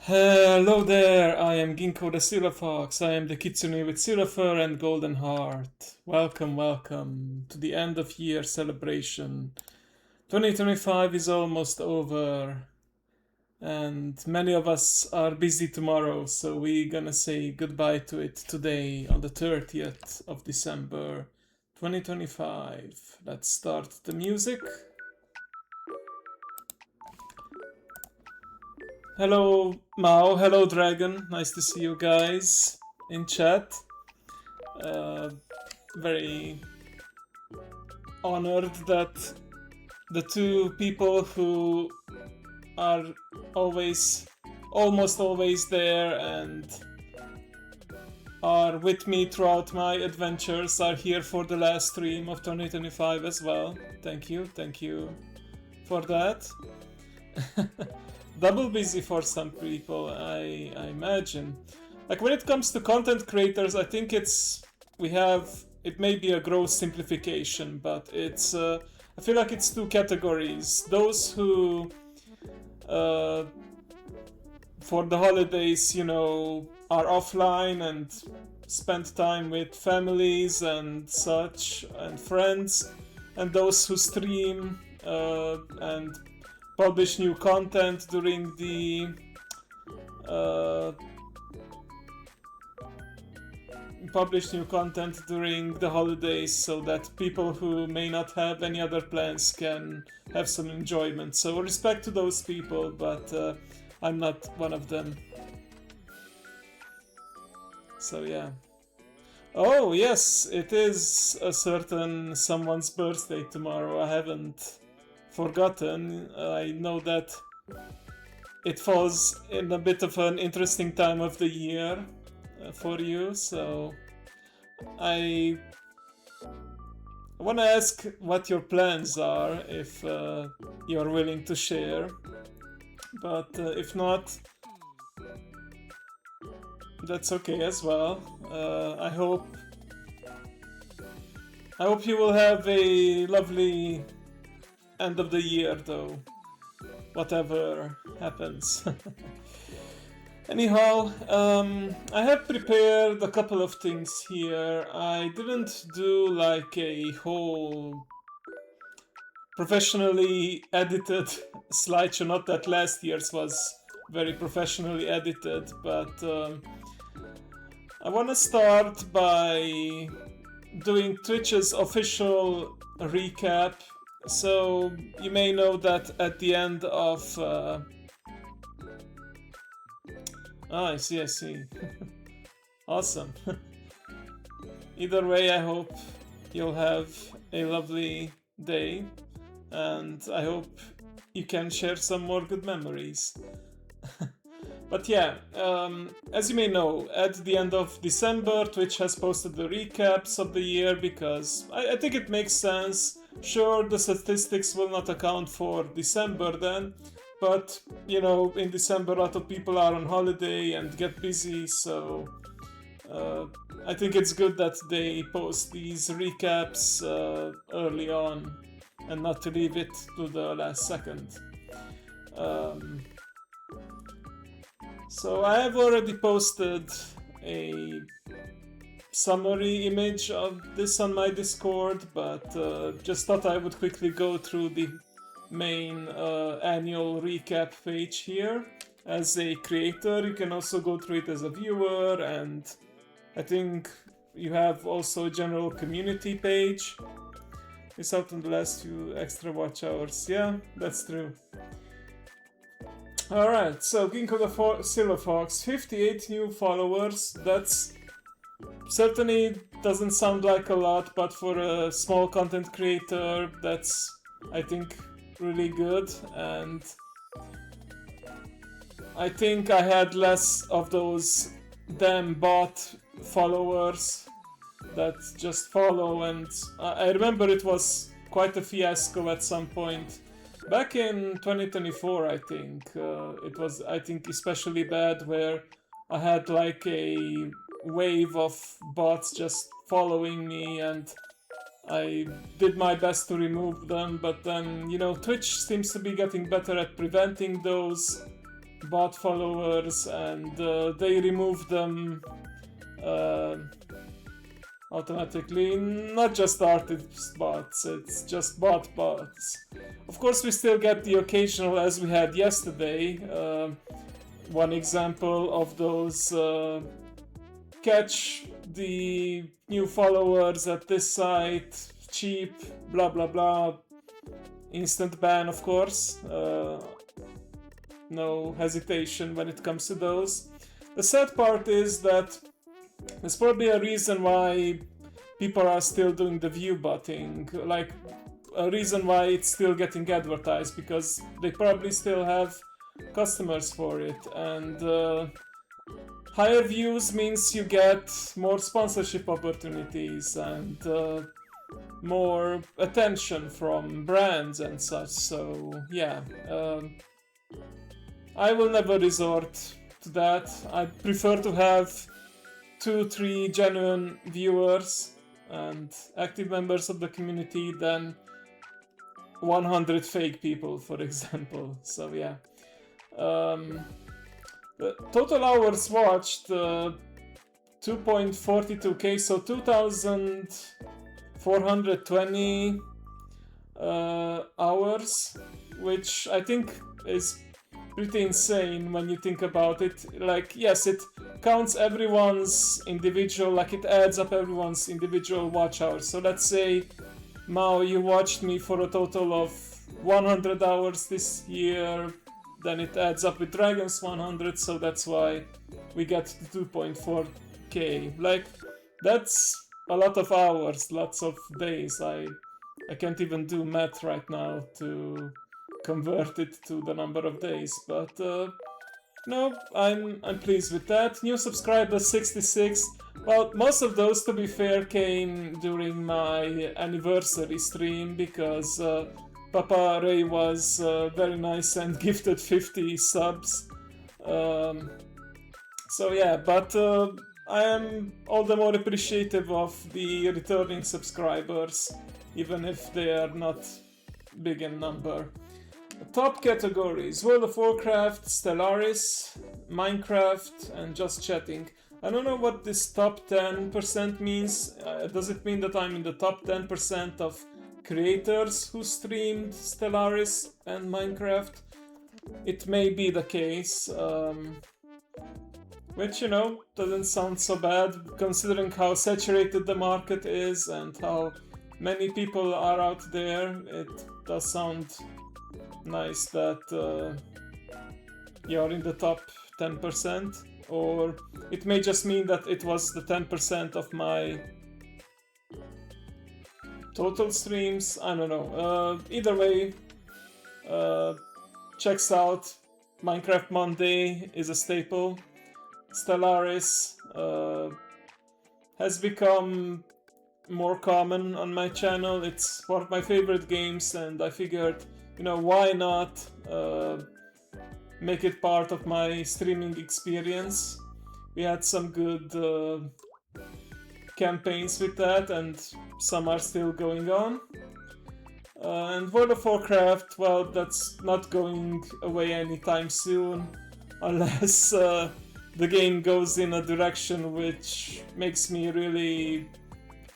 Hello there, I am Ginkgo the Silver Fox. I am the Kitsune with silver fur and golden heart. Welcome to the end of year celebration. 2025 is almost over, and many of us are busy tomorrow, so we're gonna say goodbye to it today on the 30th of December 2025. Let's start the music. Hello, Mao. Hello, Dragon. Nice to see you guys in chat. Uh, Very honored that the two people who are always, almost always there and are with me throughout my adventures are here for the last stream of 2025 as well. Thank you for that. Double busy for some people, I imagine. Like when it comes to content creators, I think it may be a gross simplification, but I feel like it's two categories. Those who for the holidays, are offline and spend time with families and such and friends, and those who stream and publish new content during the holidays so that people who may not have any other plans can have some enjoyment. So respect to those people, but I'm not one of them. So yeah. Oh yes, it is a certain someone's birthday tomorrow. I haven't forgotten. I know that it falls in a bit of an interesting time of the year for you, so I want to ask what your plans are if you're willing to share, but if not, that's okay as well. I hope you will have a lovely end of the year, though, whatever happens. Anyhow, I have prepared a couple of things here. I didn't do like a whole professionally edited slideshow, not that last year's was very professionally edited, but I want to start by doing Twitch's official recap. So you may know that at the end of I see. Awesome. Either way, I hope you'll have a lovely day, and I hope you can share some more good memories. But yeah, as you may know, at the end of December, Twitch has posted the recaps of the year because I think it makes sense. Sure, the statistics will not account for December then, but in December a lot of people are on holiday and get busy, so I think it's good that they post these recaps early on and not to leave it to the last second. So I have already posted a summary image of this on my Discord, but just thought I would quickly go through the main annual recap page here. As a creator, you can also go through it as a viewer, and I think you have also a general community page. It's out on the last few extra watch hours. Yeah, that's true. Alright, so Ginkgo the Silver Fox, 58 new followers. That's certainly doesn't sound like a lot, but for a small content creator, that's, I think, really good. And I think I had less of those damn bot followers that just follow, and I remember it was quite a fiasco at some point. Back in 2024, I think, it was, especially bad, where I had like a wave of bots just following me, and I did my best to remove them, but then, Twitch seems to be getting better at preventing those bot followers, and they remove them automatically. Not just artist bots, it's just bots. Of course, we still get the occasional, as we had yesterday. One example of those catch the new followers at this site, cheap, blah blah blah, instant ban, of course. No hesitation when it comes to those. The sad part is that there's probably a reason why people are still doing the view botting, like a reason why it's still getting advertised, because they probably still have customers for it, and higher views means you get more sponsorship opportunities and more attention from brands and such. So yeah, I will never resort to that. I prefer to have 2-3 genuine viewers and active members of the community than 100 fake people, for example. So yeah. The total hours watched 2.42k, so 2,420 hours, which I think is pretty insane when you think about it. Like, yes, it counts everyone's individual, like it adds up everyone's individual watch hours. So let's say, Mao, you watched me for a total of 100 hours this year, then it adds up with Dragons 100, so that's why we get to 2.4k. Like, that's a lot of hours, lots of days. I can't even do math right now to convert it to the number of days, but no, I'm pleased with that. New subscribers 66. Well, most of those, to be fair, came during my anniversary stream, because Papa Ray was very nice and gifted 50 subs. So yeah, but I am all the more appreciative of the returning subscribers, even if they are not big in number. Top categories: World of Warcraft, Stellaris, Minecraft, and Just Chatting. I don't know what this top 10% means. Does it mean that I'm in the top 10% of creators who streamed Stellaris and Minecraft? It may be the case, which, you know, doesn't sound so bad considering how saturated the market is and how many people are out there. It does sound nice that you're in the top 10%, or it may just mean that it was the 10% of my total streams. I don't know. Either way, checks out. Minecraft Monday is a staple. Stellaris has become more common on my channel. It's one of my favorite games, and I figured, you know, why not make it part of my streaming experience. We had some good campaigns with that, and some are still going on. And World of Warcraft, well, that's not going away anytime soon, unless the game goes in a direction which makes me really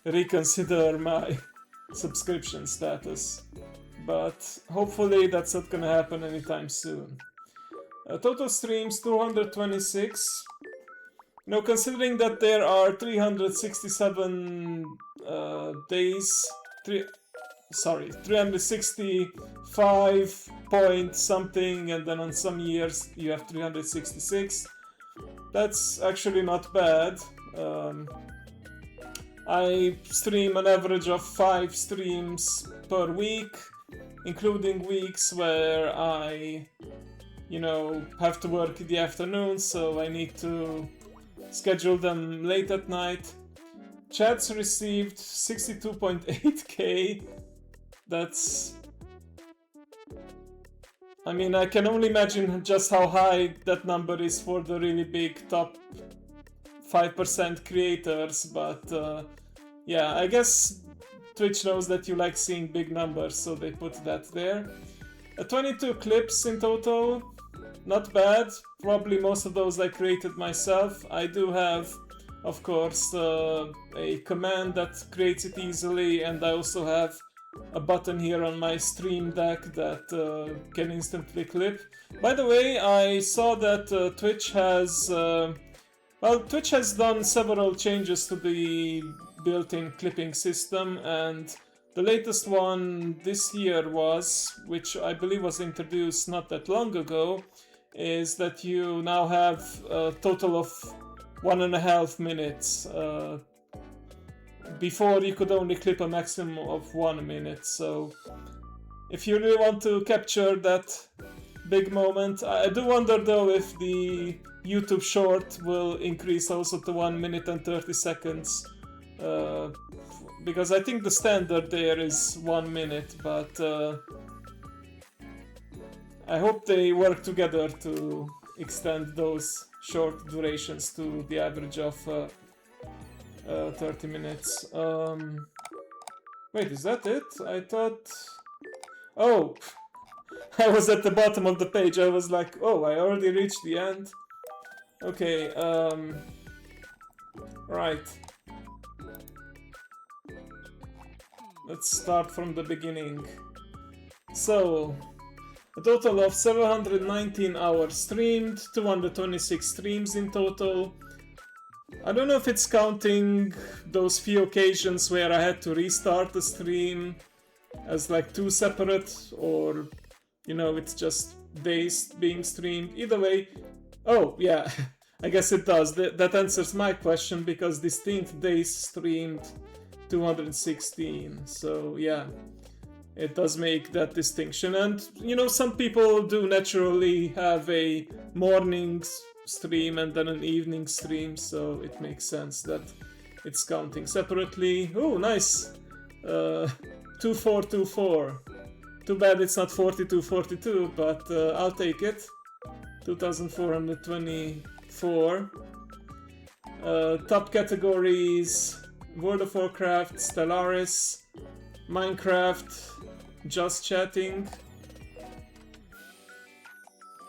reconsider my subscription status. But hopefully that's not gonna happen anytime soon. Total streams 226. Now, considering that there are 367 days, 365 point something, and then on some years you have 366. That's actually not bad. I stream an average of 5 streams per week, including weeks where I, you know, have to work in the afternoon, so I need to schedule them late at night. Chats received 62.8k. That's... I mean, I can only imagine just how high that number is for the really big top 5% creators, but yeah, I guess Twitch knows that you like seeing big numbers, so they put that there. 22 clips in total. not bad. Probably most of those I created myself. I do have, of course, a command that creates it easily, and I also have a button here on my Stream Deck that can instantly clip. By the way, I saw that Twitch has... well, Twitch has done several changes to the built-in clipping system, and the latest one this year was, which I believe was introduced not that long ago, is that you now have a total of 1.5 minutes. Before you could only clip a maximum of 1 minute, so if you really want to capture that big moment, I do wonder though if the YouTube short will increase also to 1 minute and 30 seconds, because I think the standard there is 1 minute, but I hope they work together to extend those short durations to the average of 30 minutes. Wait, is that it? I thought... Oh! I was at the bottom of the page. I was like, oh, I already reached the end. Okay, right. Let's start from the beginning. So, a total of 719 hours streamed, 226 streams in total. I don't know if it's counting those few occasions where I had to restart the stream as like 2 separate, or, you know, it's just days being streamed. Either way, oh yeah, I guess it does. That answers my question, because distinct days streamed 216. So yeah, it does make that distinction. And, you know, some people do naturally have a morning stream and then an evening stream, so it makes sense that it's counting separately. Oh, nice! 2424. Too bad it's not 4242, but I'll take it. 2424. Top categories: World of Warcraft, Stellaris, Minecraft, Just Chatting.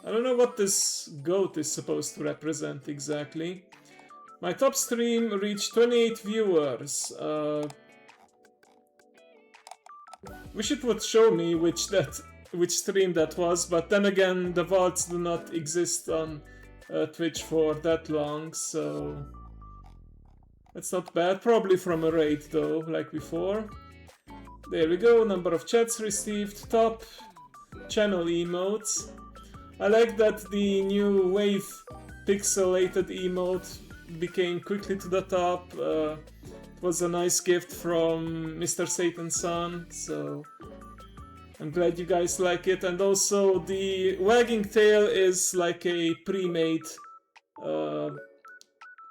I don't know what this goat is supposed to represent exactly. My top stream reached 28 viewers. Wish it would show me which stream that was, but then again, the vaults do not exist on Twitch for that long, so that's not bad. Probably from a raid though, like before. There we go. Number of chats received. Top channel emotes. I like that the new wave pixelated emote became quickly to the top. It was a nice gift from Mr. Satan-san, so I'm glad you guys like it. And also the wagging tail is like a pre-made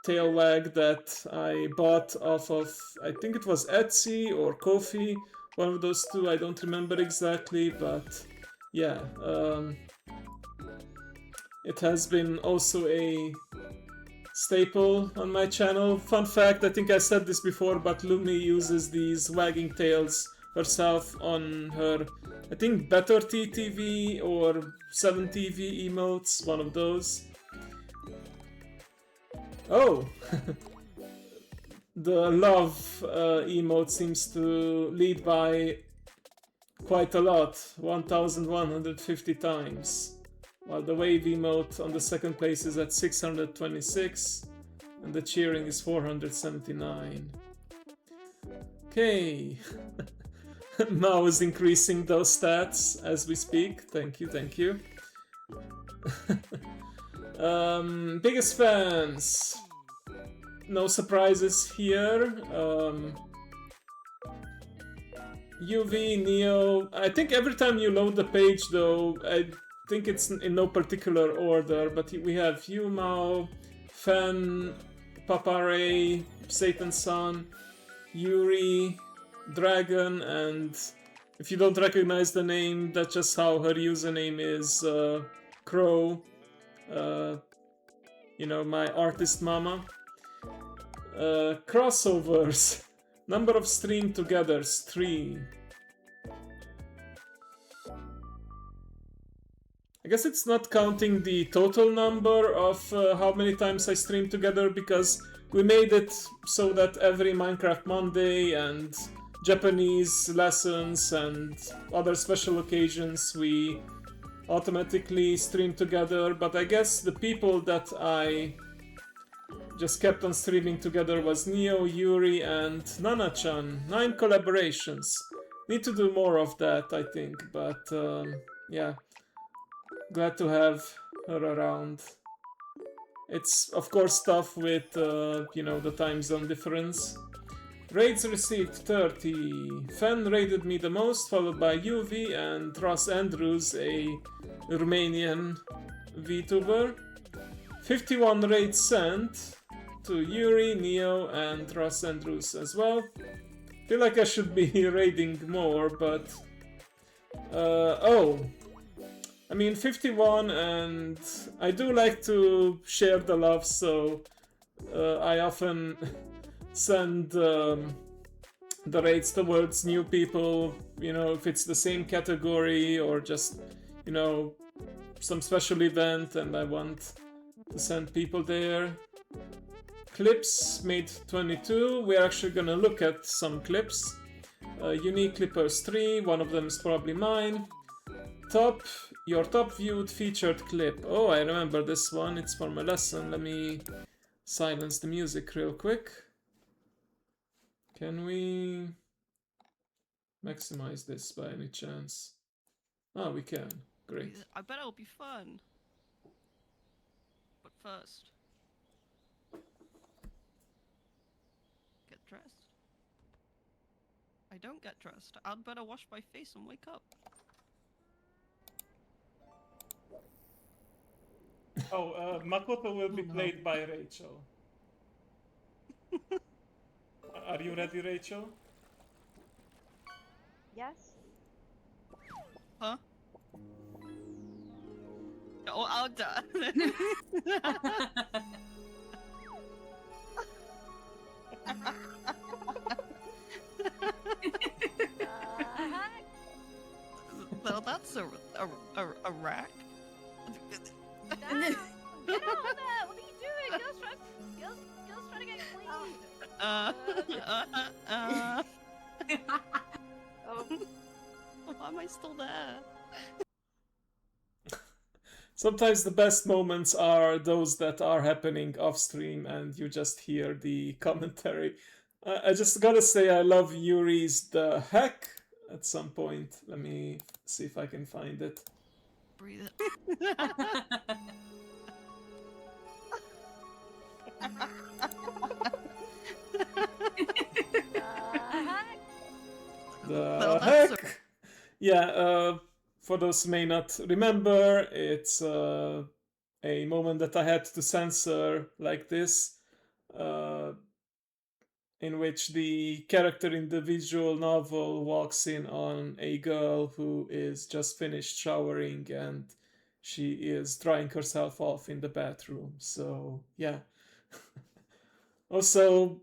tail wag that I bought off of, I think it was Etsy or Ko-fi, one of those two, I don't remember exactly, but yeah. It has been also a staple on my channel. Fun fact, I think I said this before, but Lumi uses these wagging tails herself on her, I think, Better TV or 7TV emotes, one of those. Oh! The love emote seems to lead by quite a lot, 1150 times. While the wave emote on the second place is at 626, and the cheering is 479. Okay. Mao is increasing those stats as we speak. Thank you, thank you. Biggest fans. No surprises here. UV, Neo. I think every time you load the page though, I think it's in no particular order, but we have Yumao, Fan, Papare, Satan-san, Yuri, Dragon, and if you don't recognize the name, that's just how her username is, Crow, you know, my artist mama. Crossovers. Number of stream togethers, 3. I guess it's not counting the total number of how many times I stream together, because we made it so that every Minecraft Monday and Japanese lessons and other special occasions we automatically stream together. But I guess the people that I just kept on streaming together was Neo, Yuri, and Nana-chan. 9 collaborations. Need to do more of that, I think, but yeah. Glad to have her around. It's of course tough with, you know, the time zone difference. Raids received 30. Fen raided me the most, followed by UV and Ross Andrews, a Romanian VTuber. 51 raids sent to Yuri, Neo, and Ross Andrews as well. Feel like I should be raiding more, but oh, I mean 51, and I do like to share the love, so I often send the raids towards new people, you know, if it's the same category or just, you know, some special event and I want to send people there. Clips made 22. We're actually gonna look at some clips. Unique Clippers 3, one of them is probably mine. Your top viewed featured clip. Oh, I remember this one. It's from a lesson. Let me silence the music real quick. Can we maximize this by any chance? Oh, we can. Great. I bet it'll be fun. But first, get dressed. I don't get dressed. I'd better wash my face and wake up. Oh, Makoto will be Oh, no. played by Rachel. Are you ready, Rachel? Yes. Huh? Oh, I'm done. Well, that's a rack. Down! Get out of there! What are you doing? Girls trying to get clean. Why am I still there? Sometimes the best moments are those that are happening off stream and you just hear the commentary. I just gotta say, I love Yuri's "the heck" at some point. Let me see if I can find it. Breathe it. The Well, that's heck! Yeah, for those who may not remember, it's a moment that I had to censor like this, in which the character in the visual novel walks in on a girl who is just finished showering and she is drying herself off in the bathroom. So, yeah. Also,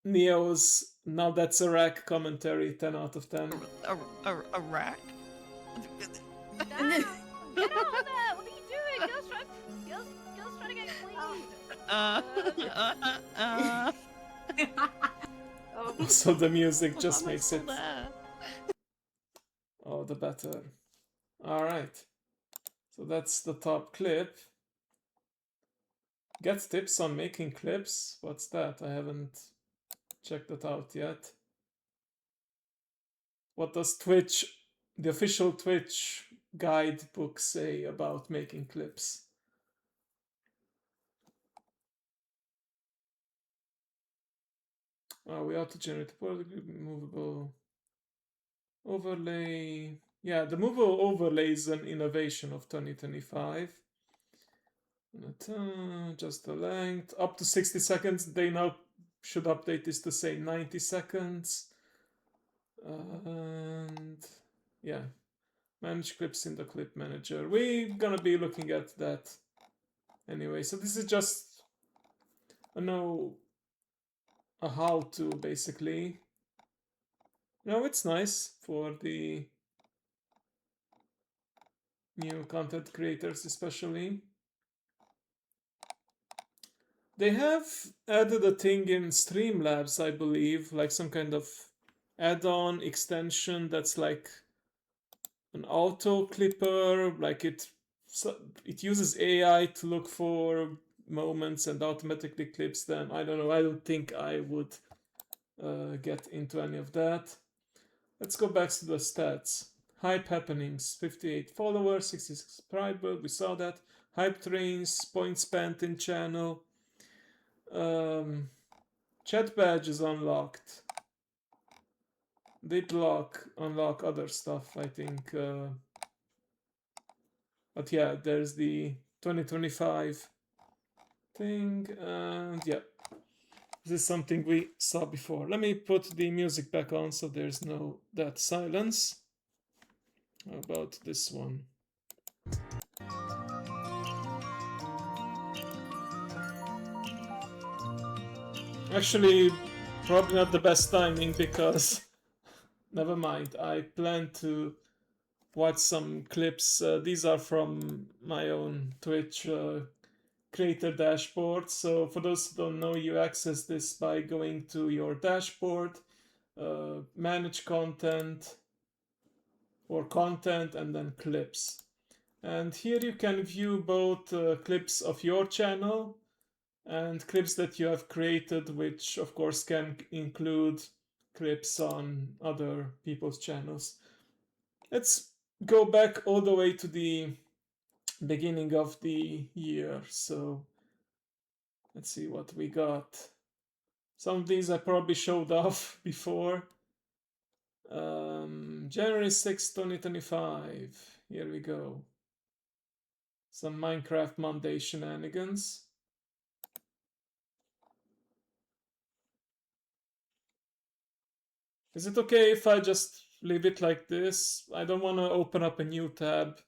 Neo's "Now That's a Rack" commentary, 10 out of 10. a rack? Down! Get out of there! What are you doing? Girls trying to get clean. So the music Why just am I makes still it there? all the better. Alright. So that's the top clip. Get tips on making clips? What's that? I haven't checked that out yet. What does Twitch, the official Twitch guidebook, say about making clips? Oh, we auto-generate movable overlay. Yeah, the movable overlay is an innovation of 2025. Just the length. Up to 60 seconds. They now should update this to say 90 seconds. And yeah, manage clips in the clip manager. We're gonna be looking at that anyway. So this is just a how-to basically. No, it's nice for the new content creators especially. They have added a thing in Streamlabs, I believe, like some kind of add-on extension that's like an auto clipper, like it uses AI to look for moments and automatically clips them. I don't know. I don't think I would get into any of that. Let's go back to the stats. Hype happenings: 58 followers, 66 subscribers. We saw that. Hype trains, points spent in channel. Chat badge is unlocked. Did unlock other stuff, I think. But yeah, there's the 2025 thing, and yeah, this is something we saw before. Let me put the music back on so there's no that silence. How about this one? Actually, probably not the best timing because never mind. I plan to watch some clips. These are from my own Twitch creator dashboard. So for those who don't know, you access this by going to your dashboard, manage content or content, and then clips. And here you can view both clips of your channel and clips that you have created, which of course can include clips on other people's channels. Let's go back all the way to the beginning of the year. So let's see what we got. Some of these I probably showed off before. January 6th, 2025. Here we go. Some Minecraft Monday shenanigans. Is it okay if I just leave it like this? I don't want to open up a new tab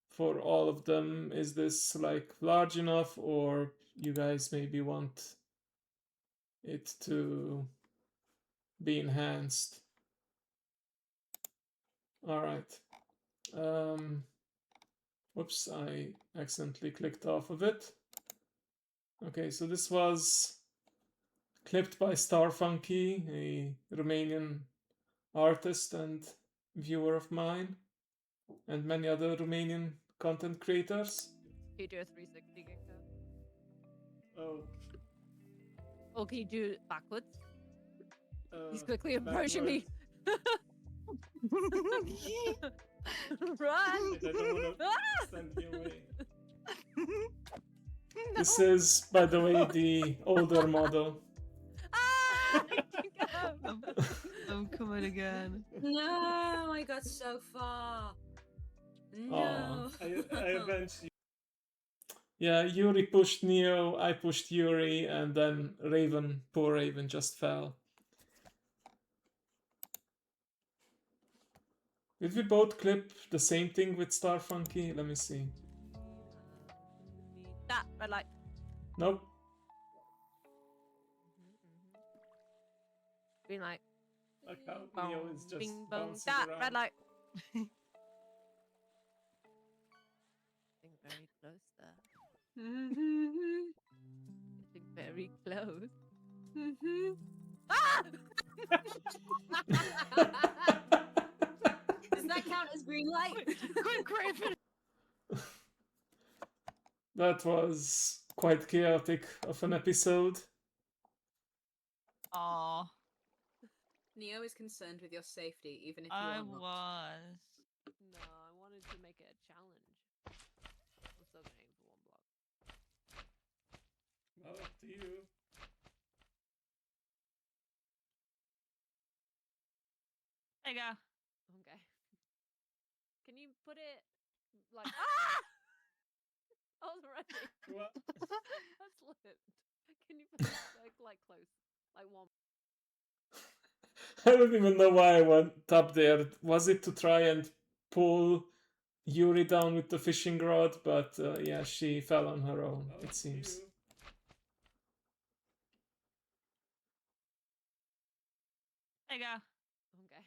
for all of them. Is this like large enough, or you guys maybe want it to be enhanced? All right. Whoops, I accidentally clicked off of it. Okay, so this was clipped by Starfunky, a Romanian artist and viewer of mine, and many other Romanian content creators. Can you do a 360, Gekko? Oh. Or can you do it backwards? He's uh, quickly approaching me. Run! I don't want to Ah! send you away. This is, by the way, the older model. Ah! Gekko! I'm coming again. No, I got so far. No. I eventually. Yeah, Yuri pushed Neo, I pushed Yuri, and then Raven, poor Raven, just fell. Did we both clip the same thing with Starfunky? Let me see. That red light. Nope. Green light. Like how Bong, Neo is just bing, bong. bouncing That around. red light. Getting very close there. Getting very close. Ah! Does that count as green light? Quick, Raven! That was quite chaotic of an episode. Aw, Neo is concerned with your safety, even if you I are not. was. No, I wanted to make it a challenge. I'm still gonna aim for one block. Well, up to you. There you go. Okay. Can you put it like ah? I was ready. What? I slipped. Can you put it like close, like one? I don't even know why I went up there. Was it to try and pull Yuri down with the fishing rod? But yeah, she fell on her own, it seems. There you go. Okay.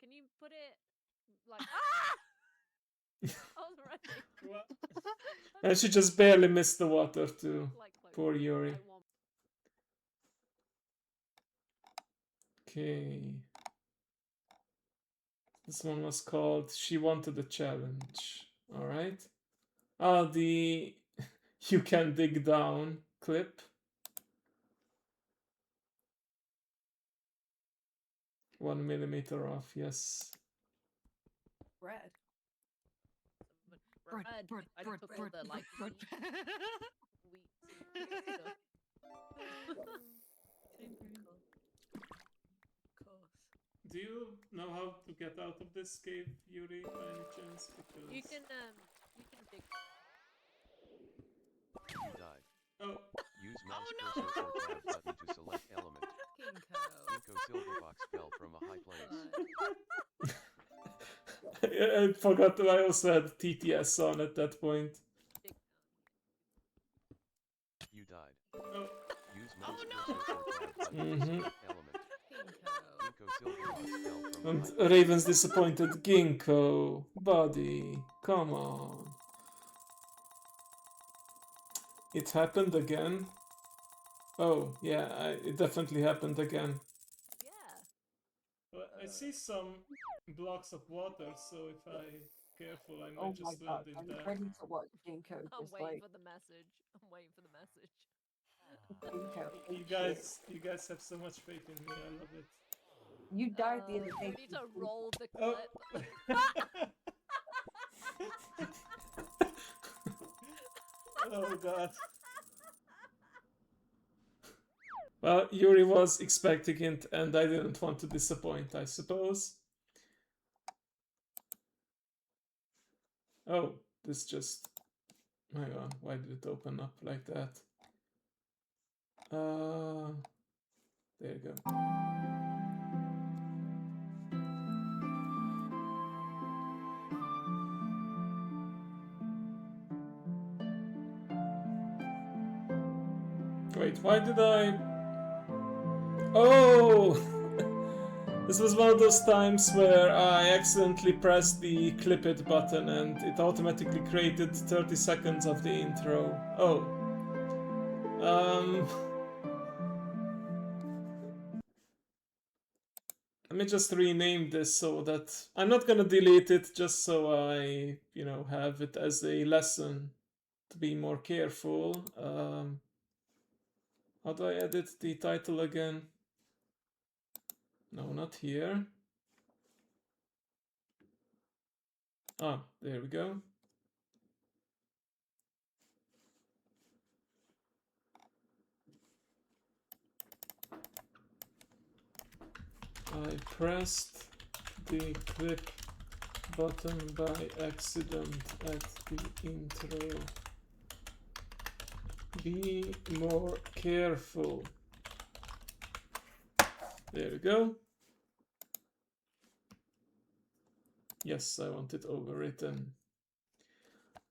Can you put it like ah? Already. And she just barely missed the water too. Like close. Poor Yuri. I want- Okay. This one was called She Wanted a Challenge. Alright. Ah, the You Can Dig Down clip. 1 millimeter off, yes. Bread. Bread. I took all the like bread. wheat stuff. Of course. Do you know how to get out of this cave, Yuri, by any chance? Because... You can dig. You died. Oh, Use mouse Oh, no! cursor or tab button to select element. Ginkgo. Ginkgo Silverfox fell from a high place. I forgot that I also had TTS on at that point. Dig. You died. Oh, Use mouse no! cursor or tab button to Mhm. select element. Ginkgo. Ginkgo Silverfox fell from a and high place. Raven's disappointed. Ginkgo, buddy, come on. It happened again? Oh, yeah, it definitely happened again. Yeah. But I see some blocks of water, so if I'm careful, I might Oh my just god, land in I'm there. ready to watch Ginkgo I'm just waiting like for the message. I'm waiting for the message. Ginkgo. You eat you guys have so much faith in me. I love it. shit. You died the other We day. need to roll the Oh. clip. Oh god. Well, Yuri was expecting it, and I didn't want to disappoint, I suppose. Oh, this just... Hang on, why did it open up like that? There you go. Wait, why did I... Oh! This was one of those times where I accidentally pressed the clip it button and it automatically created 30 seconds of the intro. Oh. Let me just rename this so that... I'm not gonna delete it, just so I, have it as a lesson to be more careful. How do I edit the title again? No, not here. Ah, there we go. I pressed the clip button by accident at the intro. Be more careful. There we go. Yes, I want it overwritten.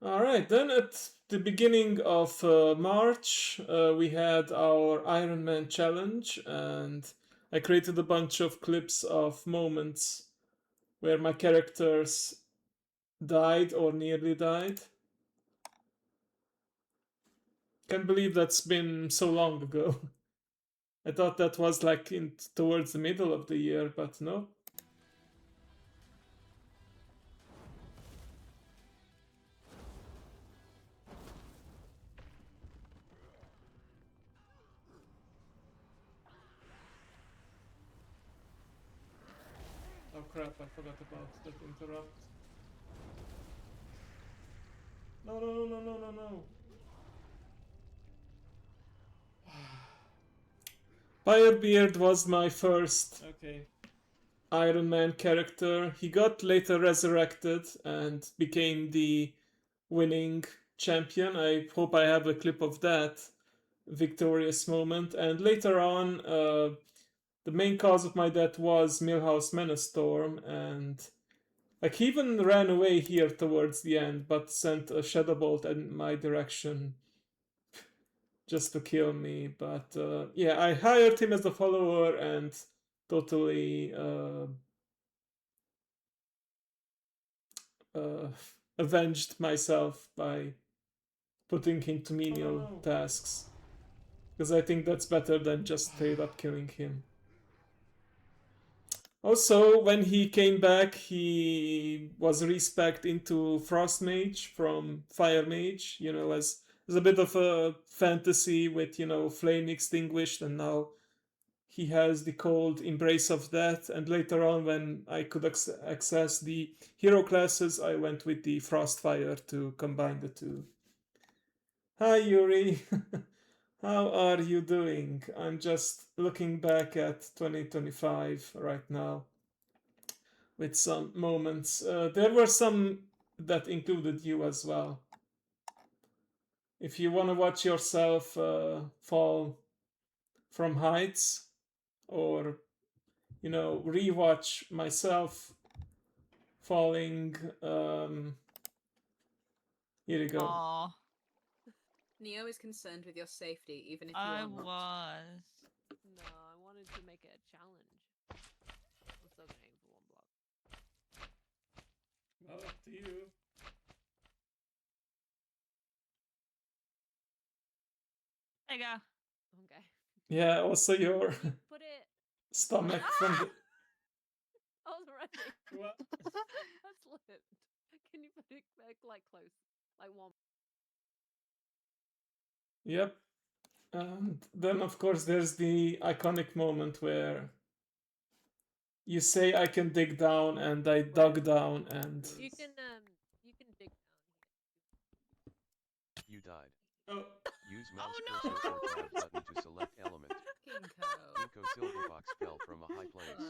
Alright, then at the beginning of March, we had our Iron Man challenge, and I created a bunch of clips of moments where my characters died or nearly died. Can't believe that's been so long ago. I thought that was like towards the middle of the year, but no. Oh crap, I forgot about that interrupt. No, no, no, no, no, no, no. Firebeard was my first Iron Man character. He got later resurrected and became the winning champion. I hope I have a clip of that victorious moment. And later on, the main cause of my death was Milhouse Manastorm, and like he even ran away here towards the end, but sent a shadow bolt in my direction just to kill me. But yeah, I hired him as a follower and totally avenged myself by putting him to menial tasks. Because I think that's better than just straight up killing him. Also, when he came back, he was respec'd into Frost Mage from Fire Mage, you know, as a bit of a fantasy with, you know, Flame Extinguished, and now he has the cold Embrace of Death. And later on, when I could access the hero classes, I went with the Frostfire to combine the two. Hi, Yuri. How are you doing? I'm just looking back at 2025 right now with some moments. There were some that included you as well. If you want to watch yourself fall from heights, or, you know, rewatch myself falling, here you go. Aw, Neo is concerned with your safety, even if you I are not. was. No, I wanted to make it a challenge. I'm still gonna aim for 1 block. Well, up to you. There you go. Okay. Yeah, also your Put it. stomach from the... I was ready. What? I slipped. Can you put it back like close? Like 1. Yep. And then, of course, there's the iconic moment where you say, I can dig down, and I dug down, and... You can dig down You died. Oh, Use mouse no! cursor or tab button to select element. Kinko. Inko Silverfox fell from a high place.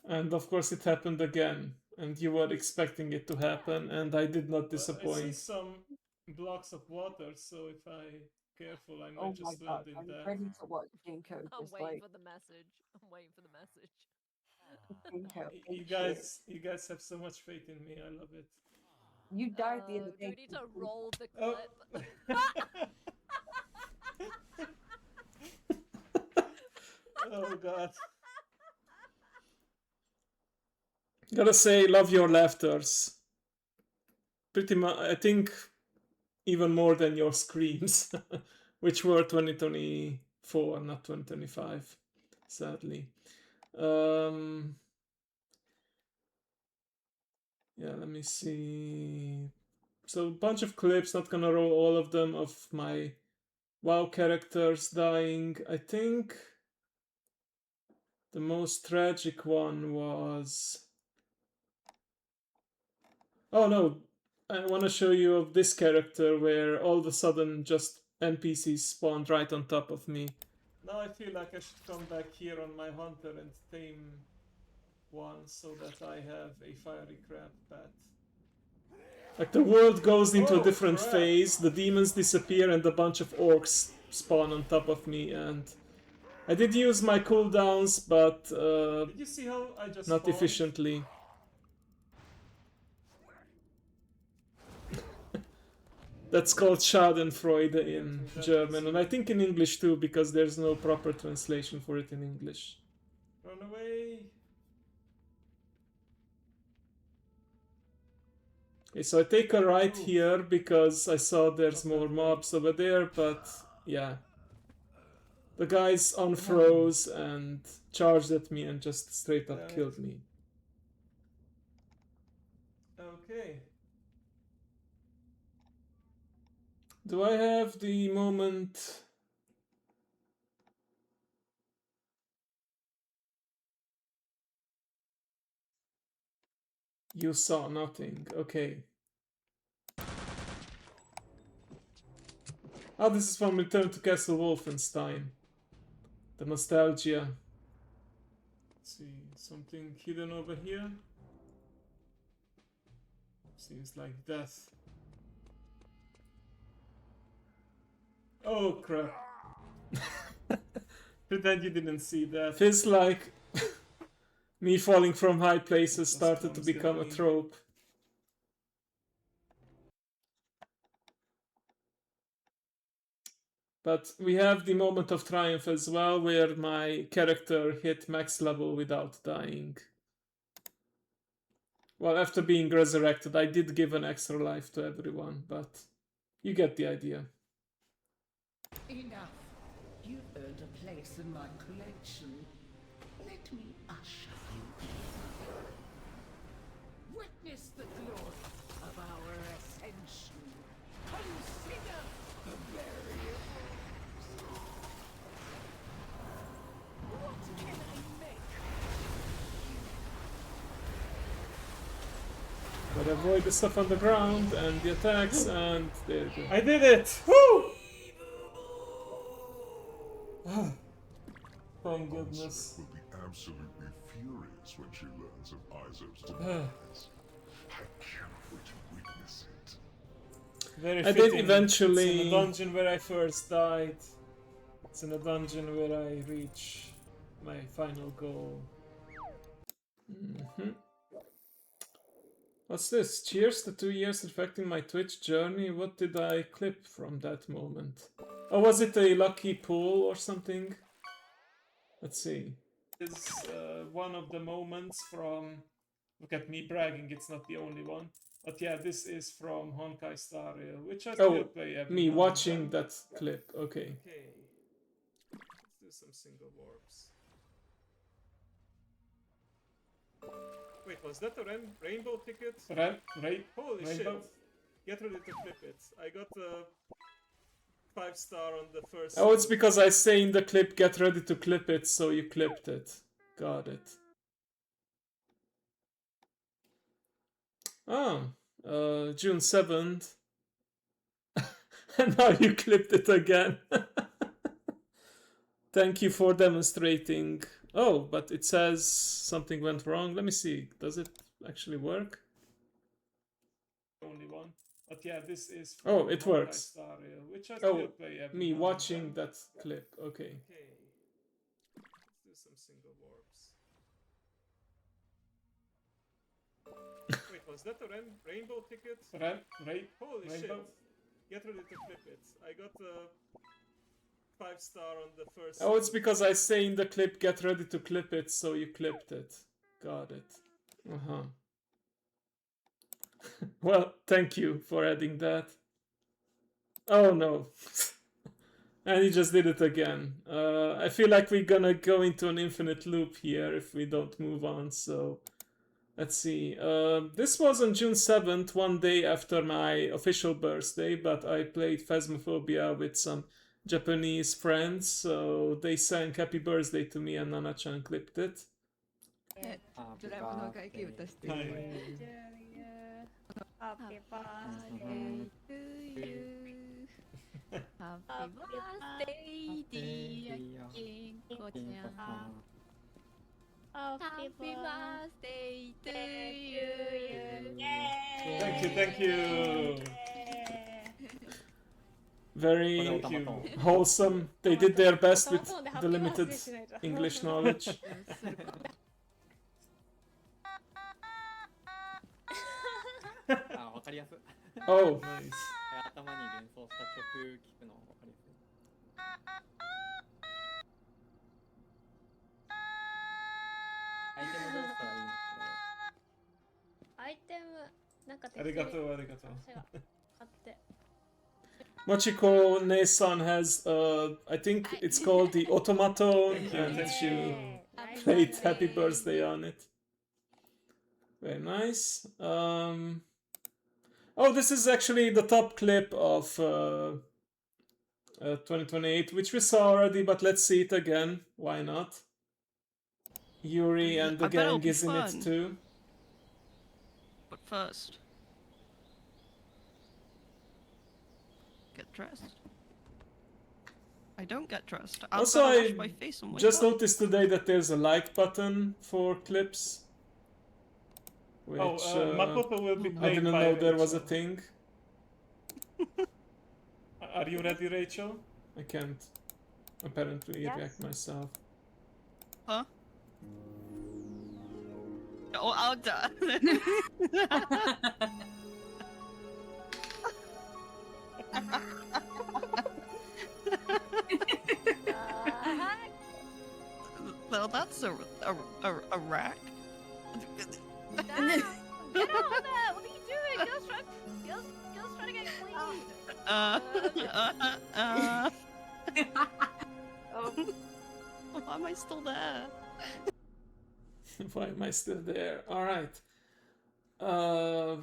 and of course it happened again, and you were expecting it to happen, and I did not disappoint. I see some blocks of water, so if I'm careful, I might Oh my just god, land in I'm that. ready to watch Ginkgo I'm just waiting like for the message. I'm waiting for the message. Ginkgo. You guys have so much faith in me. I love it. You died the other Do day. we need to roll the Oh. clip? Oh god. Gotta say, love your laughters. Pretty much, I think, even more than your screams, which were 2024, not 2025, sadly. Yeah, let me see. So a bunch of clips, not gonna roll all of them, of my WoW characters dying. I think the most tragic one was... Oh no, I want to show you of this character where all of a sudden just NPCs spawned right on top of me. Now I feel like I should come back here on my hunter and tame one so that I have a fiery crab pet. Like the world goes into a different phase, the demons disappear and a bunch of orcs spawn on top of me, and I did use my cooldowns, but did you see how I just not efficiently. That's called Schadenfreude in German, and I think in English too, because there's no proper translation for it in English. Run away! Okay, so I take a right here because I saw there's more mobs over there, but yeah. The guys unfroze and charged at me and just straight up killed me. Okay. Do I have the moment? You saw nothing. Okay. Oh, this is from Return to Castle Wolfenstein. The nostalgia. Let's see, something hidden over here? Seems like death. Oh crap. Pretend you didn't see that. Feels like me falling from high places started to become a trope. But we have the moment of triumph as well, where my character hit max level without dying. Well, after being resurrected, I did give an extra life to everyone, but you get the idea. Enough. You've earned a place in my collection. Let me usher you in. Witness the glory of our ascension. Consider the barriers. What can I make? But avoid the stuff on the ground and the attacks, and there you go. I did it! Woo! Thank goodness. Will be absolutely furious when she learns of Izo's demise. I cannot wait to witness it. Very I did fitting. eventually- It's in the dungeon where I first died. It's in a dungeon where I reach my final goal. What's this? Cheers to 2 years affecting my Twitch journey. What did I clip from that moment? Oh, was it a lucky pull or something? Let's see. It's one of the moments from... Look at me bragging, it's not the only one. But yeah, this is from Honkai Star Rail, which I still play every Me now and watching then. that clip. Okay. Okay. Let's do some single warps. Wait, was that a rainbow ticket? Holy rainbow? shit. Get ready to flip it. I got a 5-star on the first. Oh, it's because I say in the clip, get ready to clip it, so you clipped it. Got it. Oh, June 7th. And now you clipped it again. Thank you for demonstrating. Oh, but it says something went wrong. Let me see. Does it actually work? Only one. But yeah, this is from Oh, it Honkai works. Star Rail, which I Oh, still play every Me now and watching then. that clip. Okay. Okay. Let's do some single warps. Wait, was that a rainbow ticket? Holy shit. rainbow? Get ready to flip it. I got a 5-star on the first. Oh, it's because I say in the clip, get ready to clip it, so you clipped it. Got it. Uh-huh. Well, thank you for adding that. Oh no. And he just did it again. I feel like we're gonna go into an infinite loop here if we don't move on, so... Let's see. This was on June 7th, one day after my official birthday, but I played Phasmophobia with some Japanese friends, so they sang happy birthday to me and Nana-chan clipped it. ドラえもんの会議歌してる。 Happy birthday to you. Happy birthday, dear Kinko-chan. Happy birthday to you. Thank you. Very wholesome. They did their best with the limited English knowledge. Oh, Nice. 頭に連想した曲聴くの分かりやすい。アイテムどうしたらいいのアイテム、なんかありがとう、ありがとう。私が買って。 Machiko Nei-san has, I think it's called the Automaton, and she played Happy Birthday on it. Very nice. Oh, this is actually the top clip of 2028, which we saw already, but let's see it again. Why not? Yuri and the I bet it'll gang be is in fun. it too. But first, get dressed. I don't get dressed. I'm Also, gonna I wash my face and wake just up. noticed today that there's a like button for clips. Which, Makoto will be I played didn't by know there was a Rachel. thing. Are you ready, Rachel? I can't apparently Yes. react myself. Huh? Oh, I'm done. Well, that's a rack. out there! What are you doing? Girls trying to get clean. Why am I still there? Why am I still there? Alright.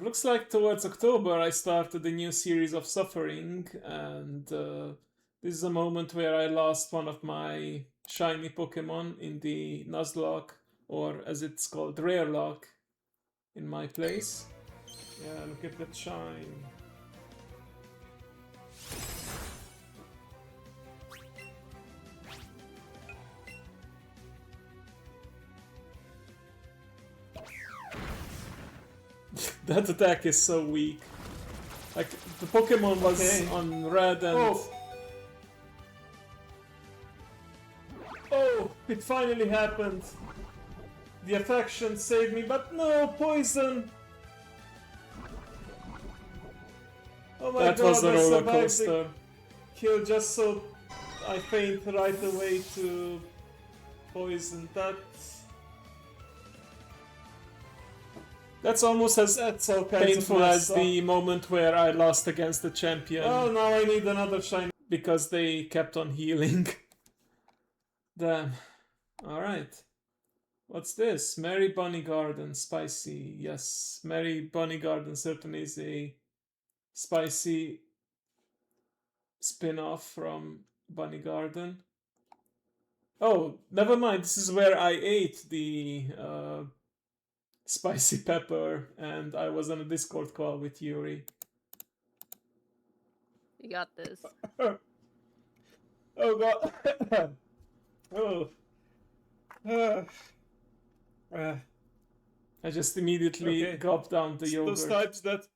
Looks like towards October I started a new series of Suffering, and this is a moment where I lost one of my shiny Pokemon in the Nuzlocke, or as it's called, Rare Lock, in my place. Yeah, look at that shine. That attack is so weak. Like, the Pokemon was on red and... Oh, it finally happened. The affection saved me, but no, poison! Oh my god, that was a roller coaster. Kill just so I faint right away to poison. That's almost as painful as the moment where I lost against the champion. Oh, now I need another shiny. Because they kept on healing. Damn. Alright. What's this? Merry Bunny Garden. Spicy. Yes, Merry Bunny Garden certainly is a spicy spin-off from Bunny Garden. Oh, never mind. This is where I ate the spicy pepper, and I was on a Discord call with Yuri. You got this. Oh god. Oh. I just immediately gulped down the yogurt. Those types that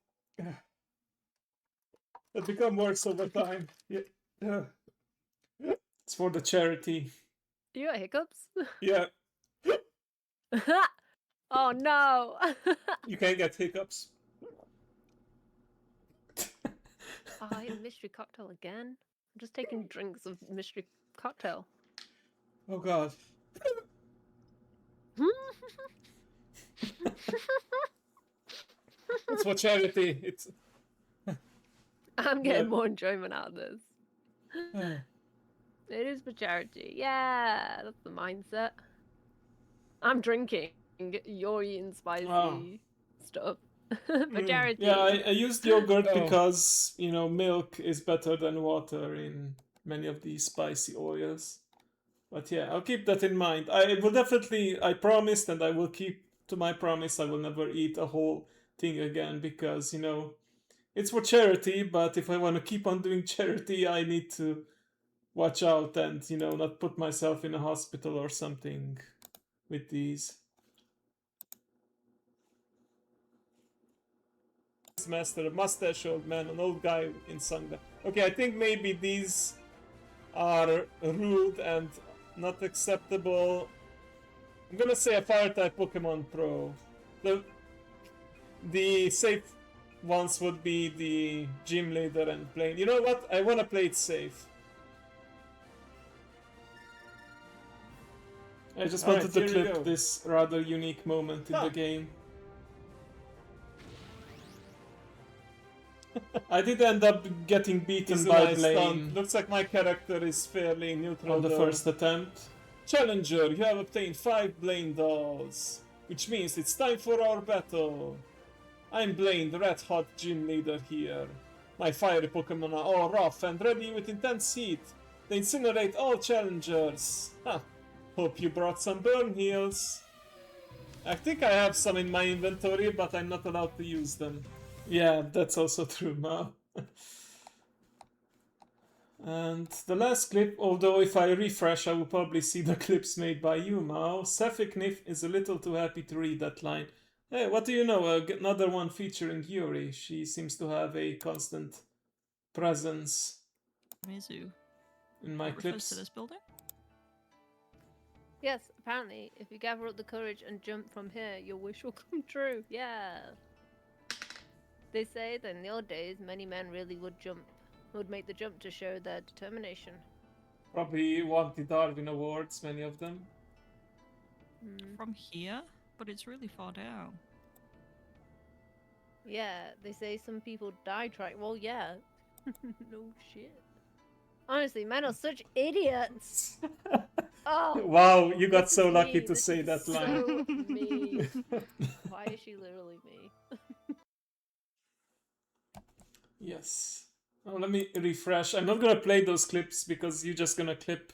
become worse over time. Yeah. It's for the charity. You got hiccups? Yeah. Oh no! You can't get hiccups. Oh, I ate mystery cocktail again. I'm just taking drinks of mystery cocktail. Oh god. It's for charity. It's. I'm getting more enjoyment out of this. It is for charity. Yeah, that's the mindset. I'm drinking. You're eating spicy stuff. For charity. Yeah, I used yogurt because, you know, milk is better than water in many of these spicy oils. But yeah, I'll keep that in mind. I will definitely, I promised, and I will keep to my promise, I will never eat a whole thing again because, you know, it's for charity, but if I want to keep on doing charity, I need to watch out and, you know, not put myself in a hospital or something with these. Master, a mustache old man, an old guy in sunglasses. Okay, I think maybe these are rude and not acceptable. I'm gonna say a fire type Pokemon Pro. The safe ones would be the gym leader and Blaine. You know what? I wanna play it safe. I just wanted to clip this rather unique moment in the game. I did end up getting beaten by Blaine. Looks like my character is fairly neutral on the first attempt. Challenger, you have obtained 5 Blaine dolls, which means it's time for our battle. I'm Blaine, the red hot gym leader here. My fiery Pokemon are all rough and ready with intense heat. They incinerate all challengers. Huh. Hope you brought some burn heals. I think I have some in my inventory, but I'm not allowed to use them. Yeah, that's also true, Mao. And the last clip, although if I refresh I will probably see the clips made by you, Mao. Safiknif is a little too happy to read that line. Hey, what do you know? Another one featuring Yuri. She seems to have a constant presence Mizu. in my clips. To this building? Yes, apparently, if you gather up the courage and jump from here, your wish will come true. Yeah. They say that in the old days, many men really would make the jump to show their determination. Probably won the Darwin Awards, many of them. From here? But it's really far down. Yeah, they say some people die trying. Well, yeah. No shit. Honestly, men are such idiots. Oh, Wow, you got this so is lucky me. to This say is that line. so me. Why is she literally me? Yes. Oh, let me refresh. I'm not gonna play those clips because you're just gonna clip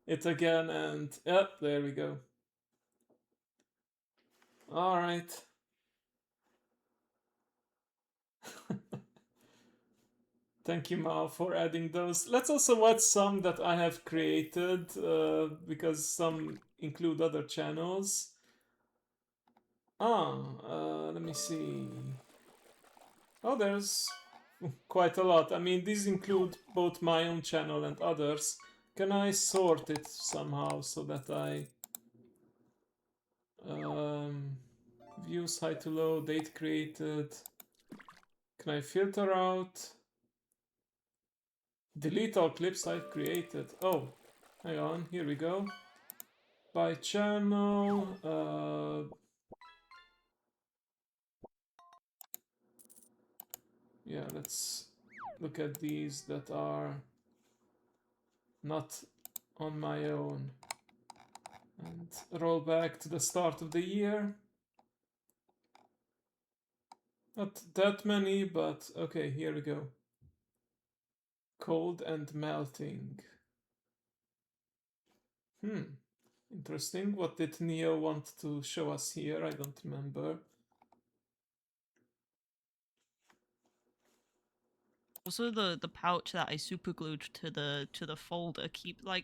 it again and yeah, there we go. Alright. Thank you, Mao, for adding those. Let's also watch some that I have created because some include other channels. Let me see. Oh, there's quite a lot. I mean, these include both my own channel and others. Can I sort it somehow so that I views high to low, date created? Can I filter out? Delete all clips I've created. Oh, hang on, here we go. By channel, yeah, let's look at these that are not on my own. And roll back to the start of the year. Not that many, but okay, here we go. Cold and melting. Interesting. What did Neo want to show us here? I don't remember. Also, the pouch that I super glued to the folder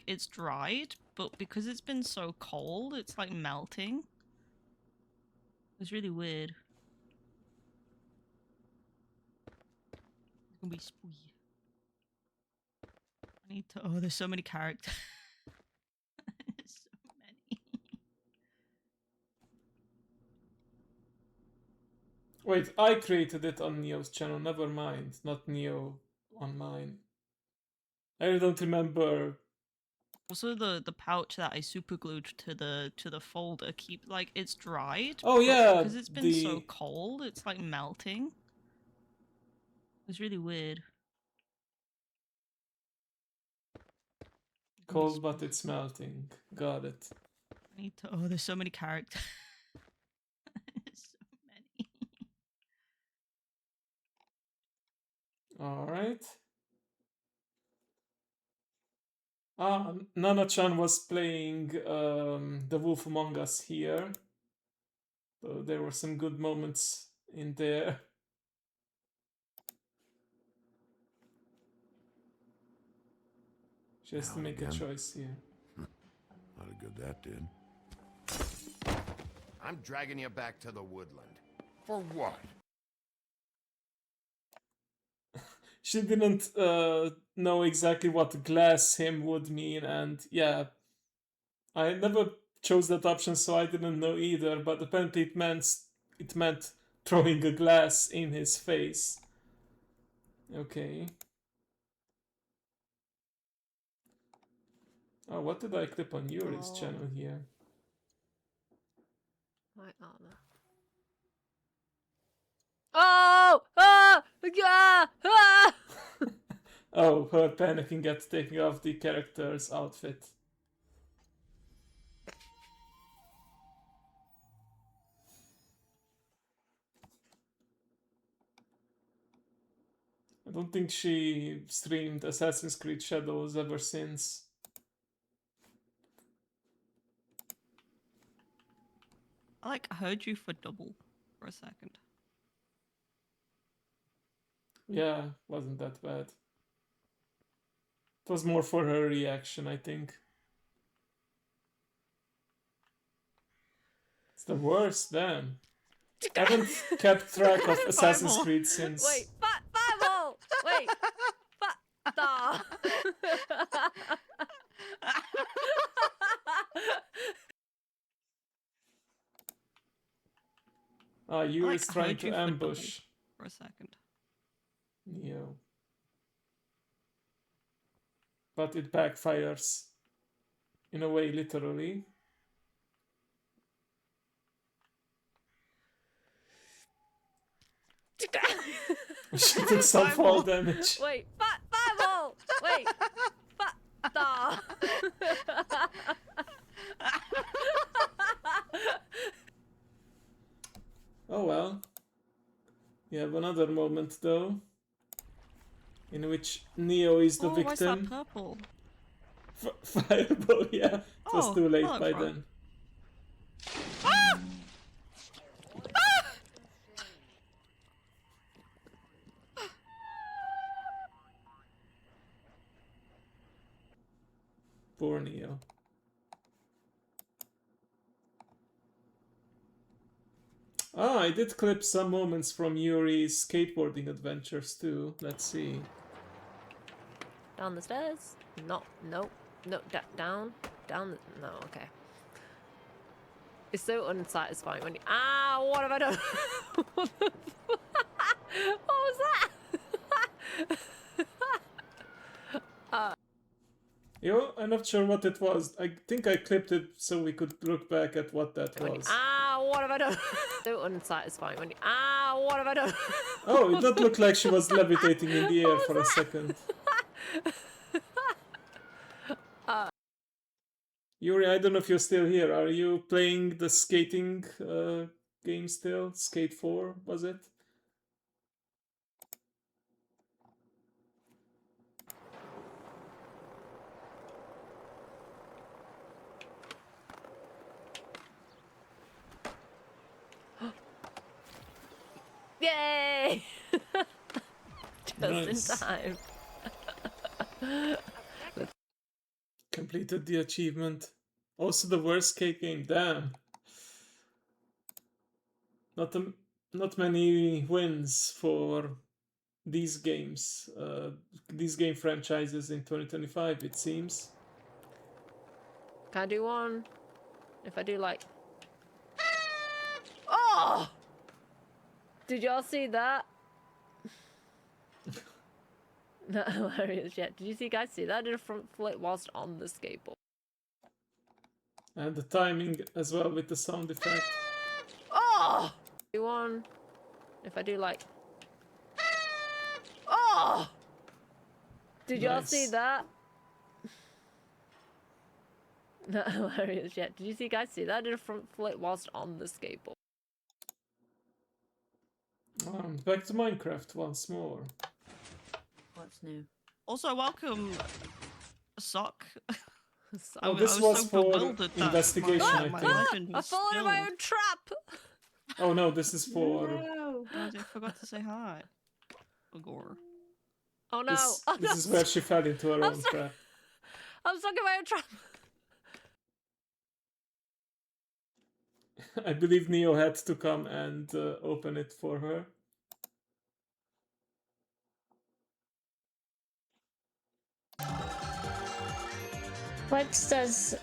it's dried, but because it's been so cold, it's like melting. It's really weird. It's gonna be spooky. I need to. Oh, there's so many characters. There's so many. Wait, I created it on Neo's channel. Never mind, not Neo on mine. I don't remember. Also, the pouch that I super glued to the folder it's dried. Oh but yeah, because it's been so cold, it's like melting. It's really weird. Cold, but it's melting. Got it. I need to. Oh, there's so many characters. There's so many. All right. Nana-chan was playing The Wolf Among Us here. So there were some good moments in there. She has to make a choice here. Not a good that did. I'm dragging you back to the woodland. For what? She didn't know exactly what glass him would mean, and yeah, I never chose that option, so I didn't know either. But apparently, it meant throwing a glass in his face. Okay. Oh, what did I clip on Yuri's channel here? My armor. Oh! Ah! Ah! Ah! Oh, her panicking at taking off the character's outfit. I don't think she streamed Assassin's Creed Shadows ever since. I heard you for double for a second. Yeah, wasn't that bad. It was more for her reaction, I think. It's the worst, damn. I haven't kept track of Assassin's Creed since... Wait, fireball! Wait, stop! Yuri's trying to ambush for a second. Neo. But it backfires. In a way, literally. She took some fall damage. Wait, fireball! Wait, da. Oh well. You have another moment though, in which Neo is the Oh, what's that victim. purple? Fireball, yeah. It was Oh, too late oh, by that's right. then. Ah! Ah! Poor Neo. Ah, I did clip some moments from Yuri's skateboarding adventures too. Let's see. Down the stairs? No, down. No, okay. It's so unsatisfying when you. Ah, what have I done? What was that? Yo, I'm not sure what it was. I think I clipped it so we could look back at what that was. Ah, what have I done? So unsatisfying when you. Ah, what have I done? Oh, it did look like she was levitating in the air for a second. Yuri, I don't know if you're still here. Are you playing the skating game still? Skate 4, was it? Yay! Just Nice. in time. Completed the achievement. Also the worst skate game. Damn. Not many wins for these games. These game franchises in 2025, it seems. Can I do one? If I do like. Oh! Did y'all see that? Not hilarious yet. Did you guys see that? I did a front flip whilst on the skateboard. And the timing as well with the sound effect. Oh! Do one. If I do like. Oh! Did y'all see Nice. that? Not hilarious yet. Did you guys see that? I did a front flip whilst on the skateboard. Back to Minecraft once more. What's new? Also, welcome, Sock. Oh, this was so for bewildered that investigation, I my think. legend I was fall into my spilled. own trap! Oh no, this is for... No. Oh, I forgot to say hi. Agor. Oh no! This, Oh, this no. is where she fell into her I'm own sorry. trap. I'm stuck in my own trap! I believe Neo had to come and open it for her. What does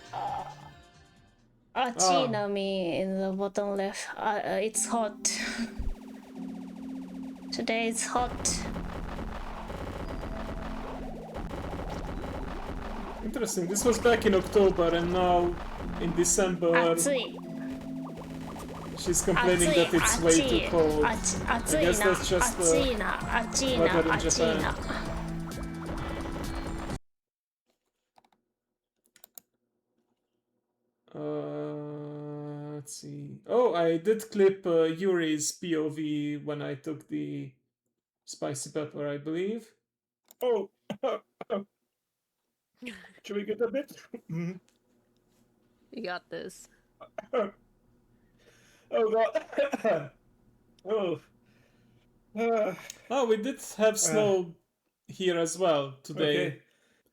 Achina mean in the bottom left? It's hot. Today it's hot. Interesting, this was back in October and now in December 暑い she's complaining that it's way too cold. I 暑い guess な that's just 暑いな暑いな weather in 暑い Japan. な Let's see. Oh, I did clip Yuri's POV when I took the spicy pepper, I believe. Oh, should we get a bit? You got this. Oh god. Oh. Oh, we did have snow here as well today. Okay. I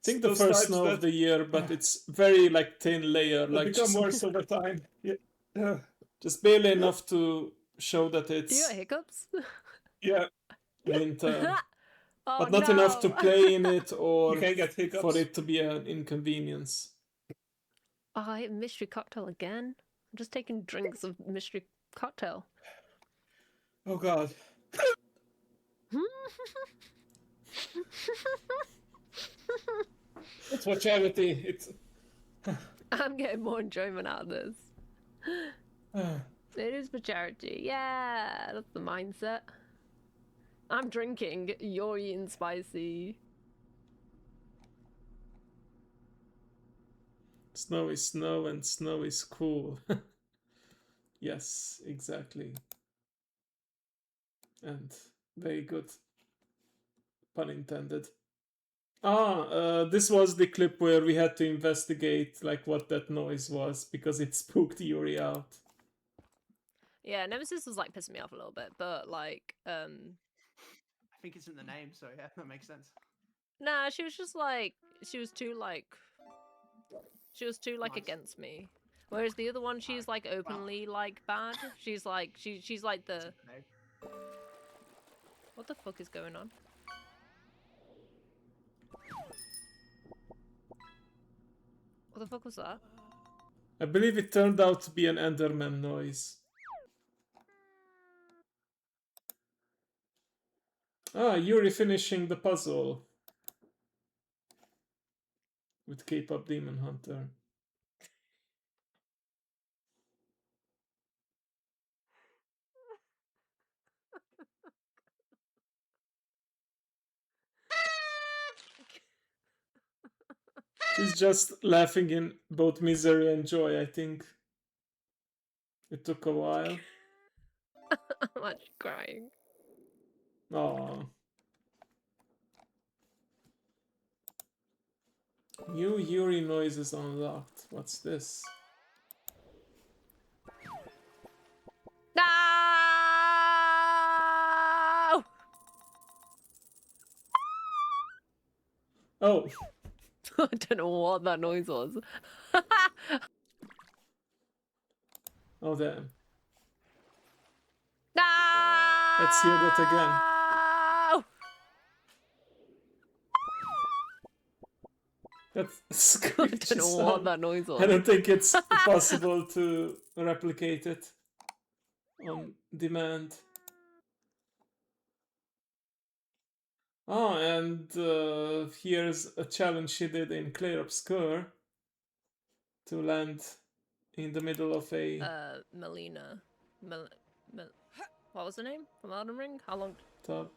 think the Those first types snow that- of the year, but it's very like thin layer, They like become just, worse over time. Yeah. just barely enough to show that Do you it's got hiccups? Yeah. winter, Oh, but not enough to no. play in it or You can't get hiccups. for it to be an inconvenience. Oh, I ate mystery cocktail again. I'm just taking drinks of mystery cocktail. Oh god. It's for charity. It's. I'm getting more enjoyment out of this. It is for charity. Yeah, that's the mindset. I'm drinking. You're eating spicy. Snow is snow and snow is cool. Yes, exactly. And very good. Pun intended. This was the clip where we had to investigate like what that noise was because it spooked Yuri out. Yeah, Nemesis was like pissing me off a little bit, but like, I think it's in the name, so yeah, that makes sense. nah, she was just like, she was too like Nice. against me. Whereas the other one, she's like openly like bad. She's like she's like the. What the fuck is going on? What the fuck was that? I believe it turned out to be an Enderman noise. Yuri finishing the puzzle with K-pop Demon Hunter. She's just laughing in both misery and joy, I think. It took a while. I'm actually crying. Aww. New Yuri noises unlocked. What's this? No! Oh. I don't know what that noise was. Oh damn. No! Let's hear that again. That's a screechy I don't know what sound. that noise was. I don't think it's possible to replicate it on demand. Oh, and here's a challenge she did in Clair Obscur to land in the middle of a Melina. What was her name from Elden Ring? How long? tub.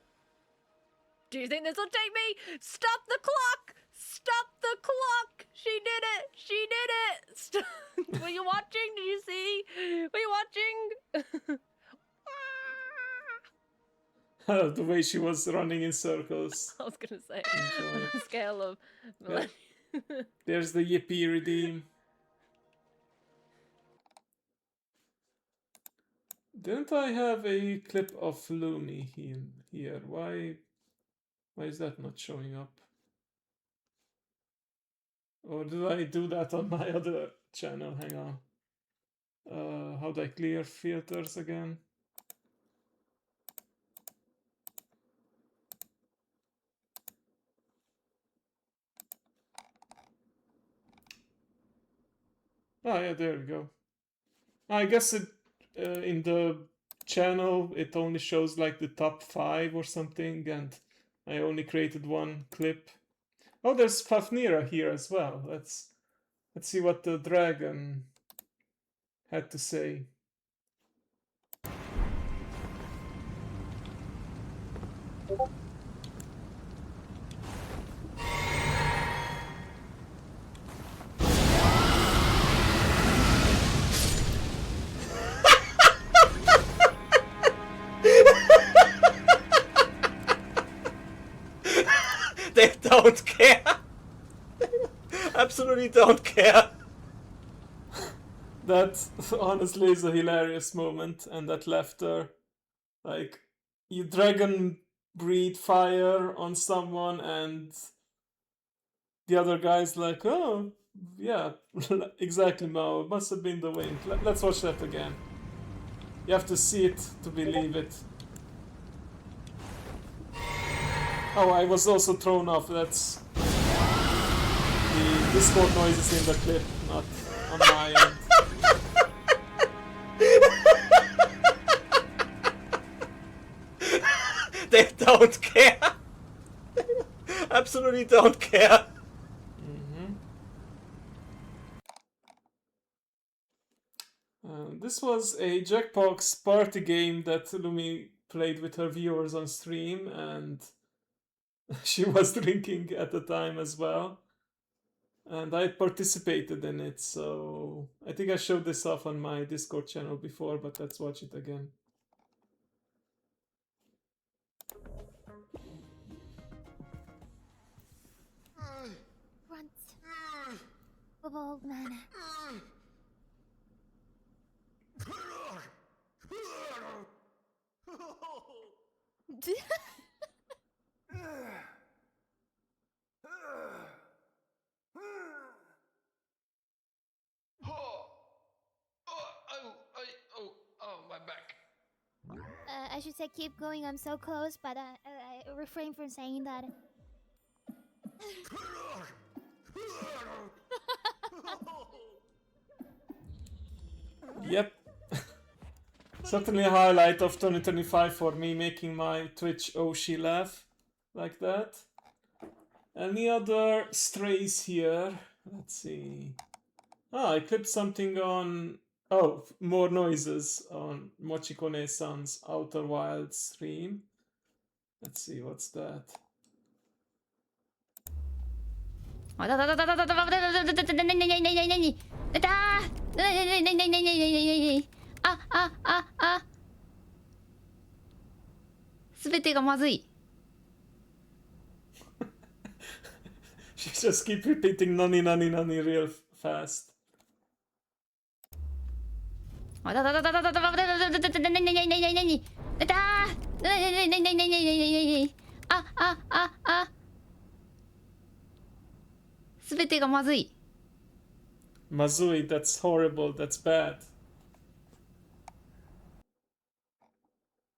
Do you think this will take me? Stop the clock! Stop the clock! She did it! She did it! Were you watching? Did you see? Were you watching? The way she was running in circles. I was gonna say, Enjoy. on a scale of. Yeah. There's the Yippee redeem. Didn't I have a clip of Looney here? Why is that not showing up? Or did I do that on my other channel? Hang on. How do I clear filters again? Oh yeah, there we go. I guess it in the channel it only shows like the top 5 or something, and I only created one clip. Oh, there's Fafnira here as well. Let's see what the dragon had to say. They don't care. Absolutely don't care. That honestly is a hilarious moment, and that laughter. Like, you dragon breathe fire on someone, and the other guy's like, oh, yeah, exactly, Mao. It must have been the wind. Let's watch that again. You have to see it to believe it. Oh, I was also thrown off. That's the Discord noises in the clip, not on my end. They don't care. Absolutely don't care. This was a Jackbox party game that Lumi played with her viewers on stream, and she was drinking at the time as well. And I participated in it, so I think I showed this off on my Discord channel before, but let's watch it again. Runt of old manor. My back. I should say keep going, I'm so close, but I refrain from saying that. Yep. Certainly a highlight of 2025 for me, making my Twitch Oshi laugh like that. Any other strays here? Let's see. I clipped something on... Oh, more noises on Mochikone-san's Outer Wilds stream. Let's see, what's that? She just keep repeating nani nani nani real fast. Mazui, that's horrible, that's bad.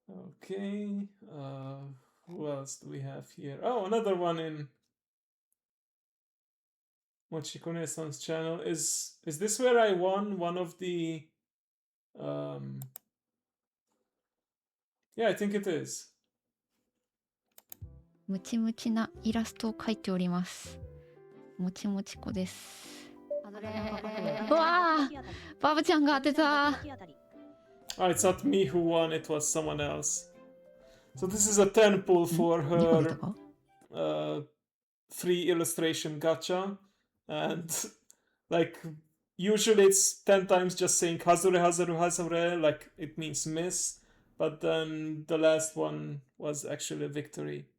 Okay, who else do we have here? Oh, another one in Mochikone-san's channel. Is this where I won one of the... Yeah, I think it is. ムチムチなイラストを描いております。もちもちこです。うわー、バブちゃんが当てた。Oh, it's not me who won, it was someone else. So this is a 10 pull for her free illustration gacha. And like, usually it's 10 times just saying Hazure, Hazuru, Hazure, like it means miss. But then the last one was actually a victory.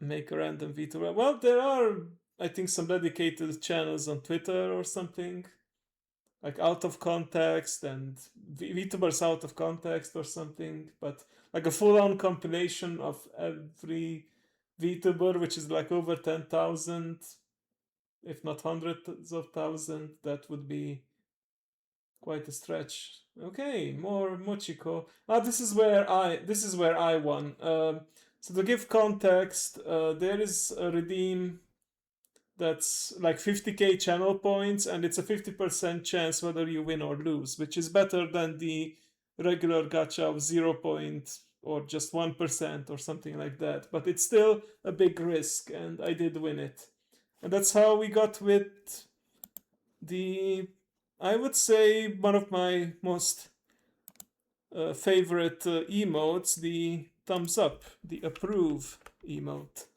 Make a random VTuber. Well, there are, I think, some dedicated channels on Twitter or something. Like Out of Context and VTubers Out of Context or something. But like a full-on compilation of every VTuber, which is like over 10,000, if not hundreds of thousands, that would be quite a stretch. Okay, more Mochiko. This is where I won. So to give context, there is a redeem that's like 50k channel points, and it's a 50% chance whether you win or lose, which is better than the regular gacha of 0 or just 1% or something like that. But it's still a big risk, and I did win it. And that's how we got with the, I would say, one of my most favorite emotes, the thumbs up, the approve emote.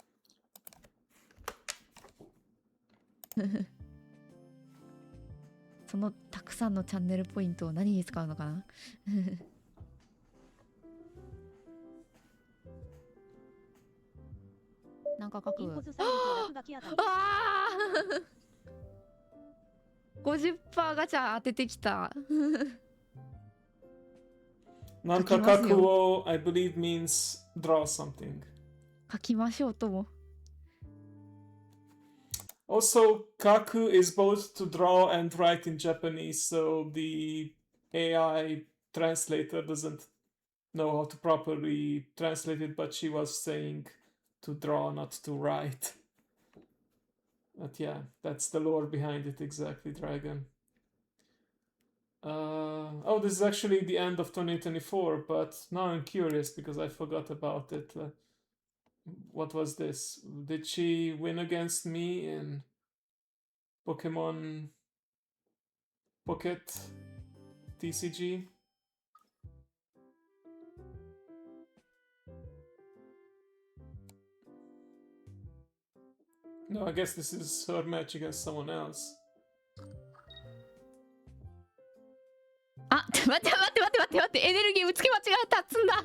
そのたくさんのチャンネルポイントを何に使うのかななんか書く50% ガチャ当ててきたなんか書くを I believe means draw something. 書きましょうとも Also, kaku is both to draw and write in Japanese, so the AI translator doesn't know how to properly translate it, but she was saying to draw, not to write. But yeah, that's the lore behind it exactly, Dragon. Oh, this is actually the end of 2024, but now I'm curious because I forgot about it. What was this? Did she win against me in Pokemon Pocket TCG? No, I guess this is her match against someone else. あ、待って待って待って待って待って、エネルギーぶつけ間違えたっつんだ。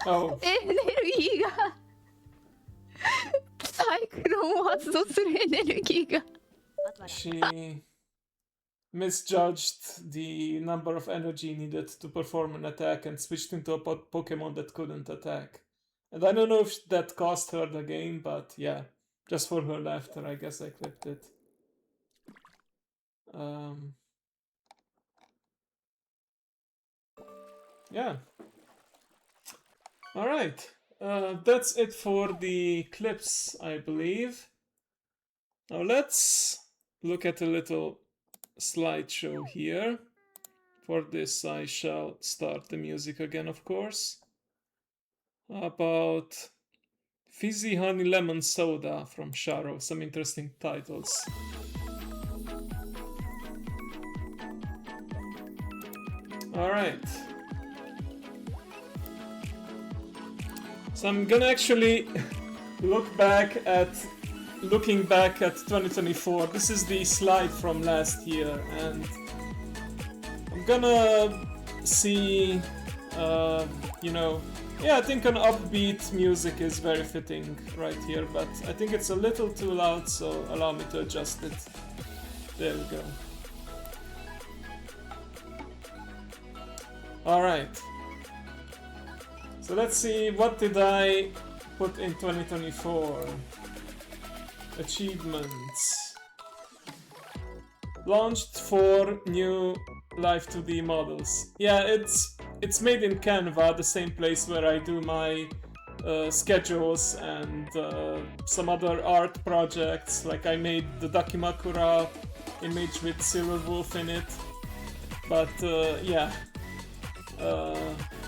Oh. エネルギーがサイクロンを発動するエネルギーが。She misjudged the number of energy needed to perform an attack and switched into a Pokemon that couldn't attack. And I don't know if that cost her the game, but yeah, just for her laughter, I guess I clipped it. Yeah. Alright. That's it for the clips, I believe. Now let's look at a little slideshow here. For this, I shall start the music again, of course. About Fizzy Honey Lemon Soda from Sharo. Some interesting titles. Alright. So I'm gonna actually looking back at 2024. This is the slide from last year, and I'm gonna see, you know, yeah, I think an upbeat music is very fitting right here, but I think it's a little too loud, so allow me to adjust it. There we go. Alright. So let's see, what did I put in 2024? Achievements. Launched 4 new Live 2D models. Yeah, it's made in Canva, the same place where I do my schedules and some other art projects. Like I made the Dakimakura image with Silver Wolf in it. But yeah.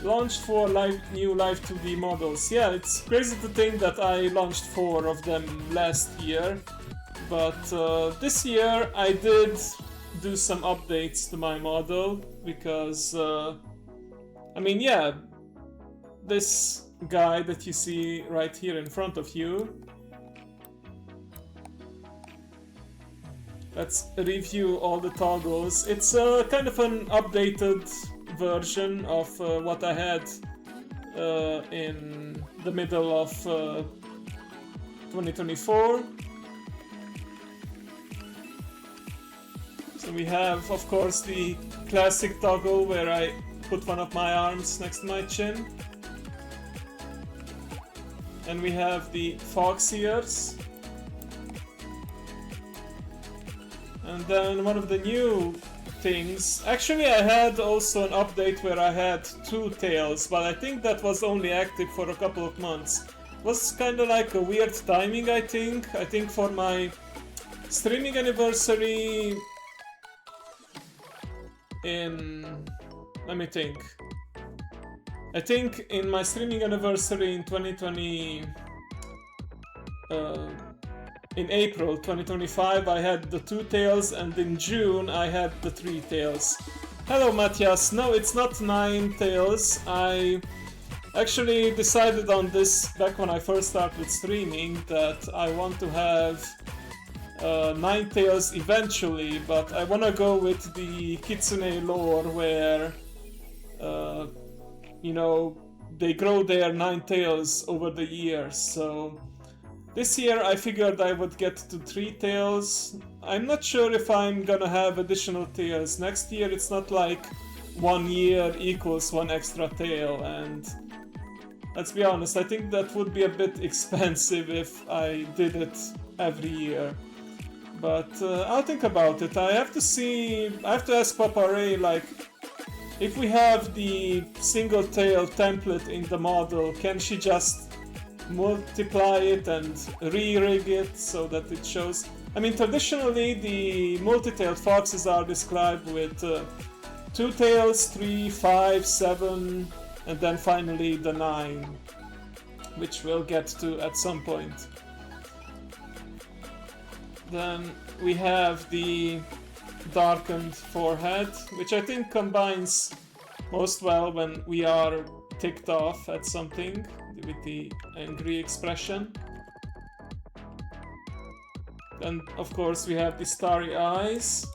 Launched 4 new Live 2D models. Yeah, it's crazy to think that I launched 4 of them last year. But this year I did do some updates to my model because, I mean, yeah, this guy that you see right here in front of you. Let's review all the toggles. It's kind of an updated version of what I had in the middle of 2024. So we have, of course, the classic toggle where I put one of my arms next to my chin. And we have the fox ears. And then one of the new things. Actually, I had also an update where I had 2 tails, but I think that was only active for a couple of months. It was kind of like a weird timing, I think. I think for my streaming anniversary in... let me think. I think in my streaming anniversary in 2020... in April 2025 I had the 2 tails, and in June I had the 3 tails. Hello Matthias, no, it's not 9 tails. I actually decided on this back when I first started streaming that I want to have 9 tails eventually, but I wanna go with the Kitsune lore where, you know, they grow their 9 tails over the years, so this year I figured I would get to 3 tails. I'm not sure if I'm gonna have additional tails. Next year it's not like 1 year equals 1 extra tail, and let's be honest, I think that would be a bit expensive if I did it every year. But I'll think about it. I have to see, I have to ask Papa Ray, like, if we have the single tail template in the model, can she just multiply it and re-rig it so that it shows. I mean, traditionally the multi-tailed foxes are described with 2 tails, 3, 5, 7, and then finally the 9, which we'll get to at some point. Then we have the darkened forehead, which I think combines most well when we are ticked off at something. with the angry expression. Then, of course, we have the starry eyes.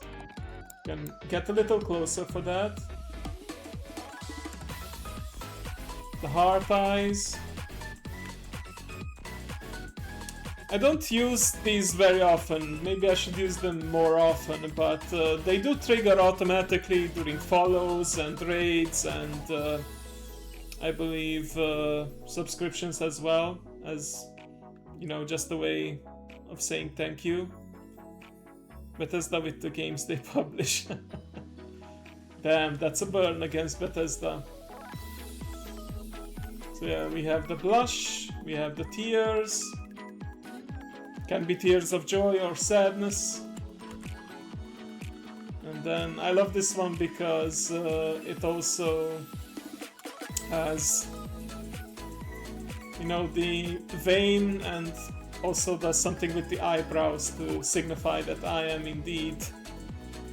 Can get a little closer for that. The heart eyes. I don't use these very often. Maybe I should use them more often, but they do trigger automatically during follows and raids and I believe subscriptions as well, as, you know, just a way of saying thank you. Bethesda with the games they publish. Damn, that's a burn against Bethesda. So yeah, we have the blush, we have the tears. Can be tears of joy or sadness. And then I love this one because it also has, you know, the vein, and also does something with the eyebrows to signify that I am indeed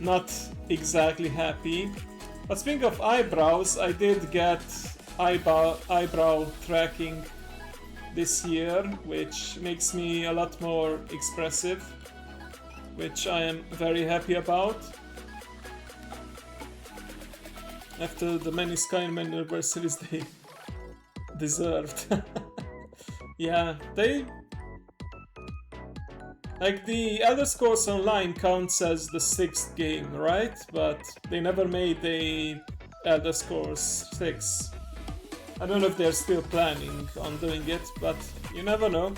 not exactly happy. But speaking of eyebrows, I did get eyebrow tracking this year, which makes me a lot more expressive, which I am very happy about. After the many Skyrim anniversaries they deserved. Yeah, they... Like, the Elder Scrolls Online counts as the 6th game, right? But they never made a Elder Scrolls 6. I don't know if they're still planning on doing it, but you never know.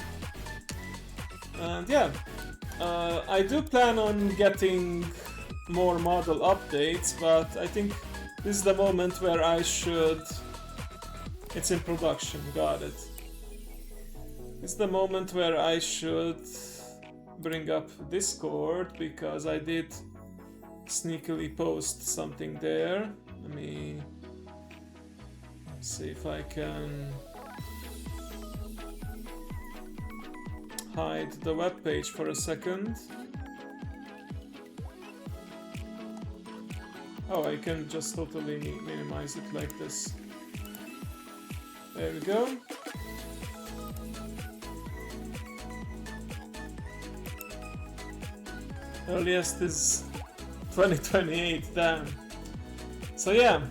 And yeah, I do plan on getting more model updates, but I think this is the moment where I should... It's in production, got it. It's the moment where I should bring up Discord, because I did sneakily post something there. Let me see if I can hide the web page for a second. Oh, I can just totally minimize it like this. There we go. Earliest is 2028, damn. So yeah,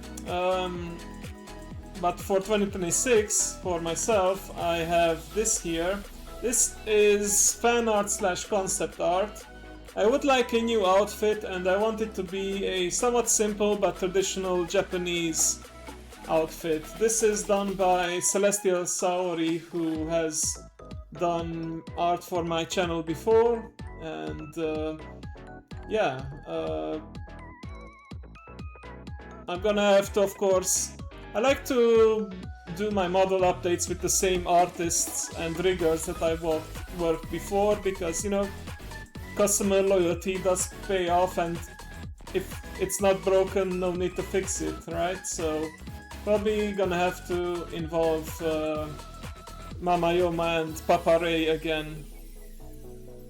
but for 2026, for myself, I have this here. This is fan art slash concept art. I would like a new outfit, and I want it to be a somewhat simple but traditional Japanese outfit. This is done by Celestial Saori, who has done art for my channel before, and yeah, I'm gonna have to, of course, I like to do my model updates with the same artists and riggers that I worked before, because, you know, customer loyalty does pay off, and if it's not broken, no need to fix it, right? So probably gonna have to involve Mama Yoma and Papa Ray again.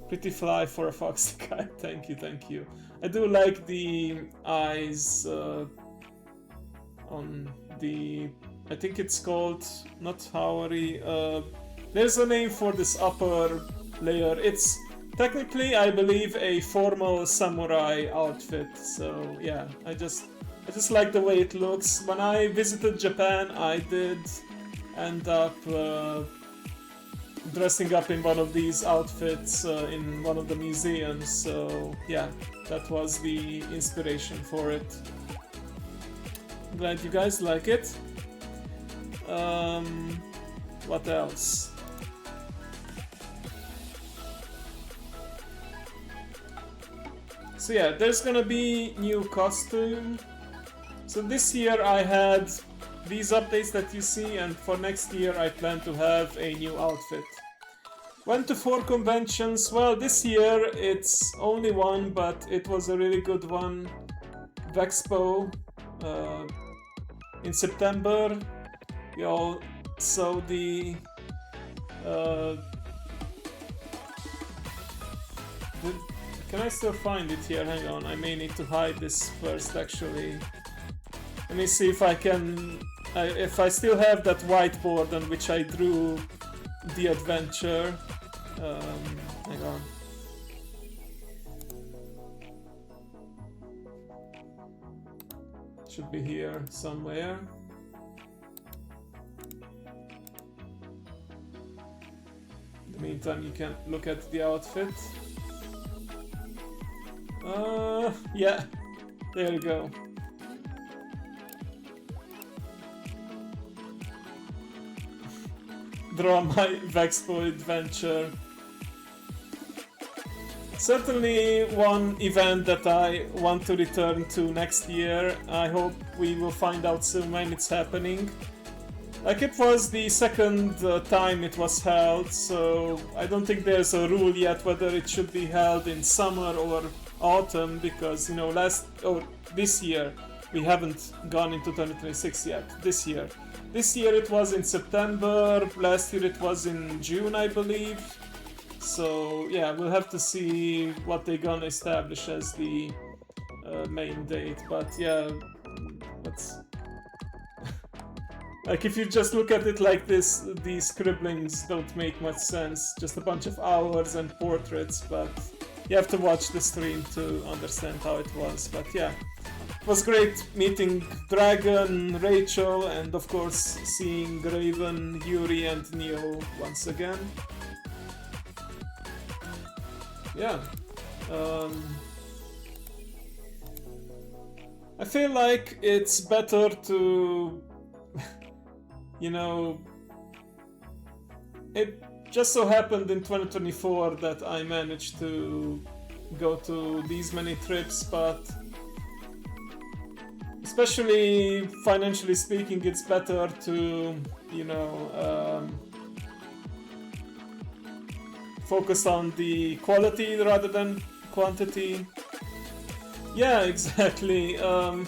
Pretty fly for a foxy guy. Thank you, thank you. I do like the eyes on the... I think it's called... not Haori. There's a name for this upper layer. It's technically, I believe, a formal samurai outfit. So yeah, I just like the way it looks. When I visited Japan, I did end up dressing up in one of these outfits in one of the museums, so yeah, that was the inspiration for it. Glad you guys like it. What else? So yeah, there's gonna be new costume. So this year I had these updates that you see, and for next year I plan to have a new outfit. Went to 4 conventions. Well, this year it's only one, but it was a really good one. Vexpo in September. We all saw the can I still find it here? Hang on, I may need to hide this first actually. Let me see if I can if I still have that whiteboard on which I drew the adventure. Hang on. Should be here somewhere. In the meantime, you can look at the outfit. Yeah, there you go. Draw my Vexpo adventure. Certainly one event that I want to return to next year. I hope we will find out soon when it's happening. Like, it was the second time it was held, so I don't think there's a rule yet whether it should be held in summer or autumn, because, you know, this year we haven't gone into 2026 yet. This year it was in September, last year it was in June, I believe. So yeah, we'll have to see what they're gonna establish as the main date. But yeah, that's like, if you just look at it like this, these scribblings don't make much sense. Just a bunch of hours and portraits, but you have to watch the stream to understand how it was. But yeah, it was great meeting Dragon, Rachel, and of course seeing Raven, Yuri, and Neo once again. Yeah. I feel like it's better to, you know, it just so happened in 2024 that I managed to go to these many trips, but especially financially speaking, it's better to, you know, focus on the quality rather than quantity. Yeah, exactly. I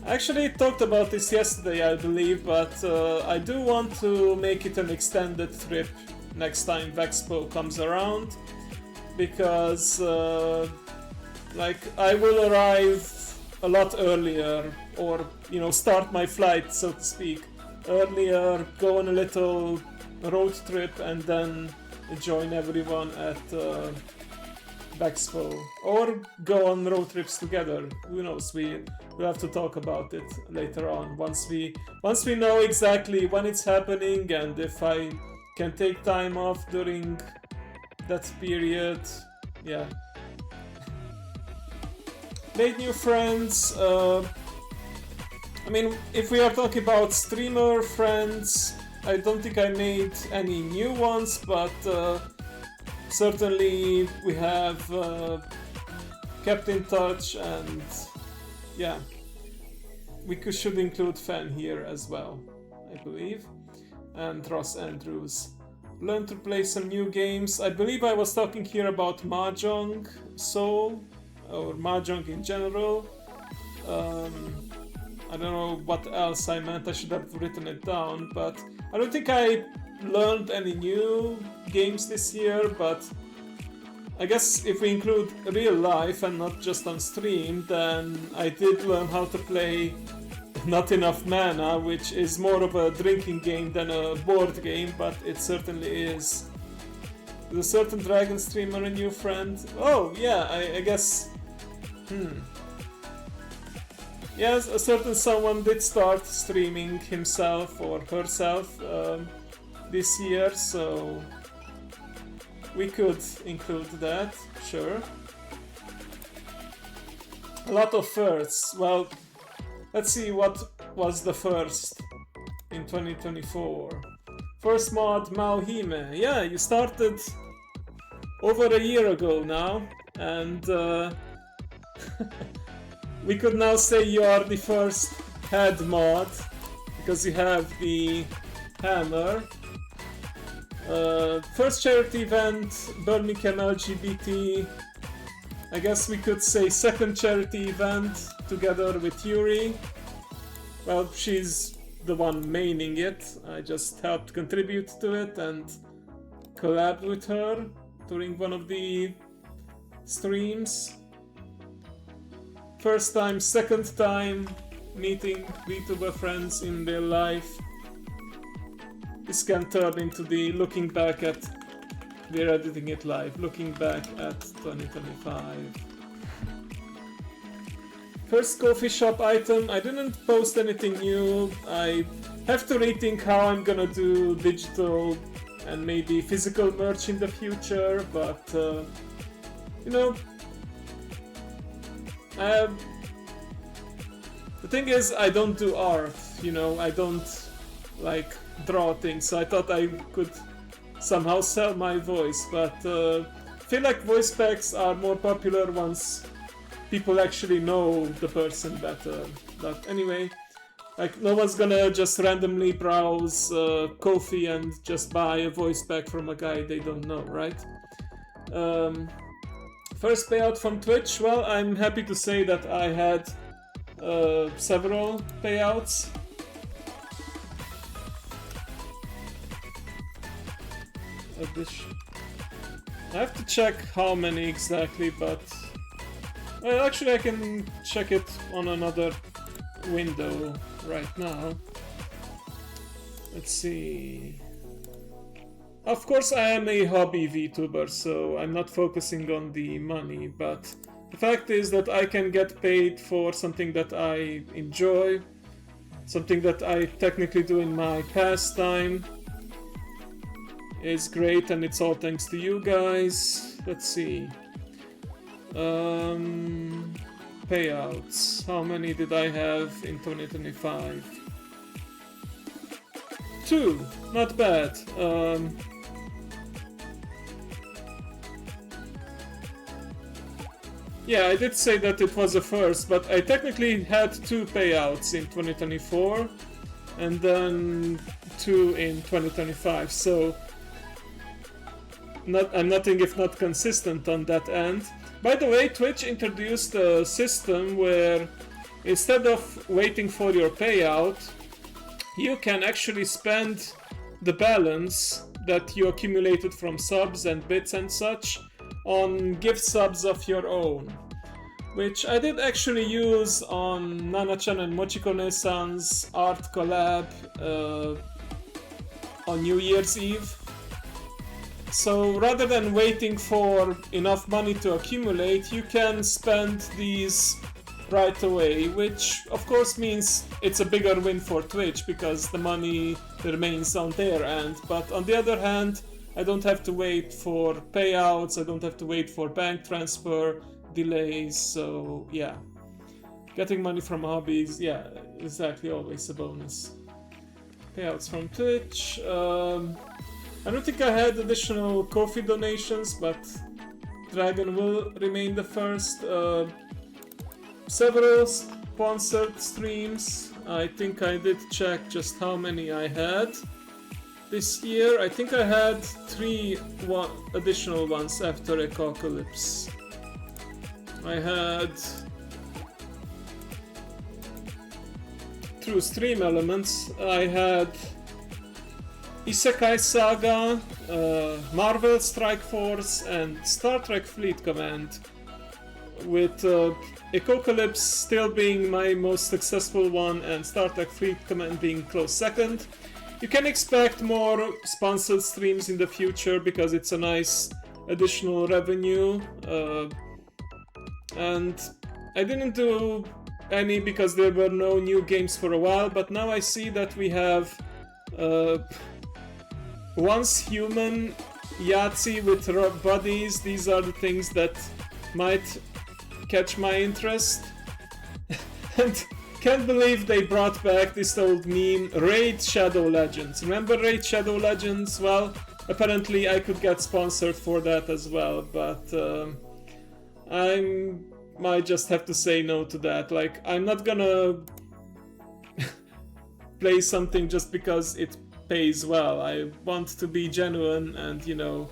actually talked about this yesterday, I believe, but I do want to make it an extended trip next time Vexpo comes around, because like, I will arrive a lot earlier, or, you know, start my flight, so to speak, earlier, go on a little road trip, and then join everyone at Vexpo, or go on road trips together. Who knows? We'll have to talk about it later on once we know exactly when it's happening, and if I can take time off during that period. Yeah. Made new friends. I mean, if we are talking about streamer friends, I don't think I made any new ones, but certainly we have kept in touch, and yeah, we should include Fan here as well, I believe, and Ross Andrews. Learn to play some new games. I believe I was talking here about Mahjong Soul, or Mahjong in general. I don't know what else I meant, I should have written it down, but I don't think I learned any new games this year, but I guess if we include real life and not just on stream, then I did learn how to play Not Enough Mana, which is more of a drinking game than a board game, but it certainly is. Is a certain Dragon streamer a new friend? Oh, yeah, I guess... Yes, a certain someone did start streaming himself or herself this year, so we could include that, sure. A lot of firsts. Well, let's see what was the first in 2024. First mod, Maohime. Yeah, you started over a year ago now, and we could now say you are the first head mod, because you have the hammer. First charity event, Birmingham LGBT. I guess we could say second charity event together with Yuri. Well, she's the one maining it. I just helped contribute to it and collab with her during one of the streams. First time, second time, meeting VTuber friends in real life. This can turn into the looking back at, we're editing it live, looking back at 2025. First coffee shop item, I didn't post anything new. I have to rethink how I'm gonna do digital and maybe physical merch in the future, but you know, the thing is, I don't do art, you know, I don't like draw things, so I thought I could somehow sell my voice, but I feel like voice packs are more popular once people actually know the person better. But anyway, like no one's gonna just randomly browse Ko-fi and just buy a voice pack from a guy they don't know, right? First payout from Twitch, well, I'm happy to say that I had several payouts. I have to check how many exactly, but well, actually I can check it on another window right now. Let's see. Of course I am a hobby VTuber, so I'm not focusing on the money, but the fact is that I can get paid for something that I enjoy, something that I technically do in my pastime. Is great, and it's all thanks to you guys. Let's see. Payouts. How many did I have in 2025? 2. Not bad. Yeah, I did say that it was a first, but I technically had 2 payouts in 2024 and then 2 in 2025, so I'm nothing if not consistent on that end. By the way, Twitch introduced a system where instead of waiting for your payout, you can actually spend the balance that you accumulated from subs and bits and such on gift subs of your own, which I did actually use on Nana-chan and Mochiko-ne-san's art collab on New Year's Eve. So rather than waiting for enough money to accumulate, you can spend these right away, which of course means it's a bigger win for Twitch because the money remains on their end. But on the other hand, I don't have to wait for payouts, I don't have to wait for bank transfer delays, so yeah. Getting money from hobbies, yeah, exactly, always a bonus. Payouts from Twitch. I don't think I had additional Ko-fi donations, but Dragon will remain the first. Several sponsored streams. I think I did check just how many I had this year. I think I had 3 additional ones after Ecocalypse. I had, through Stream Elements, I had Isekai Saga, Marvel Strike Force, and Star Trek Fleet Command, with Ecocalypse still being my most successful one and Star Trek Fleet Command being close second. You can expect more sponsored streams in the future because it's a nice additional revenue, and I didn't do any because there were no new games for a while, but now I see that we have Once Human, Yahtzee with buddies. These are the things that might catch my interest. And can't believe they brought back this old meme, Raid Shadow Legends. Remember Raid Shadow Legends? Well, apparently I could get sponsored for that as well, but I might just have to say no to that. Like, I'm not gonna play something just because it pays well. I want to be genuine and, you know,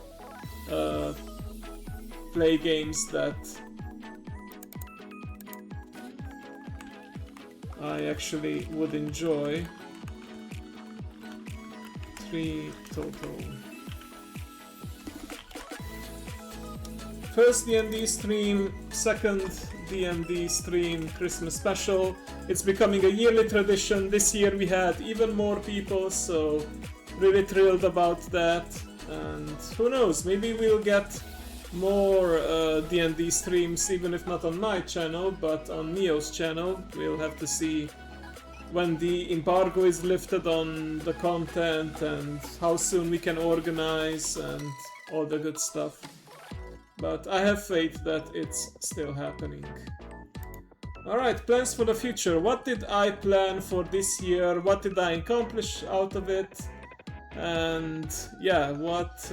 play games that I actually would enjoy. 3 total. First D&D stream, second D&D stream, Christmas special. it's becoming a yearly tradition. This year we had even more people, so really thrilled about that. And who knows, maybe we'll get more D&D streams, even if not on my channel, but on Neo's channel. We'll have to see when the embargo is lifted on the content and how soon we can organize and all the good stuff. But I have faith that it's still happening. Alright, plans for the future. What did I plan for this year? What did I accomplish out of it? And yeah, what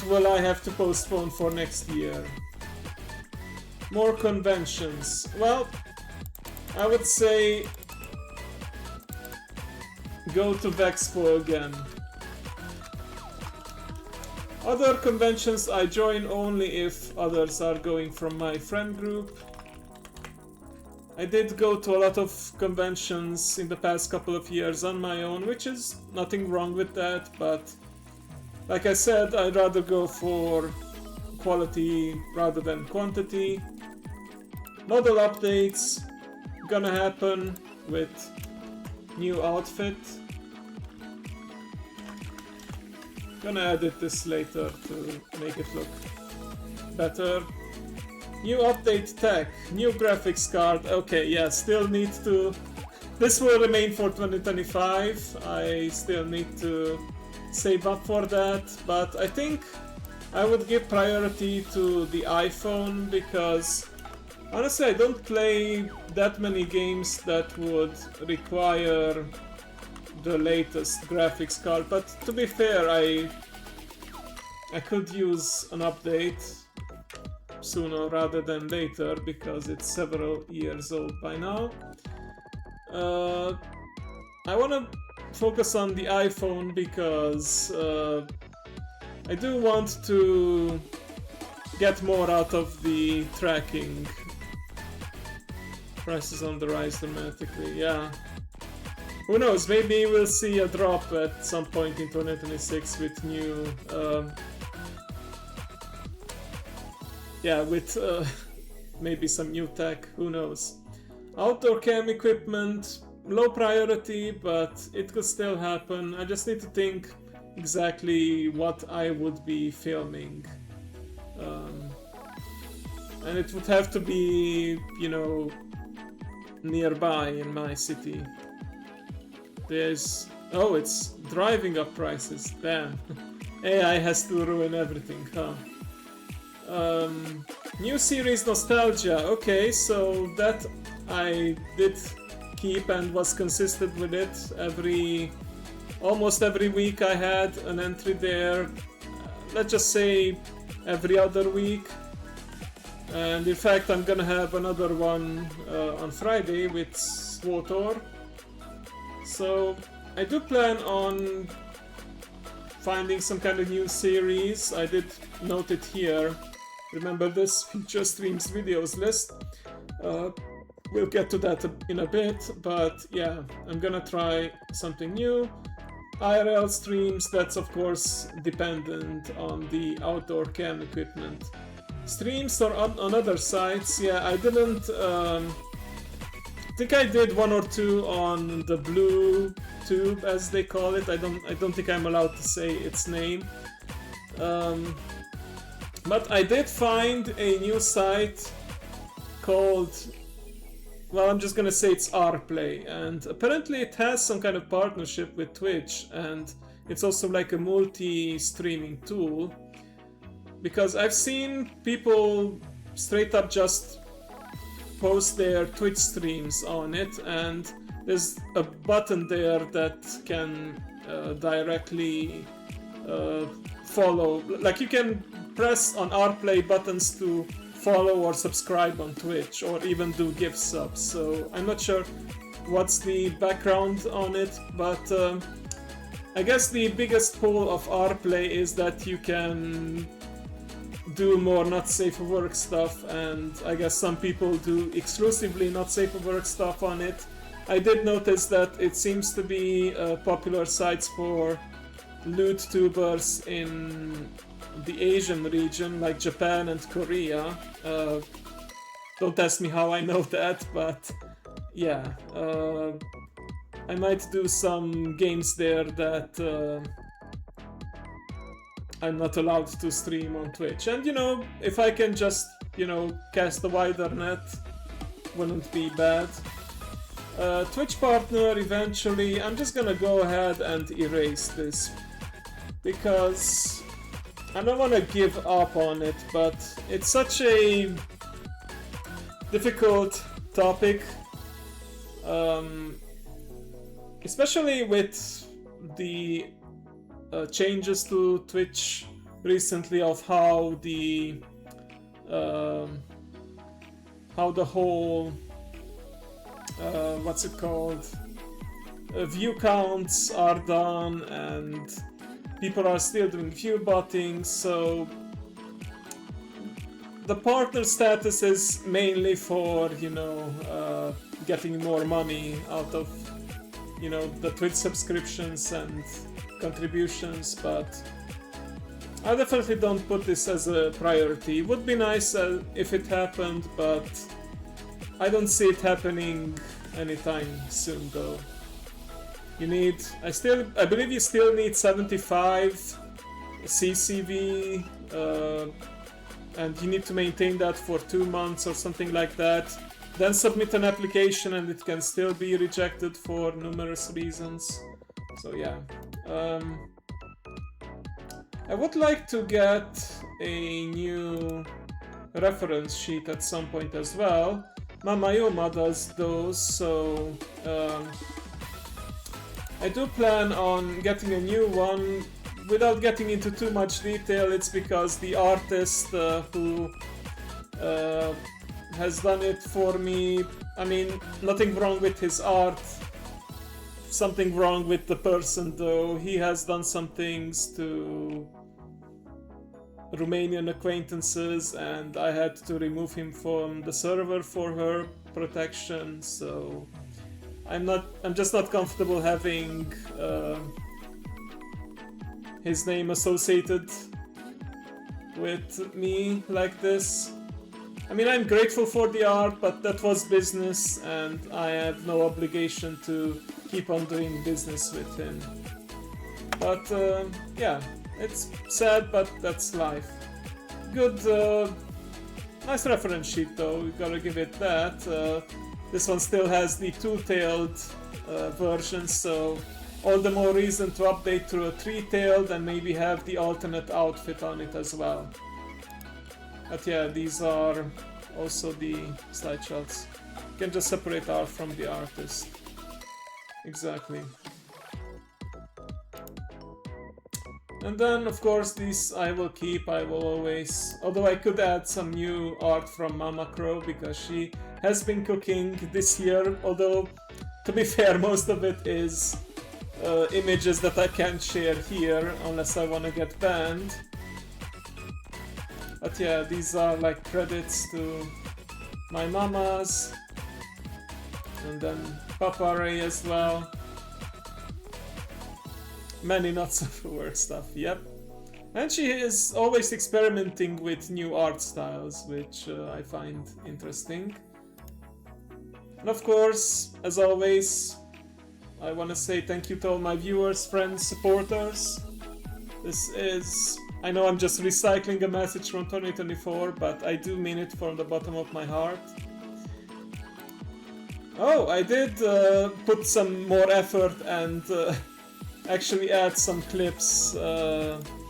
will I have to postpone for next year? More conventions. Well, I would say go to Vexpo again. Other conventions I join only if others are going from my friend group. I did go to a lot of conventions in the past couple of years on my own, which is nothing wrong with that, but like I said, I'd rather go for quality rather than quantity. Model updates gonna happen with new outfit. Gonna edit this later to make it look better. New update tech, new graphics card. Okay, yeah, still need to... This will remain for 2025. I still need to save up for that, but I think I would give priority to the iPhone because honestly I don't play that many games that would require the latest graphics card, but to be fair, I could use an update sooner rather than later because it's several years old by now. I want to focus on the iPhone because I do want to get more out of the tracking. Prices on the rise dramatically, yeah. Who knows, maybe we'll see a drop at some point in 2026 with new... with maybe some new tech, who knows. Outdoor cam equipment, low priority, but it could still happen. I just need to think exactly what I would be filming. And it would have to be, you know, nearby in my city. There's... oh, it's driving up prices, damn. AI has to ruin everything, huh? New series nostalgia, okay, so that I did keep and was consistent with it. Almost every week I had an entry there, let's just say every other week. And in fact I'm gonna have another one on Friday with SWTOR. So I do plan on finding some kind of new series. I did note it here. Remember this future streams videos list. We'll get to that in a bit, but yeah, I'm gonna try something new. IRL streams, that's of course dependent on the outdoor cam equipment. Streams are on other sites, yeah, I didn't... I think I did one or two on the Blue Tube, as they call it. I don't think I'm allowed to say its name. But I did find a new site called... well, I'm just gonna say it's Rplay, and apparently it has some kind of partnership with Twitch, and it's also like a multi-streaming tool. Because I've seen people straight up just post their Twitch streams on it, and there's a button there that can directly follow. Like you can press on Rplay buttons to follow or subscribe on Twitch, or even do gift subs. So I'm not sure what's the background on it, but I guess the biggest pull of Rplay is that you can do more not safe for work stuff, and I guess some people do exclusively not safe for work stuff on it. I did notice that it seems to be popular sites for loot tubers in the Asian region, like Japan and Korea. Don't ask me how I know that, but yeah. I might do some games there that I'm not allowed to stream on Twitch. And, you know, if I can just, you know, cast a wider net, wouldn't be bad. Twitch partner, eventually, I'm just gonna go ahead and erase this. Because I don't want to give up on it, but it's such a difficult topic. Especially with the changes to Twitch recently of how the whole what's it called, view counts are done, and people are still doing view botting. So the partner status is mainly for, you know, getting more money out of, you know, the Twitch subscriptions and contributions, but I definitely don't put this as a priority. It would be nice if it happened, but I don't see it happening anytime soon though. You need, I believe you still need 75 CCV, and you need to maintain that for 2 months or something like that. Then submit an application and it can still be rejected for numerous reasons. So yeah. I would like to get a new reference sheet at some point as well. Mamayoma does those, so I do plan on getting a new one. Without getting into too much detail, it's because the artist who has done it for me, I mean, nothing wrong with his art, something wrong with the person though. He has done some things to Romanian acquaintances and I had to remove him from the server for her protection, so I'm just not comfortable having his name associated with me like this. I mean, I'm grateful for the art, but that was business and I have no obligation to keep on doing business with him. But yeah, it's sad, but that's life. Good, nice reference sheet though, we gotta give it that. This one still has the two-tailed version, so all the more reason to update to a three-tailed and maybe have the alternate outfit on it as well. But yeah, these are also the slide shots. You can just separate art from the artist. Exactly. And then, of course, these I will keep, I will always... Although I could add some new art from Mama Crow, because she has been cooking this year, although, to be fair, most of it is images that I can't share here, unless I want to get banned. But yeah, these are like credits to my mamas, and then Papa Ray as well. Many not so for stuff, yep. And she is always experimenting with new art styles, which I find interesting. And of course, as always, I want to say thank you to all my viewers, friends, supporters. This is... I know I'm just recycling a message from 2024, but I do mean it from the bottom of my heart. Oh, I did put some more effort and actually add some clips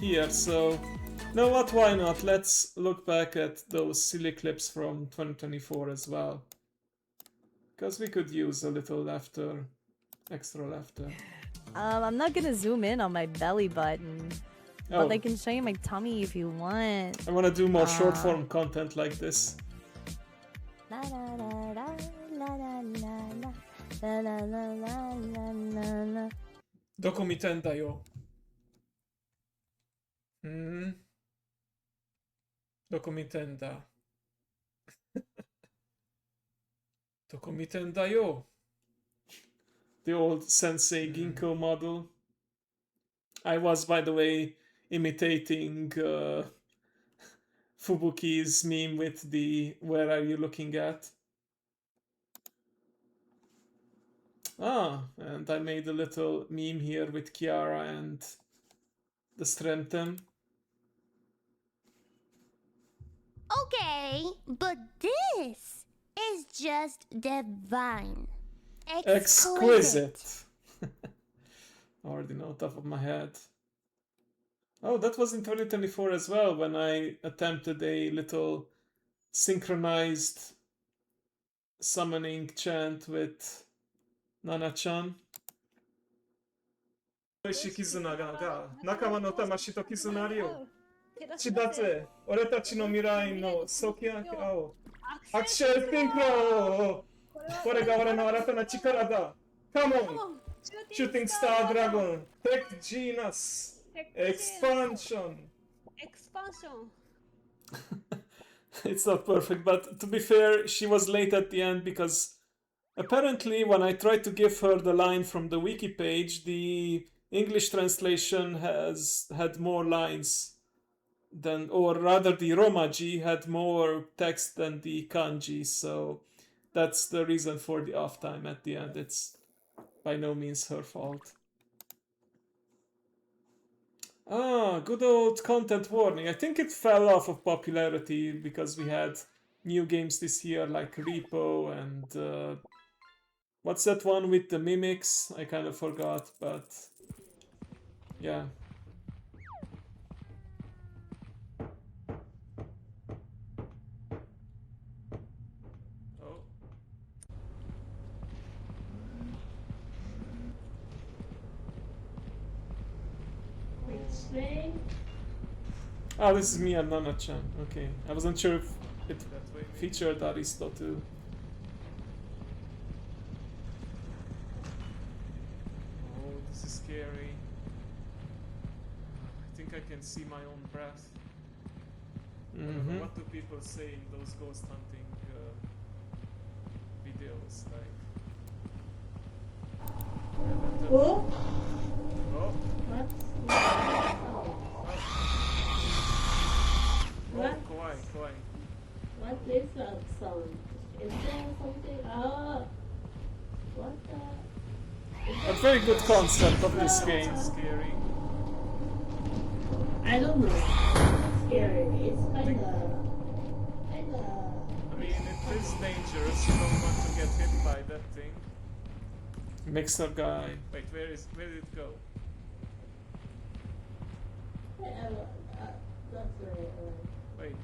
here, so you know what, why not? Let's look back at those silly clips from 2024 as well. Because we could use a little laughter, extra laughter. I'm not gonna zoom in on my belly button. Oh. But I can show you my tummy if you want. I want to do more short form content like this. La la la la la la la la la la la la. Doko mi tenda yo. Doko mi tenda. Doko mi tenda yo. The old Sensei Ginkgo model. I was, by the way, imitating Fubuki's meme with the "Where are you looking at?" Ah, and I made a little meme here with Kiara and the Stremtem. Okay, but this is just divine. Exquisite. I already know top of my head. Oh, that was in 2024 as well, when I attempted a little synchronized summoning chant with Nana-chan. 美味しい絆が仲間の魂と絆ありよ。血脱俺たちの未来の早期をアクションシンクロこれが俺の新たな力だ Come on! Shooting Star Dragon Tech Genus Expansion It's not perfect, but to be fair, she was late at the end because apparently when I tried to give her the line from the wiki page, the English translation had more lines than, or rather the Romaji had more text than the kanji, so that's the reason for the off time at the end. It's by no means her fault. Ah, good old content warning. I think it fell off of popularity because we had new games this year like Repo and what's that one with the mimics? I kind of forgot, but yeah. Oh. Ah, this is me and Nana-chan. Okay, I wasn't sure if it featured Aristo too. Oh, this is scary. I think I can see my own breath. What do people say in those ghost hunting videos? Like. Oh. Oh. What? Kawaii. What is that sound? Is there something? What the? A very good concept of this game. Scary. I don't know. It's scary. It's kinda. I mean, it is dangerous. You don't want to get hit by that thing. Mixer guy. Wait, where did it go? That's right. Wait,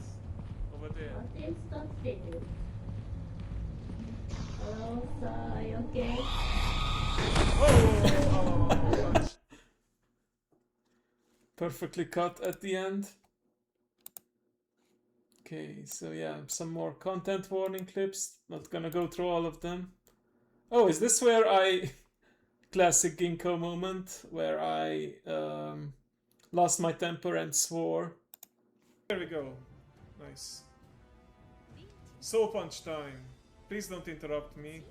over there. What is that thing? Hello, sir, are you okay? Oh! Perfectly cut at the end. Okay, so yeah, some more content warning clips. Not gonna go through all of them. Oh, is this where I... Classic Ginkgo moment, where I lost my temper and swore. There we go. Nice. Soul punch time. Please don't interrupt me.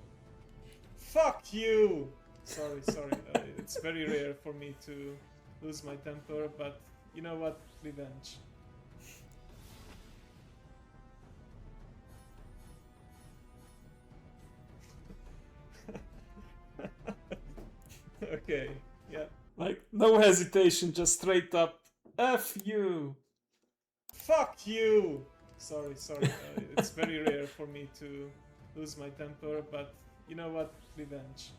Fuck you! Sorry. It's very rare for me to lose my temper, but you know what? Revenge. Okay, yeah. Like, no hesitation, just straight up. F you! Fuck you! Sorry. It's very rare for me to lose my temper, but you know what? Revenge.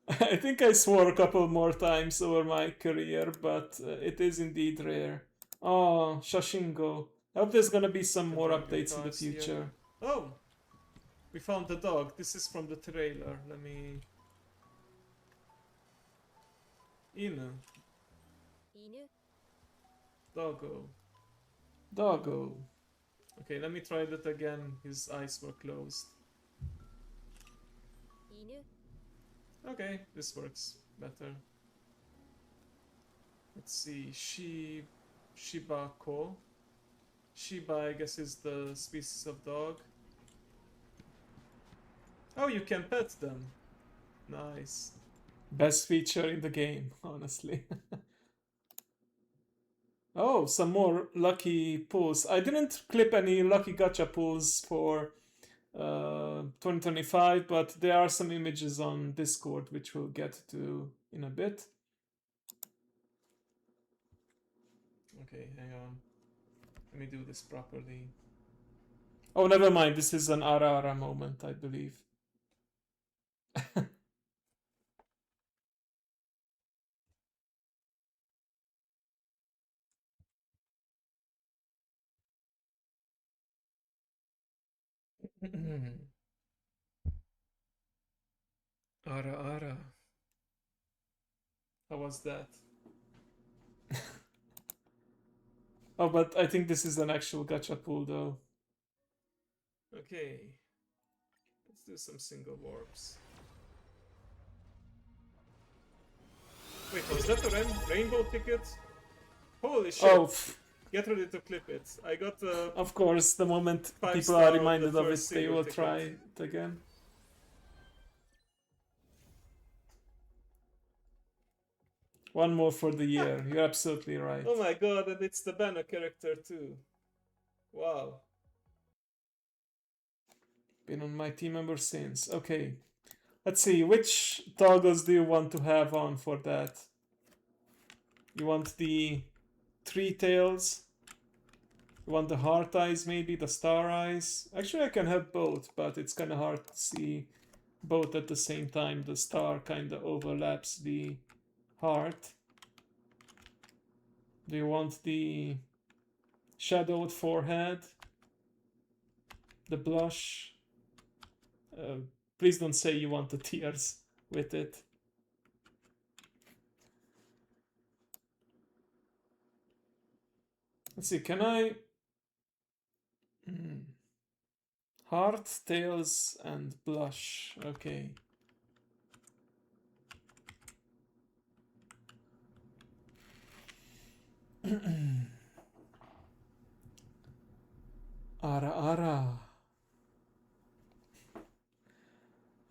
I think I swore a couple more times over my career, but it is indeed rare. Oh, Shashingo. I hope there's gonna be some more updates in the future. Oh! We found the dog. This is from the trailer. Let me... Inu. Doggo. Okay, let me try that again. His eyes were closed. Okay, this works better. Let's see. Shibako. Shiba, I guess, is the species of dog. Oh, you can pet them. Nice. Best feature in the game, honestly. Oh, some more lucky pulls. I didn't clip any lucky gacha pulls for 2025, but there are some images on Discord which we'll get to in a bit. Okay, hang on. Let me do this properly. Oh, never mind. This is an Ara Ara moment, I believe. Ara Ara. How was that? Oh, but I think this is an actual gacha pool though. Okay. Let's do some single warps. Wait, was that a rainbow ticket? Holy shit! Oh, get ready to clip it. I got of course, the moment people are reminded of it, they will try it again. One more for the year. You're absolutely right. Oh my god, and it's the banner character too. Wow. Been on my team ever since. Okay. Let's see, which toggles do you want to have on for that? You want the 3 tails? You want the heart eyes maybe? The star eyes? Actually I can have both, but it's kinda hard to see both at the same time. The star kinda overlaps the heart. Do you want the shadowed forehead? The blush? Please don't say you want the tears with it. Let's see, can I... Heart, tails, and blush. Okay. Ara Ara.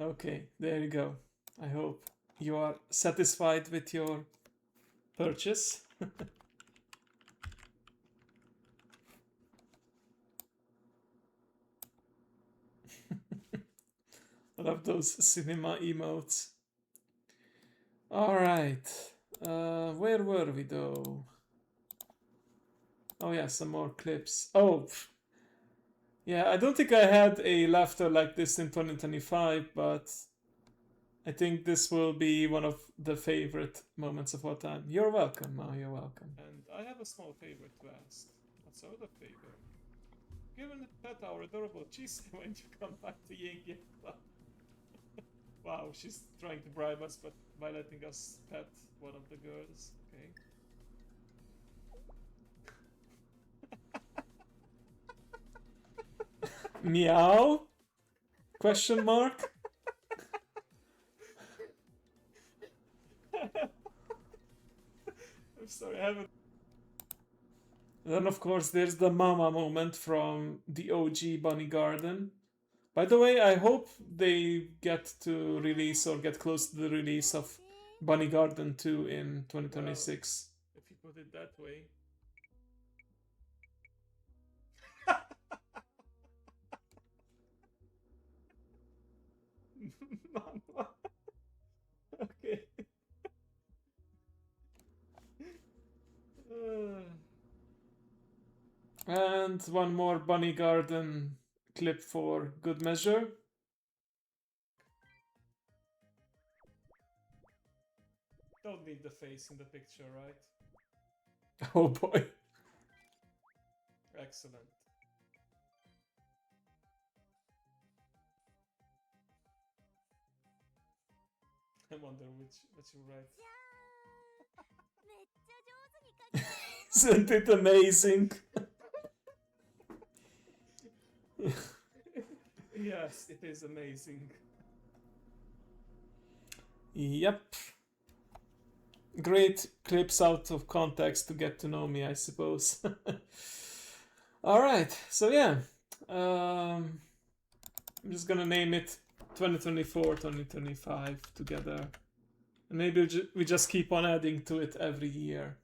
Okay, there you go. I hope you are satisfied with your purchase. I love those cinema emotes. Alright. Where were we though? Oh yeah, some more clips. Oh, yeah, I don't think I had a laughter like this in 2025, but I think this will be one of the favorite moments of all time. You're welcome, Ma, you're welcome. And I have a small favor to ask. What's our favor? Given the pet our adorable cheese when you come back to Yingi. Wow, she's trying to bribe us, but by letting us pet one of the girls. Okay. Meow? Question mark? I'm sorry, I haven't... Then of course there's the mama moment from the OG Bunny Garden. By the way, I hope they get to release or get close to the release of Bunny Garden 2 in 2026. If you put it that way. Mama. Okay. And one more Bunny Garden clip for good measure. Don't need the face in the picture, right? Oh boy. Excellent. I wonder what you write. Isn't it amazing? Yes, it is amazing. Yep. Great clips out of context to get to know me, I suppose. Alright, so yeah. I'm just gonna name it 2024, 2025 together. And maybe we just keep on adding to it every year.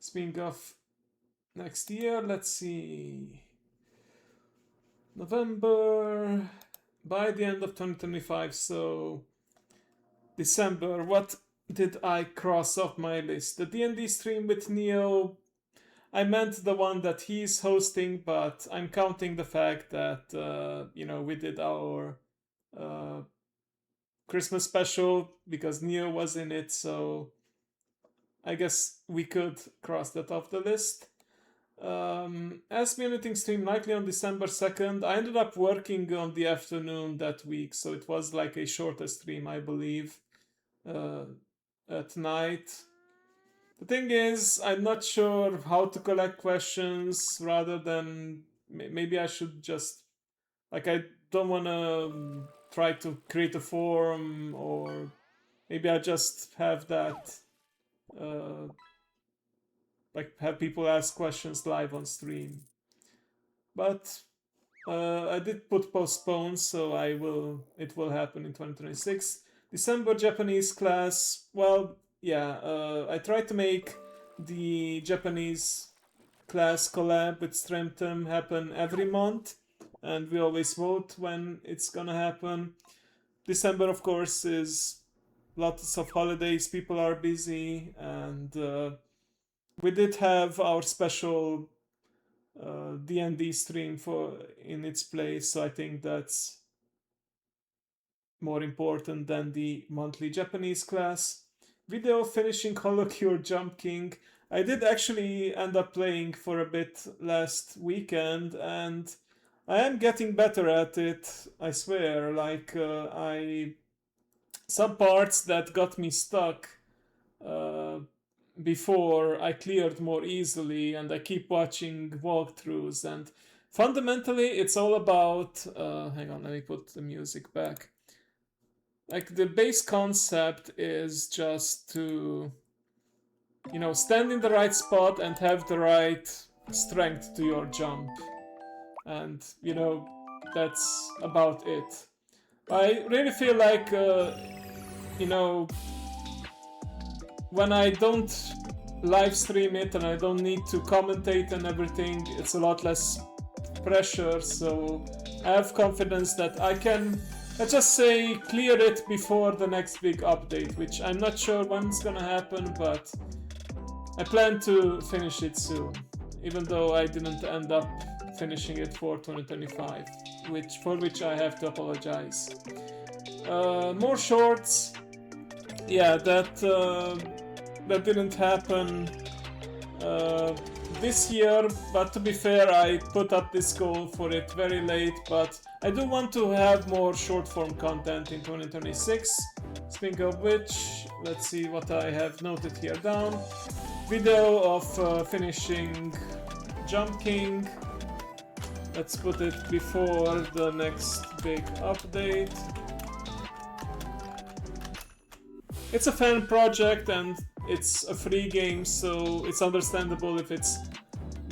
Speaking of next year, let's see. November, by the end of 2025, so December, what did I cross off my list? The D&D stream with Neo, I meant the one that he's hosting, but I'm counting the fact that, you know, we did our Christmas special because Neo was in it, so I guess we could cross that off the list. Ask Me Anything stream likely on December 2nd. I ended up working on the afternoon that week, so it was like a shorter stream, I believe, at night. The thing is, I'm not sure how to collect questions rather than maybe I should just, like, I don't want to try to create a forum, or maybe I just have that like have people ask questions live on stream. But I did put postpone, so it will happen in 2026. December Japanese class, well, yeah, I tried to make the Japanese class collab with Stremtum happen every month, and we always vote when it's gonna happen. December, of course, is lots of holidays, people are busy, and we did have our special D&D stream in its place, so I think that's more important than the monthly Japanese class. Video finishing Holocure Jump King. I did actually end up playing for a bit last weekend, and I am getting better at it, I swear. Like, some parts that got me stuck before I cleared more easily, and I keep watching walkthroughs, and fundamentally it's all about hang on, let me put the music back. Like, the base concept is just to, you know, stand in the right spot and have the right strength to your jump, and, you know, that's about it. I really feel like you know, when I don't live stream it and I don't need to commentate and everything, it's a lot less pressure, so I have confidence that I can, let's just say, clear it before the next big update, which I'm not sure when it's gonna happen, but I plan to finish it soon, even though I didn't end up finishing it for 2025, for which I have to apologize. More shorts. Yeah, that didn't happen this year, but to be fair, I put up this goal for it very late, but I do want to have more short form content in 2026. Speaking of which, let's see what I have noted here down. Video of finishing Jump King. Let's put it before the next big update. It's a fan project and it's a free game, so it's understandable if it's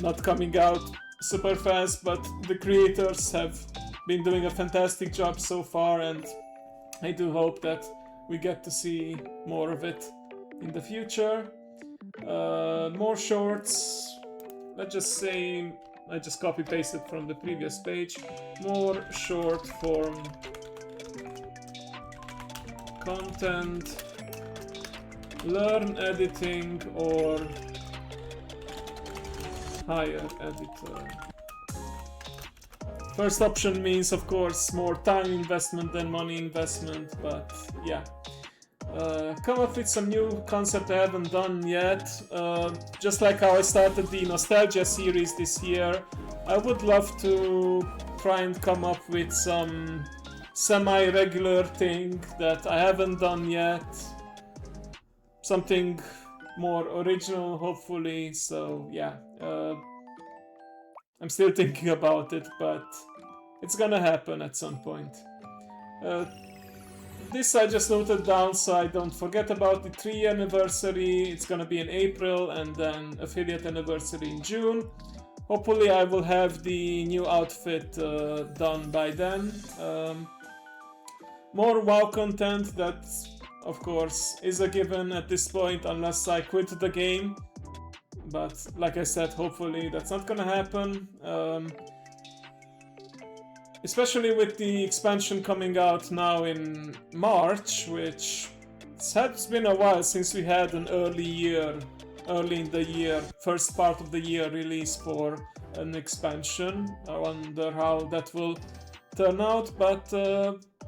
not coming out super fast, but the creators have been doing a fantastic job so far, and I do hope that we get to see more of it in the future. More shorts. Let's just say I just copy pasted from the previous page. More short form content. Learn editing or hire editor. First option means, of course, more time investment than money investment, but yeah. Come up with some new concept I haven't done yet. Just like how I started the Nostalgia series this year, I would love to try and come up with some semi-regular thing that I haven't done yet. Something more original, hopefully, so yeah. I'm still thinking about it, but it's gonna happen at some point. This I just noted down so I don't forget about the 3 anniversary. It's gonna be in April, and then affiliate anniversary in June. Hopefully I will have the new outfit done by then. More WoW content, that of course is a given at this point, unless I quit the game. but like I said, hopefully that's not gonna happen. Especially with the expansion coming out now in March, which has been a while since we had an early in the year, first part of the year release for an expansion. I wonder how that will turn out, but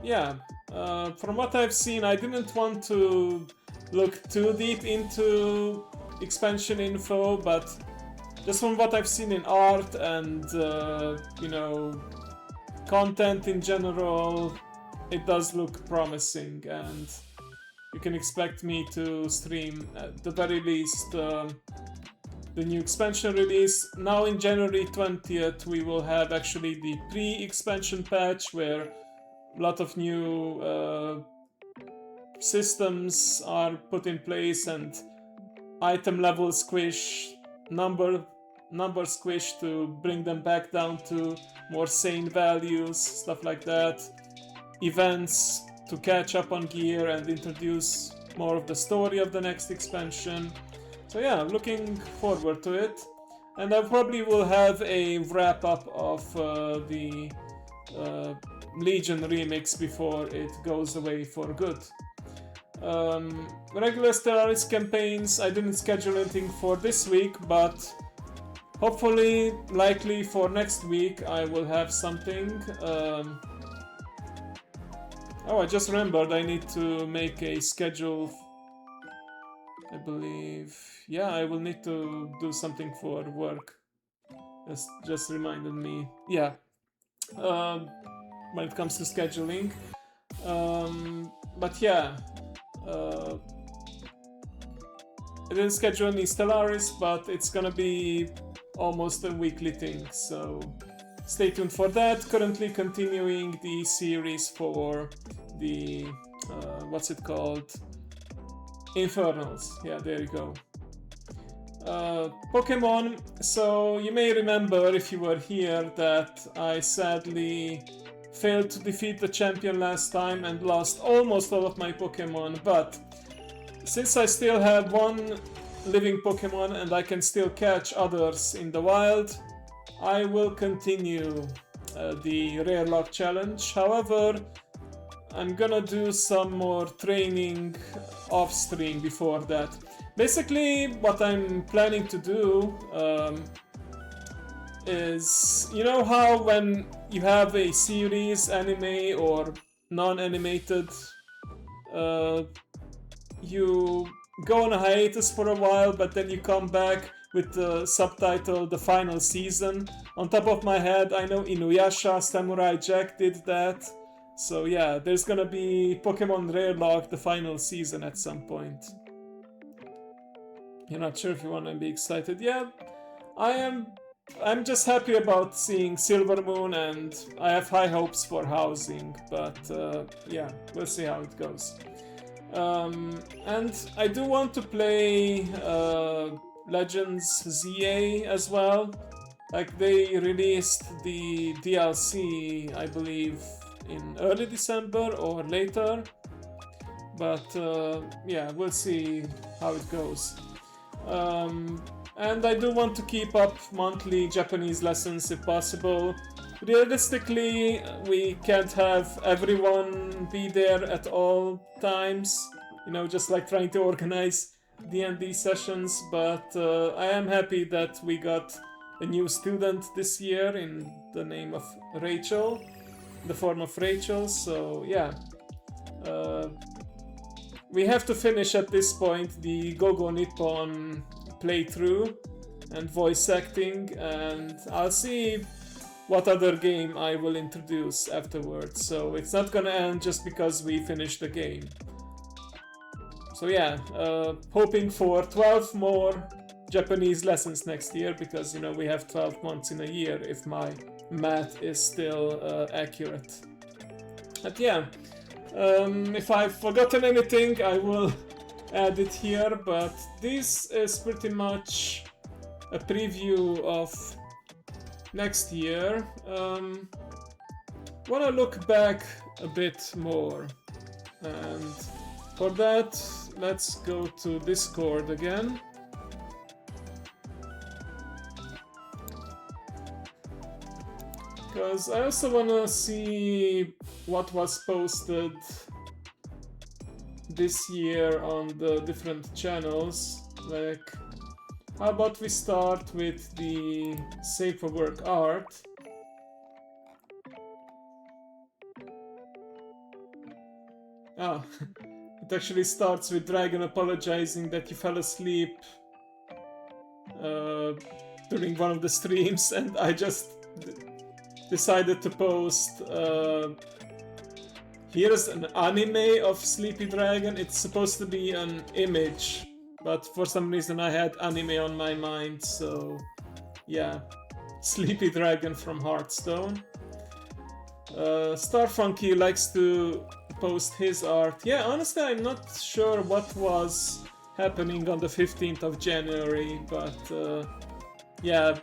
yeah, from what I've seen, I didn't want to look too deep into expansion info, but just from what I've seen in art and you know, content in general, it does look promising, and you can expect me to stream at the very least the new expansion release. Now in January 20th we will have actually the pre-expansion patch where a lot of new systems are put in place and item level squish, number squish to bring them back down to more sane values, stuff like that. Events to catch up on gear and introduce more of the story of the next expansion. So yeah, I'm looking forward to it. And I probably will have a wrap up of the Legion remix before it goes away for good. Regular Stellaris campaigns, I didn't schedule anything for this week, but hopefully, likely for next week, I will have something. Oh, I just remembered I need to make a schedule. I believe, yeah, I will need to do something for work. That's just reminded me. Yeah, when it comes to scheduling. But yeah, I didn't schedule any Stellaris, but it's gonna be almost a weekly thing, so stay tuned for that. Currently continuing the series for the what's it called? Infernals. Yeah, there you go. Pokemon. So you may remember, if you were here, that I sadly failed to defeat the champion last time and lost almost all of my Pokemon, but since I still have one living Pokemon and I can still catch others in the wild, I will continue the Rare Lock challenge. However, I'm gonna do some more training off stream before that. Basically, what I'm planning to do is, you know how when you have a series, anime or non-animated, you go on a hiatus for a while, but then you come back with the subtitle The Final Season. On top of my head, I know Inuyasha, Samurai Jack did that. So yeah, there's gonna be Pokemon Rare Lock The Final Season at some point. You're not sure if you wanna be excited? Yeah, I am. I'm just happy about seeing Silver Moon, and I have high hopes for Housing, but yeah, we'll see how it goes. And I do want to play Legends ZA as well. Like, they released the DLC, I believe, in early December or later. But yeah, we'll see how it goes. And I do want to keep up monthly Japanese lessons if possible. Realistically, we can't have everyone be there at all times, you know, just like trying to organize D&D sessions, but I am happy that we got a new student this year in the name of Rachel, in the form of Rachel, so yeah. We have to finish at this point the Go-Go Nippon playthrough and voice acting, and I'll see what other game I will introduce afterwards, so it's not gonna end just because we finished the game. So yeah, hoping for 12 more Japanese lessons next year, because, you know, we have 12 months in a year if my math is still accurate. But yeah, if I've forgotten anything, I will add it here, but this is pretty much a preview of next year. Wanna look back a bit more, and for that, let's go to Discord again. Because I also wanna see what was posted this year on the different channels. Like, how about we start with the Safe for Work art? Ah, it actually starts with Dragon apologizing that you fell asleep during one of the streams, and I just decided to post here's an anime of Sleepy Dragon. It's supposed to be an image, but for some reason I had anime on my mind, so yeah. Sleepy Dragon from Hearthstone. Starfunky likes to post his art. Yeah, honestly I'm not sure what was happening on the 15th of January, but yeah,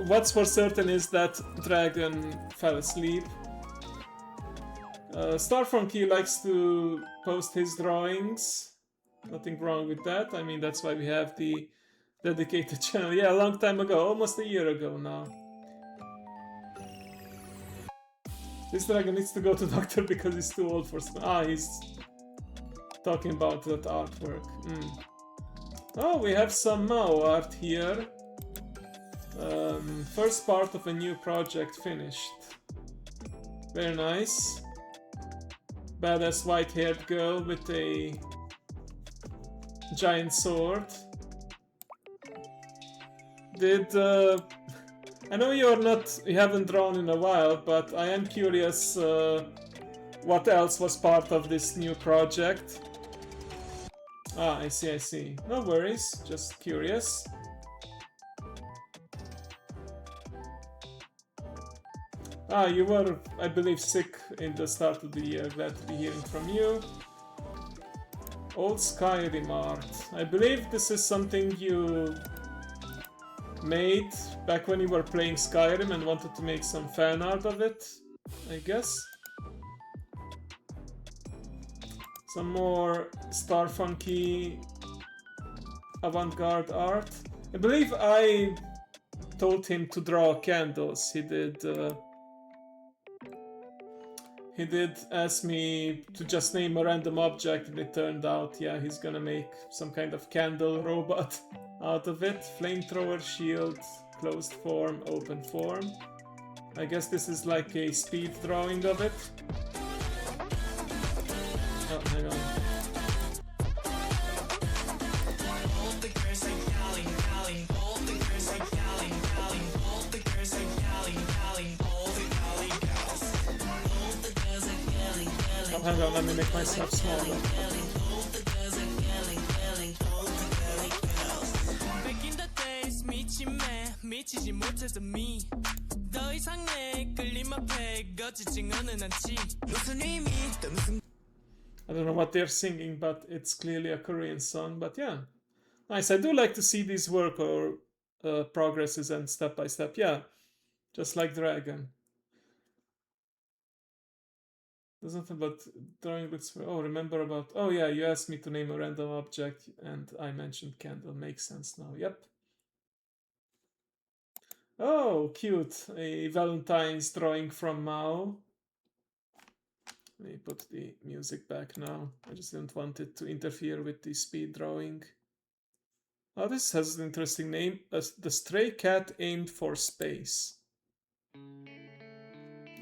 what's for certain is that Dragon fell asleep. Starfunky likes to post his drawings. Nothing wrong with that. I mean, that's why we have the dedicated channel. Yeah, a long time ago, almost a year ago now. This Dragon needs to go to doctor because he's too old for school. Ah, he's talking about that artwork. Oh, we have some Mao art here. First part of a new project finished. Very nice. Badass white-haired girl with a giant sword. I know you haven't drawn in a while, but I am curious what else was part of this new project. Ah, I see. No worries, just curious. Ah, you were, I believe, sick in the start of the year. Glad to be hearing from you. Old Skyrim art. I believe this is something you made back when you were playing Skyrim and wanted to make some fan art of it, I guess. Some more Starfunky avant-garde art. I believe I told him to draw candles. He did ask me to just name a random object, and it turned out, yeah, he's gonna make some kind of candle robot out of it. Flamethrower, shield, closed form, open form. I guess this is like a speed drawing of it. Oh, hang on. Oh, hang on, let me make myself smaller. I don't know what they're singing, but it's clearly a Korean song, but yeah. Nice, I do like to see these work or progresses and step by step, yeah. Just like Dragon. There's nothing but drawing looks for... Oh, remember about... Oh yeah, you asked me to name a random object and I mentioned candle. Makes sense now, yep. Oh, cute. A Valentine's drawing from Mao. Let me put the music back now. I just didn't want it to interfere with the speed drawing. Oh, this has an interesting name. The Stray Cat Aimed for Space.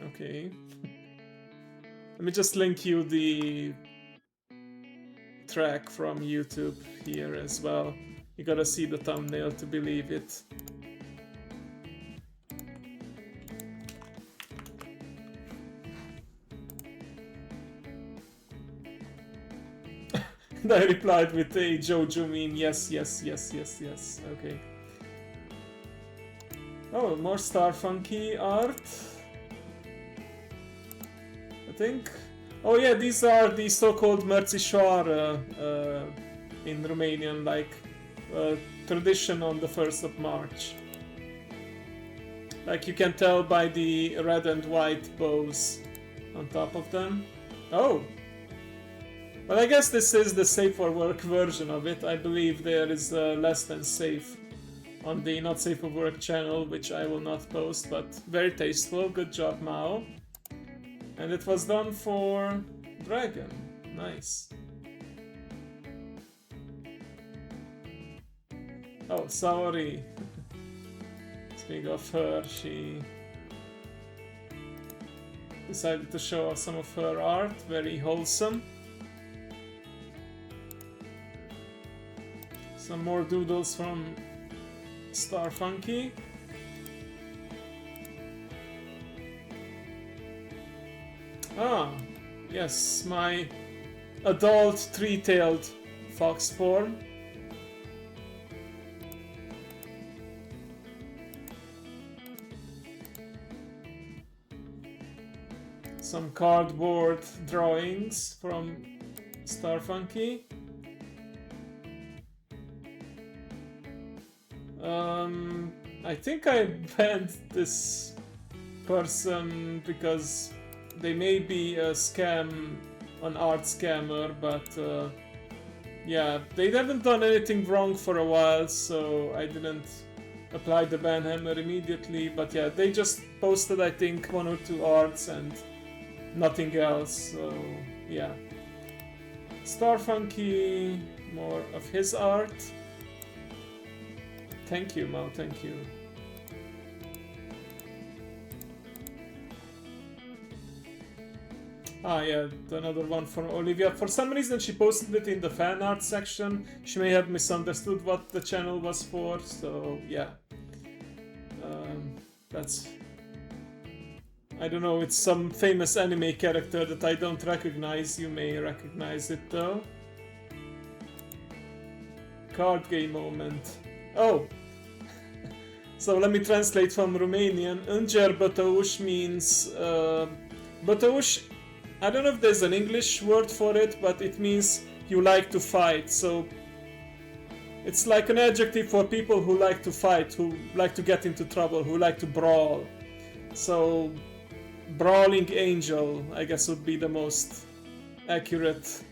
Okay. Let me just link you the track from YouTube here as well. You gotta see the thumbnail to believe it. And I replied with a Jojo meme, yes. Okay. Oh, more Starfunky art. I think. Oh yeah, these are the so-called Mărțișoară in Romanian, like tradition on the 1st of March. Like you can tell by the red and white bows on top of them. Oh! Well, I guess this is the Safe for Work version of it. I believe there is less than safe on the Not Safe for Work channel, which I will not post, but very tasteful. Good job, Mao. And it was done for Dragon. Nice. Oh, Saori. Speaking of her, she decided to show us some of her art. Very wholesome. Some more doodles from Starfunky. Ah, yes, my adult three-tailed fox form. Some cardboard drawings from Starfunky. I think I banned this person because they may be a scam, an art scammer, but yeah, they haven't done anything wrong for a while, so I didn't apply the ban hammer immediately. But yeah, they just posted, I think, 1 or 2 arts and nothing else, so yeah. Starfunky, more of his art. Thank you, Mao, thank you. Ah, yeah, another one from Olivia. For some reason, she posted it in the fan art section. She may have misunderstood what the channel was for, so yeah. That's... I don't know, it's some famous anime character that I don't recognize. You may recognize it, though. Card game moment. Oh! So let me translate from Romanian. Înger bătăuș means... bătăuș, I don't know if there's an English word for it, but it means you like to fight. So it's like an adjective for people who like to fight, who like to get into trouble, who like to brawl. So Brawling Angel, I guess, would be the most accurate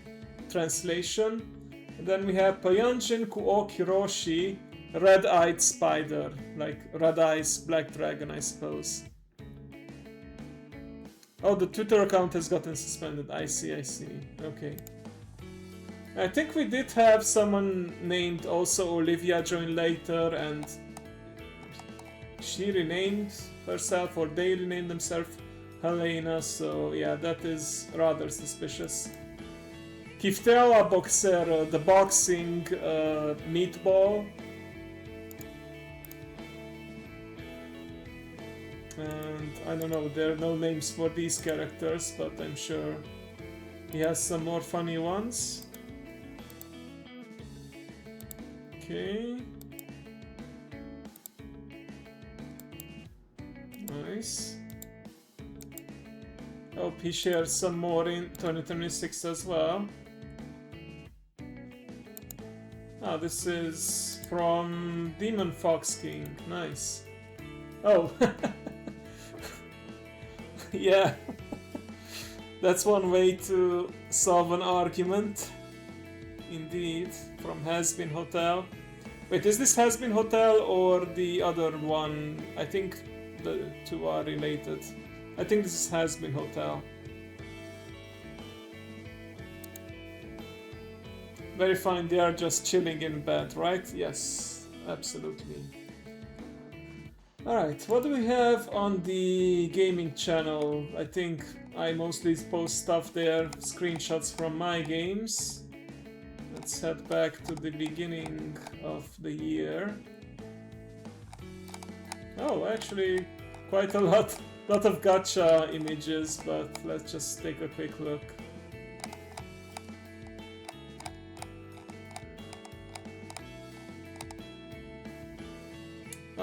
translation. And then we have Păianjen cu ochi roșii, red-eyed spider, like red eyes, black dragon, I suppose. Oh, the Twitter account has gotten suspended. I see, I see. Okay. I think we did have someone named also Olivia join later, and she renamed herself, or they renamed themselves Helena, so yeah, that is rather suspicious. Kifteaua Boxer, the boxing meatball. And I don't know, there are no names for these characters, but I'm sure he has some more funny ones. Okay. Nice. Hope he shares some more in 2026 as well. Ah, this is from Demon Fox King. Nice. Oh. Yeah. That's one way to solve an argument. Indeed. From Has-Been Hotel. Wait, is this Has-Been Hotel or the other one? I think the two are related. I think this is Has-Been Hotel. Very fine, they are just chilling in bed, right? Yes, absolutely. Alright, what do we have on the gaming channel? I think I mostly post stuff there, screenshots from my games. Let's head back to the beginning of the year. Oh, actually, quite a lot of gacha images, but let's just take a quick look.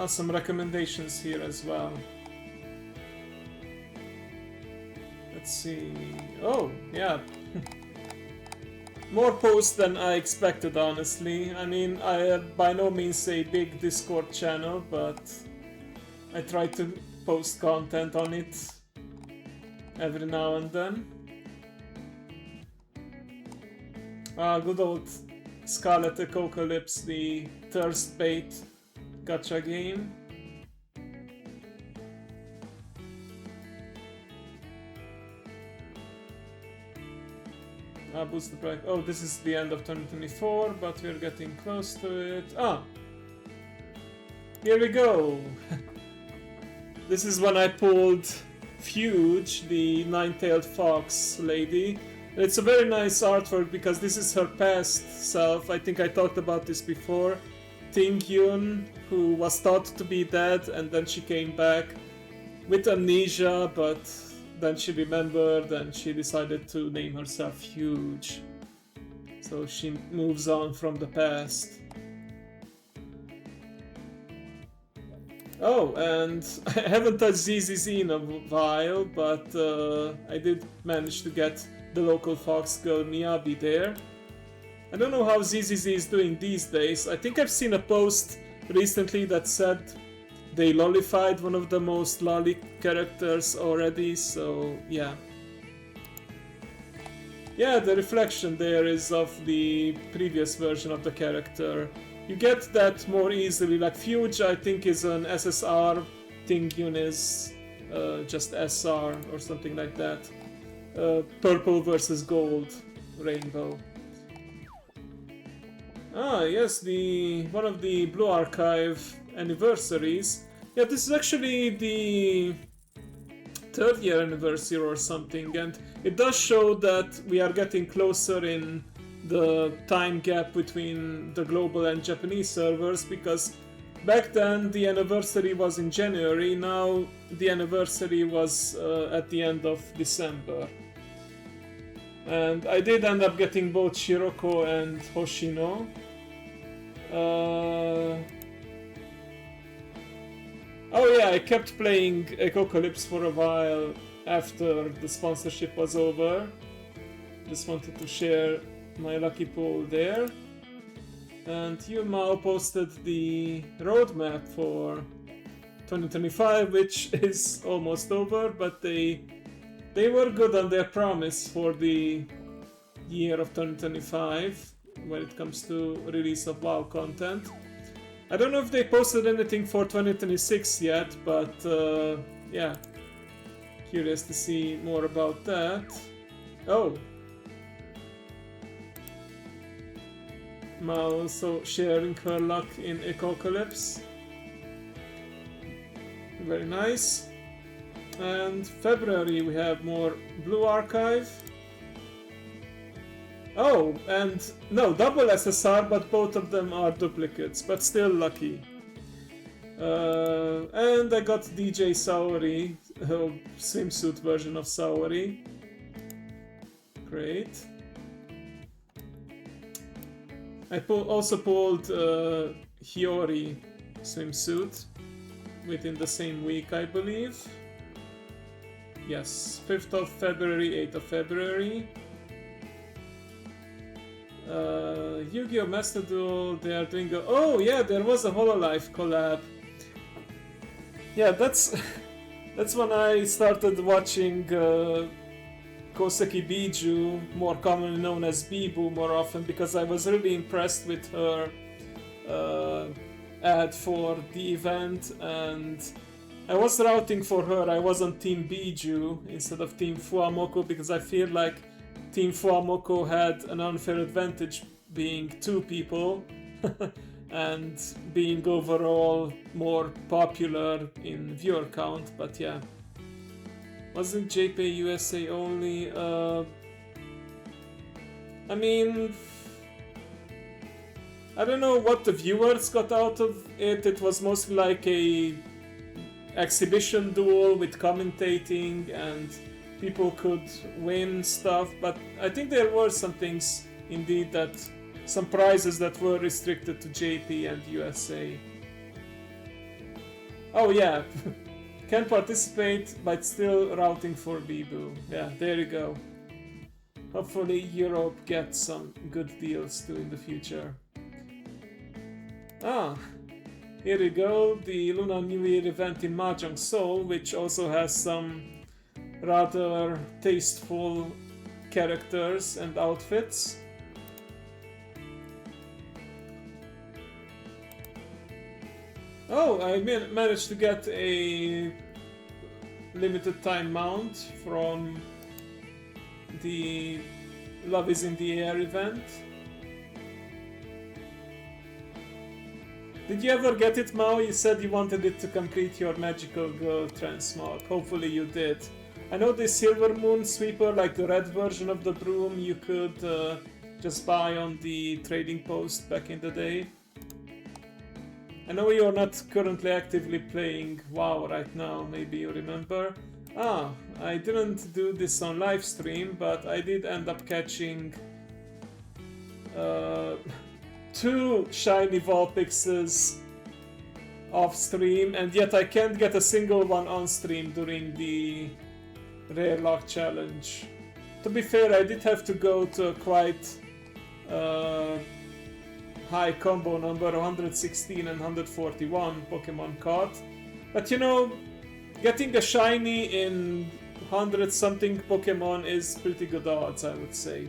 Some recommendations here as well. Let's see. Oh, yeah. More posts than I expected, honestly. I mean, I have by no means a big Discord channel, but I try to post content on it every now and then. Good old Scarlet Apocalypse, the thirst bait gacha game. Boost the price. Oh, this is the end of 2024, but we're getting close to it. Here we go. This is when I pulled Fuge, the nine-tailed fox lady. It's a very nice artwork because this is her past self. I think I talked about this before. Ting Yun, who was thought to be dead, and then she came back with amnesia, but then she remembered and she decided to name herself Huge. So she moves on from the past. Oh, and I haven't touched ZZZ in a while, but I did manage to get the local fox girl Miyabi there. I don't know how ZZZ is doing these days. I think I've seen a post recently that said they lollified one of the most lolly characters already, so yeah. Yeah, the reflection there is of the previous version of the character. You get that more easily, like Fuge I think is an SSR, Ting Yun is just SR or something like that. Purple versus gold, rainbow. Yes, one of the Blue Archive anniversaries. Yeah, this is actually the 3rd year anniversary or something, and it does show that we are getting closer in the time gap between the global and Japanese servers, because back then the anniversary was in January, now the anniversary was at the end of December. And I did end up getting both Shiroko and Hoshino. Oh yeah, I kept playing Ecocalypse for a while after the sponsorship was over. Just wanted to share my lucky pull there. And Yumao posted the roadmap for 2025, which is almost over, but they were good on their promise for the year of 2025 when it comes to release of WoW content. I don't know if they posted anything for 2026 yet, but yeah, curious to see more about that. Oh, Mao also sharing her luck in Ecocalypse. Very nice. And February we have more Blue Archive. Oh, and no, double SSR, but both of them are duplicates, but still lucky. And I got DJ Saori, swimsuit version of Saori. Great. I also pulled Hiyori swimsuit within the same week, I believe. Yes, 5th of February, 8th of February. Yu-Gi-Oh! Master Duel, they are doing oh yeah, there was a Hololive collab. Yeah, that's when I started watching Koseki Biju, more commonly known as Bibu, more often, because I was really impressed with her ad for the event, and I was routing for her. I was on Team Biju instead of Team Fuamoko because I feel like Team Fuamoko had an unfair advantage being 2 people and being overall more popular in viewer count, but yeah. Wasn't JP USA only? I mean, I don't know what the viewers got out of it. It was mostly like a exhibition duel with commentating and people could win stuff, but I think there were some things indeed that some prizes that were restricted to JP and USA. Oh yeah, can participate but still routing for Bibu. Yeah, there you go. Hopefully Europe gets some good deals too in the future. Here we go, the Lunar New Year event in Mahjong Seoul, which also has some rather tasteful characters and outfits. Oh, I managed to get a limited time mount from the Love is in the Air event. Did you ever get it, Mao? You said you wanted it to complete your Magical Girl transmog. Hopefully you did. I know the Silver Moon Sweeper, like the red version of the broom, you could just buy on the trading post back in the day. I know you're not currently actively playing WoW right now, maybe you remember. Ah, I didn't do this on live stream, but I did end up catching 2 shiny Vulpixes off stream, and yet I can't get a single one on stream during the Rare Luck Challenge. To be fair, I did have to go to a quite high combo number, 116 and 141 Pokemon caught. But you know, getting a shiny in 100 something Pokemon is pretty good odds, I would say.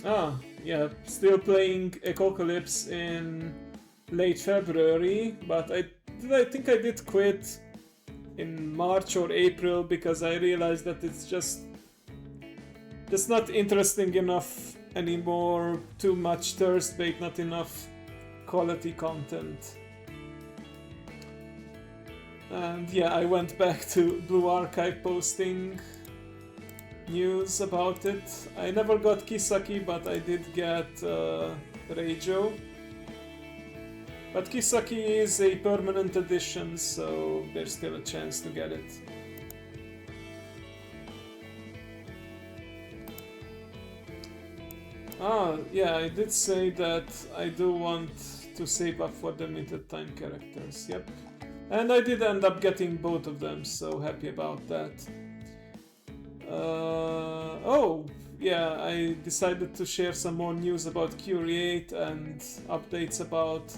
Ah, yeah, still playing Ecocalypse in late February, but I think I did quit in March or April because I realized that it's just not interesting enough anymore. Too much thirst bait, not enough quality content. And yeah, I went back to Blue Archive posting news about it. I never got Kisaki, but I did get Reijo. But Kisaki is a permanent edition, so there's still a chance to get it. Ah, yeah, I did say that I do want to save up for the limited time characters, yep. And I did end up getting both of them, so happy about that. Oh, yeah, I decided to share some more news about Curiate and updates about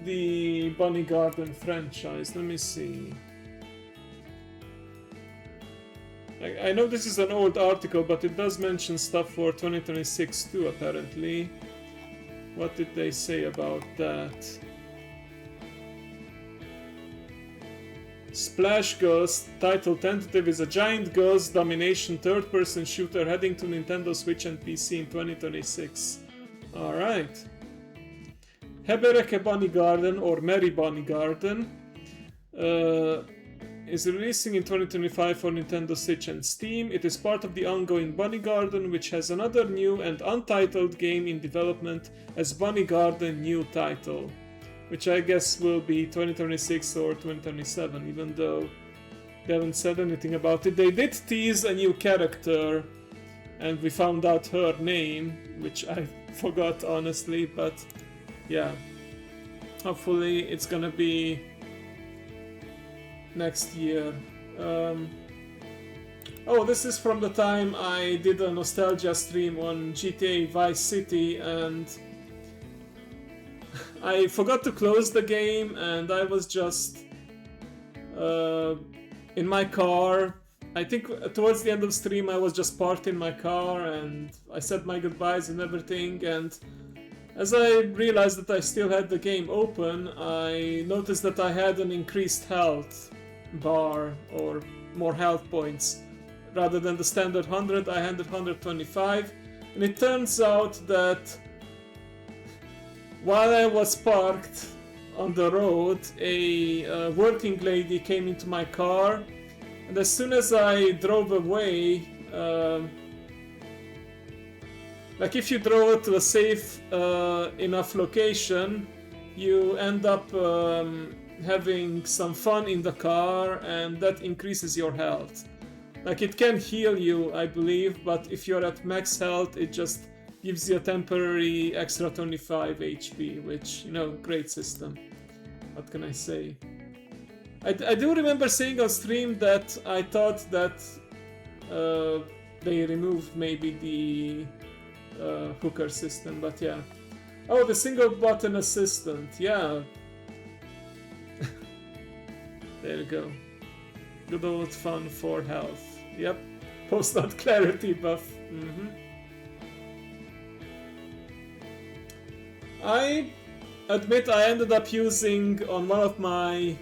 the Bunny Garden franchise. Let me see. I know this is an old article, but it does mention stuff for 2026 too, apparently. What did they say about that? Splash Ghost, title tentative, is a giant ghost domination third-person shooter heading to Nintendo Switch and PC in 2026. Alright. Hebereke Bunny Garden, or Merry Bunny Garden, is releasing in 2025 for Nintendo Switch and Steam. It is part of the ongoing Bunny Garden, which has another new and untitled game in development as Bunny Garden New Title, which I guess will be 2026 or 2027, even though they haven't said anything about it. They did tease a new character, and we found out her name, which I forgot honestly, but yeah. Hopefully it's gonna be next year. Oh, this is from the time I did a nostalgia stream on GTA Vice City, and I forgot to close the game, and I was just in my car. I think towards the end of stream I was just parked in my car, and I said my goodbyes and everything, and as I realized that I still had the game open, I noticed that I had an increased health bar, or more health points. Rather than the standard 100, I had 125, and it turns out that while I was parked on the road, a working lady came into my car, and as soon as I drove away, like if you drove to a safe enough location, you end up having some fun in the car, and that increases your health. Like it can heal you, I believe, but if you're at max health, it just gives you a temporary extra 25 HP, which, you know, great system. What can I say? I do remember saying on stream that I thought that they removed maybe the hooker system, but yeah. Oh, the single button assistant, yeah. There you go. Good old fun for health. Yep. Post-node clarity buff. I admit I ended up using on one of my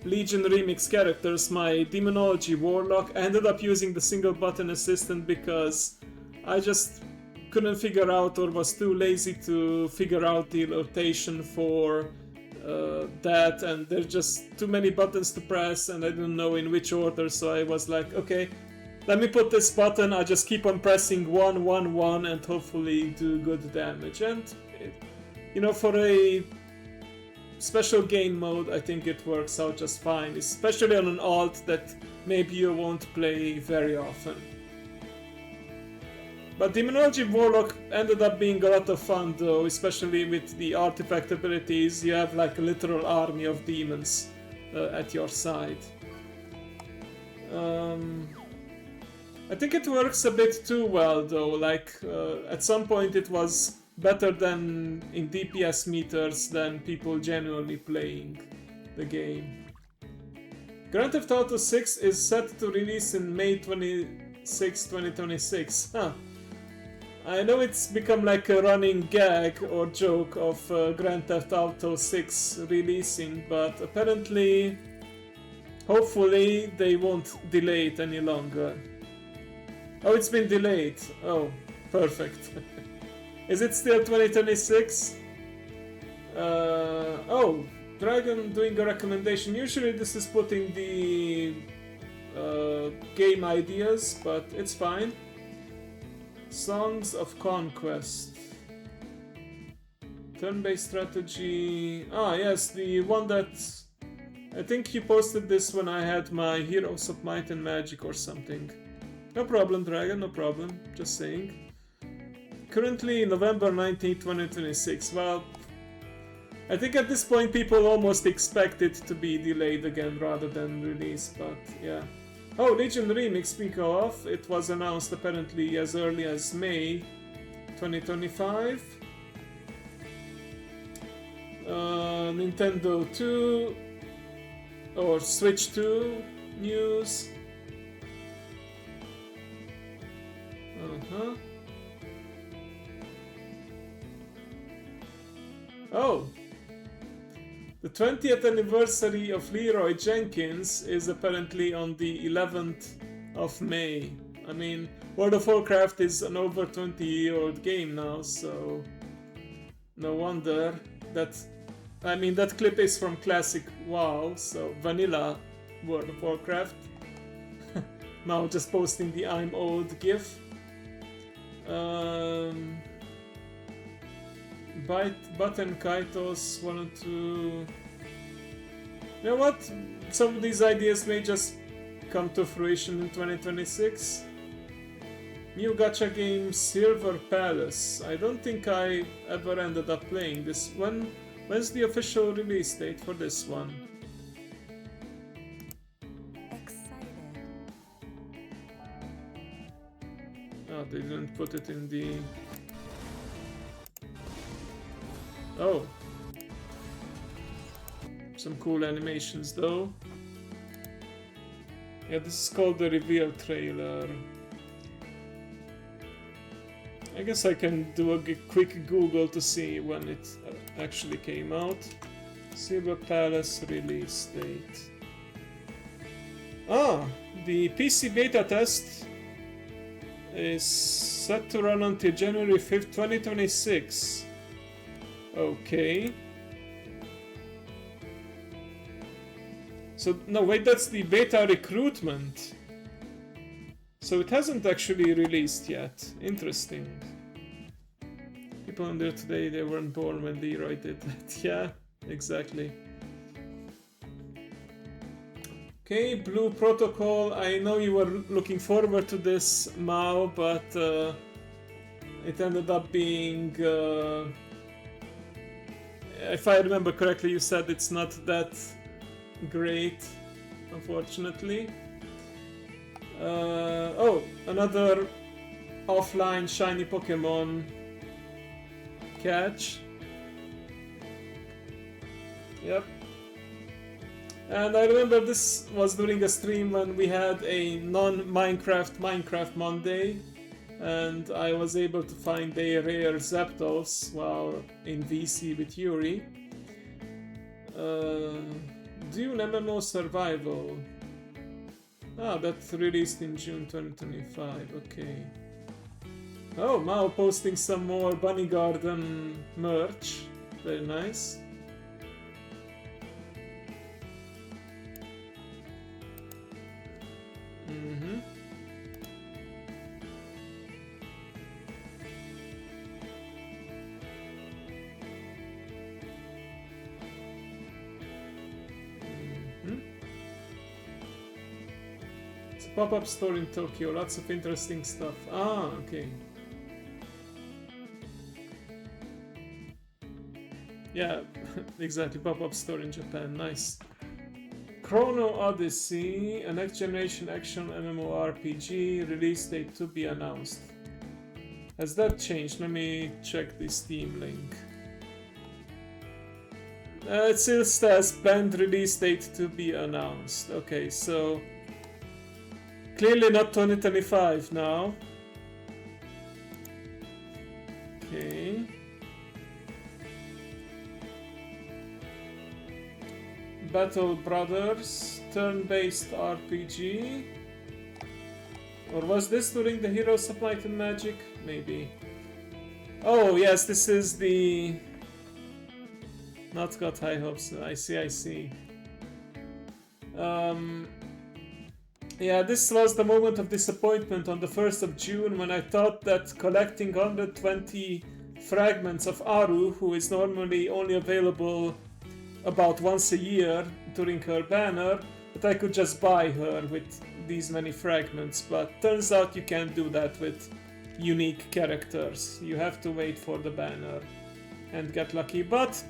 Legion Remix characters, my Demonology Warlock. I ended up using the single button assistant because I just couldn't figure out, or was too lazy to figure out the rotation for that, and there's just too many buttons to press and I didn't know in which order, so I was like, okay, let me put this button, I just keep on pressing 1, 1, 1 and hopefully do good damage. And you know, for a special game mode, I think it works out just fine, especially on an alt that maybe you won't play very often. But Demonology Warlock ended up being a lot of fun though, especially with the artifact abilities. You have like a literal army of demons at your side. I think it works a bit too well though, like at some point it was better than in DPS meters than people genuinely playing the game. Grand Theft Auto 6 is set to release in May 26, 2026. Huh. I know it's become like a running gag or joke of Grand Theft Auto 6 releasing, but apparently, hopefully they won't delay it any longer. Oh, it's been delayed. Oh, perfect. Is it still 2026? Oh, Dragon doing a recommendation. Usually this is putting the game ideas, but it's fine. Songs of Conquest. Turn-based strategy. Ah, yes, the one that... I think you posted this when I had my Heroes of Might and Magic or something. No problem, Dragon, no problem. Just saying. Currently November 19, 2026. Well, I think at this point people almost expect it to be delayed again rather than released, but yeah. Oh, Legion Remix, speaking of, it was announced apparently as early as May 2025. Nintendo 2 or Switch 2 news. Oh! The 20th anniversary of Leroy Jenkins is apparently on the 11th of May. I mean, World of Warcraft is an over 20-year-old game now, so no wonder that... I mean, that clip is from classic WoW, so vanilla World of Warcraft. Now just posting the I'm old gif. Button Kaitos wanted to... You know what? Some of these ideas may just come to fruition in 2026. New gacha game Silver Palace. I don't think I ever ended up playing this. When's the official release date for this one? Oh, they didn't put it in the... Oh. Some cool animations though. Yeah, this is called the reveal trailer. I guess I can do a quick Google to see when it actually came out. Silver Palace release date. Ah, the PC beta test is set to run until January 5th, 2026. Okay. So, no, wait, that's the beta recruitment. So it hasn't actually released yet. Interesting. People on there today, they weren't born when Leroy did that. Yeah, exactly. Okay, Blue Protocol. I know you were looking forward to this, Mao, but it ended up being... if I remember correctly, you said it's not that great, unfortunately. Oh, another offline shiny Pokemon catch. Yep. And I remember this was during a stream when we had a non-Minecraft Monday, and I was able to find a rare Zapdos while in VC with Yuri. Dune MMO Survival. Ah, that's released in June 2025, okay. Oh, Mao posting some more Bunny Garden merch. Very nice. It's a pop-up store in Tokyo, lots of interesting stuff. Ah, okay. Yeah, exactly, pop-up store in Japan, nice. Chrono Odyssey, a next-generation action MMORPG, release date to be announced. Has that changed? Let me check the Steam link. It still says planned release date to be announced. Okay, so clearly not 2025 now. Okay. Battle Brothers, turn-based RPG. Or was this during the Heroes of Might and Magic? Maybe. Oh yes, this is the... Not got high hopes. I see. Yeah, this was the moment of disappointment on the 1st of June when I thought that collecting 120 fragments of Aru, who is normally only available about once a year during her banner, that I could just buy her with these many fragments, but turns out you can't do that with unique characters. You have to wait for the banner and get lucky. But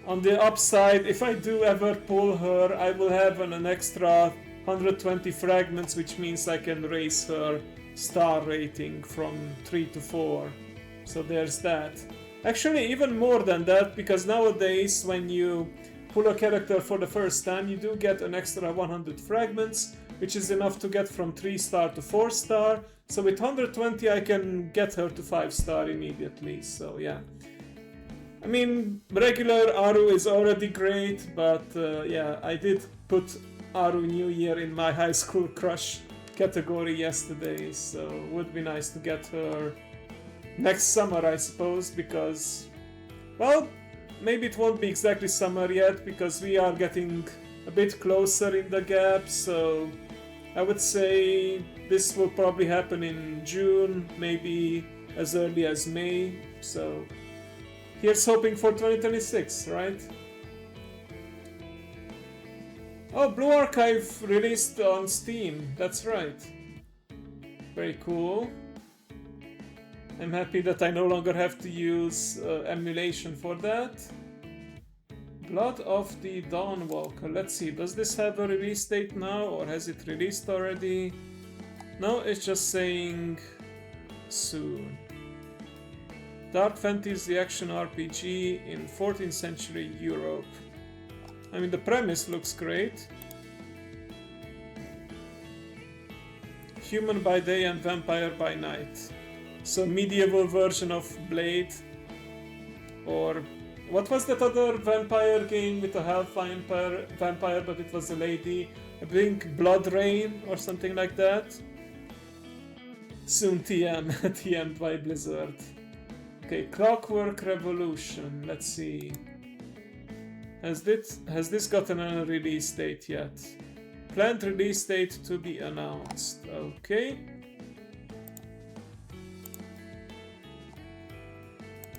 on the upside, if I do ever pull her, I will have an extra 120 fragments, which means I can raise her star rating from 3 to 4. So there's that. Actually, even more than that, because nowadays when you pull a character for the first time, you do get an extra 100 fragments, which is enough to get from 3 star to 4 star. So with 120 I can get her to 5 star immediately, so yeah. I mean, regular Aru is already great, but yeah, I did put Aru New Year in my high school crush category yesterday, so would be nice to get her next summer, I suppose, because, well, maybe it won't be exactly summer yet, because we are getting a bit closer in the gap, so I would say this will probably happen in June, maybe as early as May, so here's hoping for 2026, right? Oh, Blue Archive released on Steam, that's right. Very cool. I'm happy that I no longer have to use emulation for that. Blood of the Dawnwalker. Let's see, does this have a release date now, or has it released already? No, it's just saying soon. Dark Fantasy Action RPG in 14th century Europe. I mean, the premise looks great. Human by day and vampire by night. So medieval version of Blade, or what was that other vampire game with a half vampire but it was a lady? I think Blood Rain or something like that. Soon TM, TM'd by Blizzard. Okay, Clockwork Revolution, let's see. Has this gotten a release date yet? Planned release date to be announced, okay.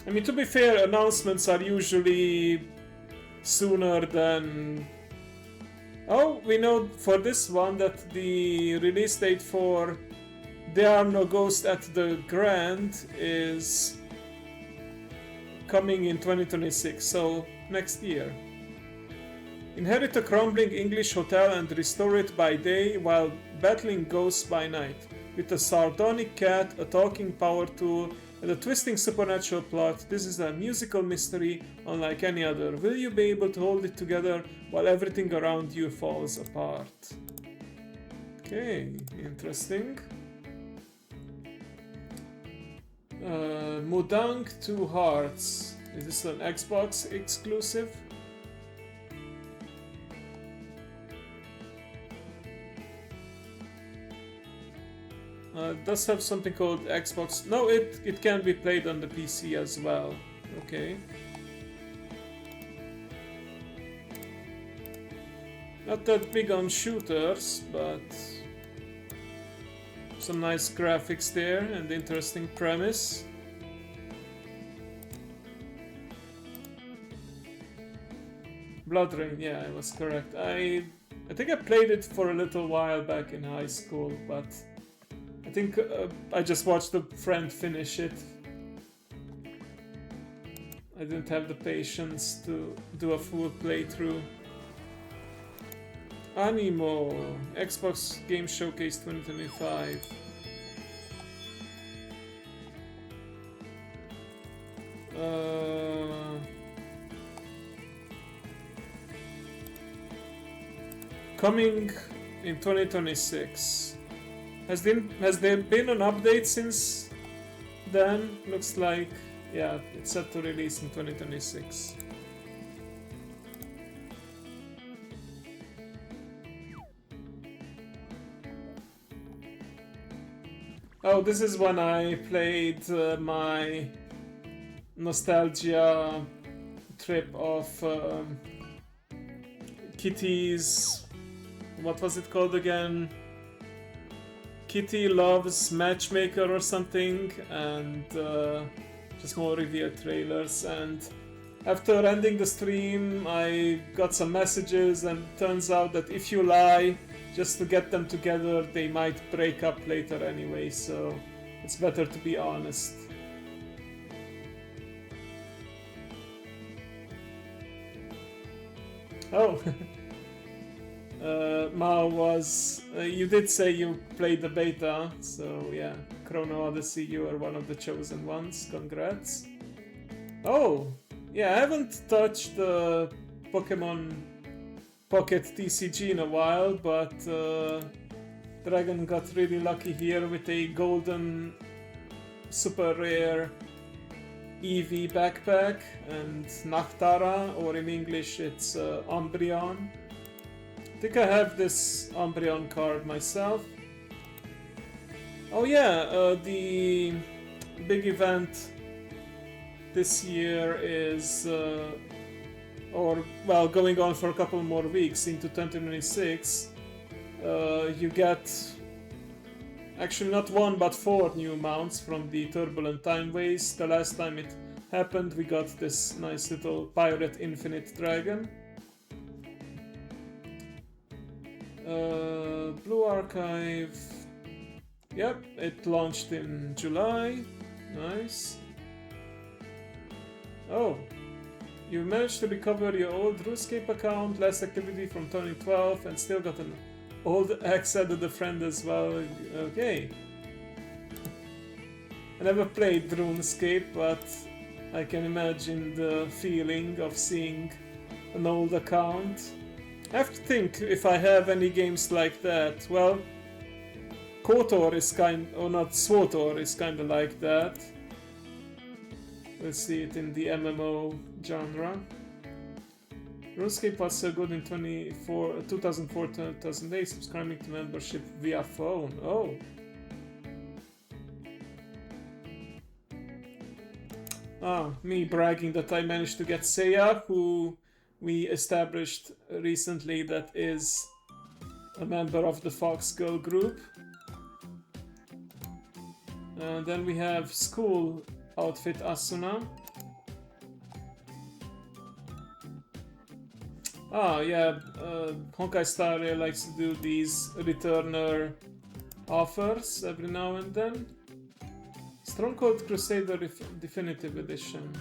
I mean, to be fair, announcements are usually sooner than... Oh, we know for this one that the release date for There Are No Ghosts at the Grand is coming in 2026, so next year. Inherit a crumbling English hotel and restore it by day while battling ghosts by night. With a sardonic cat, a talking power tool, And a twisting supernatural plot. This is a musical mystery unlike any other. Will you be able to hold it together while everything around you falls apart? Okay, interesting. Mudang 2 Hearts. Is this an Xbox exclusive? It does have something called Xbox. No, it can be played on the PC as well. Okay. Not that big on shooters, but some nice graphics there and interesting premise. Blood Rain, yeah, I was correct. I think I played it for a little while back in high school, but I think I just watched a friend finish it. I didn't have the patience to do a full playthrough. Animo, Xbox Game Showcase 2025. Coming in 2026. Has there been an update since then? Looks like, yeah, it's set to release in 2026. Oh, this is when I played my nostalgia trip of Kitty's... What was it called again? Kitty Loves Matchmaker or something, and just more review trailers. And after ending the stream, I got some messages, and it turns out that if you lie just to get them together, they might break up later anyway, so it's better to be honest. Oh! Mao was... you did say you played the beta, so yeah. Chrono Odyssey, you are one of the chosen ones. Congrats. Oh! Yeah, I haven't touched the Pokemon Pocket TCG in a while, but Dragon got really lucky here with a golden super rare Eevee backpack and Nachtara, or in English it's Umbreon. I think I have this Umbreon card myself. Oh yeah, the big event this year is, or well, going on for a couple more weeks into 2026. You get actually not one but 4 new mounts from the Turbulent Timeways. The last time it happened, we got this nice little Pirate Infinite Dragon. Blue Archive. Yep, it launched in July. Nice. Oh, you managed to recover your old RuneScape account, last activity from 2012, and still got an old ex added a friend as well. Okay. I never played RuneScape, but I can imagine the feeling of seeing an old account. I have to think if I have any games like that. Well, KOTOR is SWTOR is kind of like that. We'll see it in the MMO genre. RuneScape was so good in 2004-2008, subscribing to membership via phone. Oh. Ah, me bragging that I managed to get Seiya, who we established recently that is a member of the Fox Girl group. Then we have School Outfit Asuna. Ah, yeah, Honkai Star Rail likes to do these returner offers every now and then. Stronghold Crusader Definitive Edition.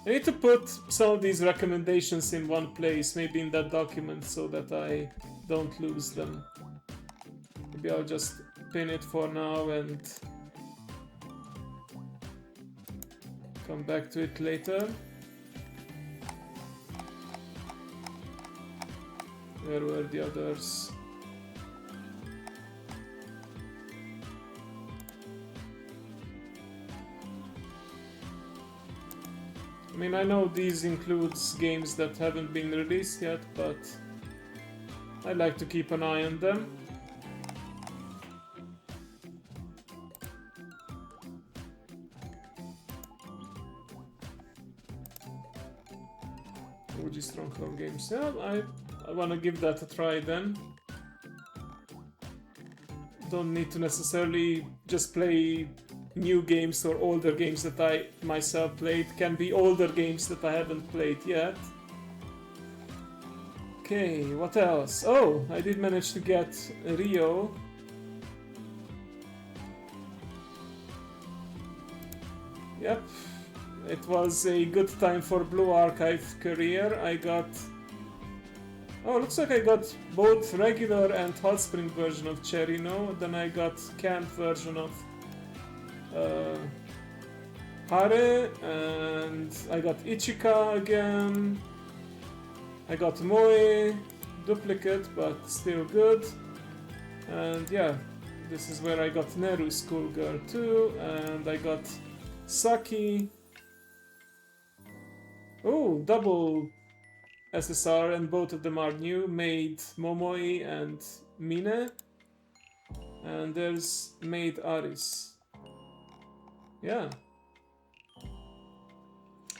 I need to put some of these recommendations in one place, maybe in that document, so that I don't lose them. Maybe I'll just pin it for now and Come back to it later. Where were the others? I mean, I know these includes games that haven't been released yet, but I like to keep an eye on them. OG Stronghold games. Yeah, I wanna give that a try then. Don't need to necessarily just play new games or older games that I myself played. Can be older games that I haven't played yet. Okay, what else? Oh, I did manage to get Rio. Yep, it was a good time for Blue Archive career. I got... Oh, looks like I got both regular and hot spring version of Cherino. Then I got camp version of Hare, and I got Ichika again. I got Moe, duplicate, but still good. And yeah, this is where I got Neru Schoolgirl too, and I got Saki. Oh, double SSR, and both of them are new. Made Momoi and Mine. And there's Made Aris. Yeah.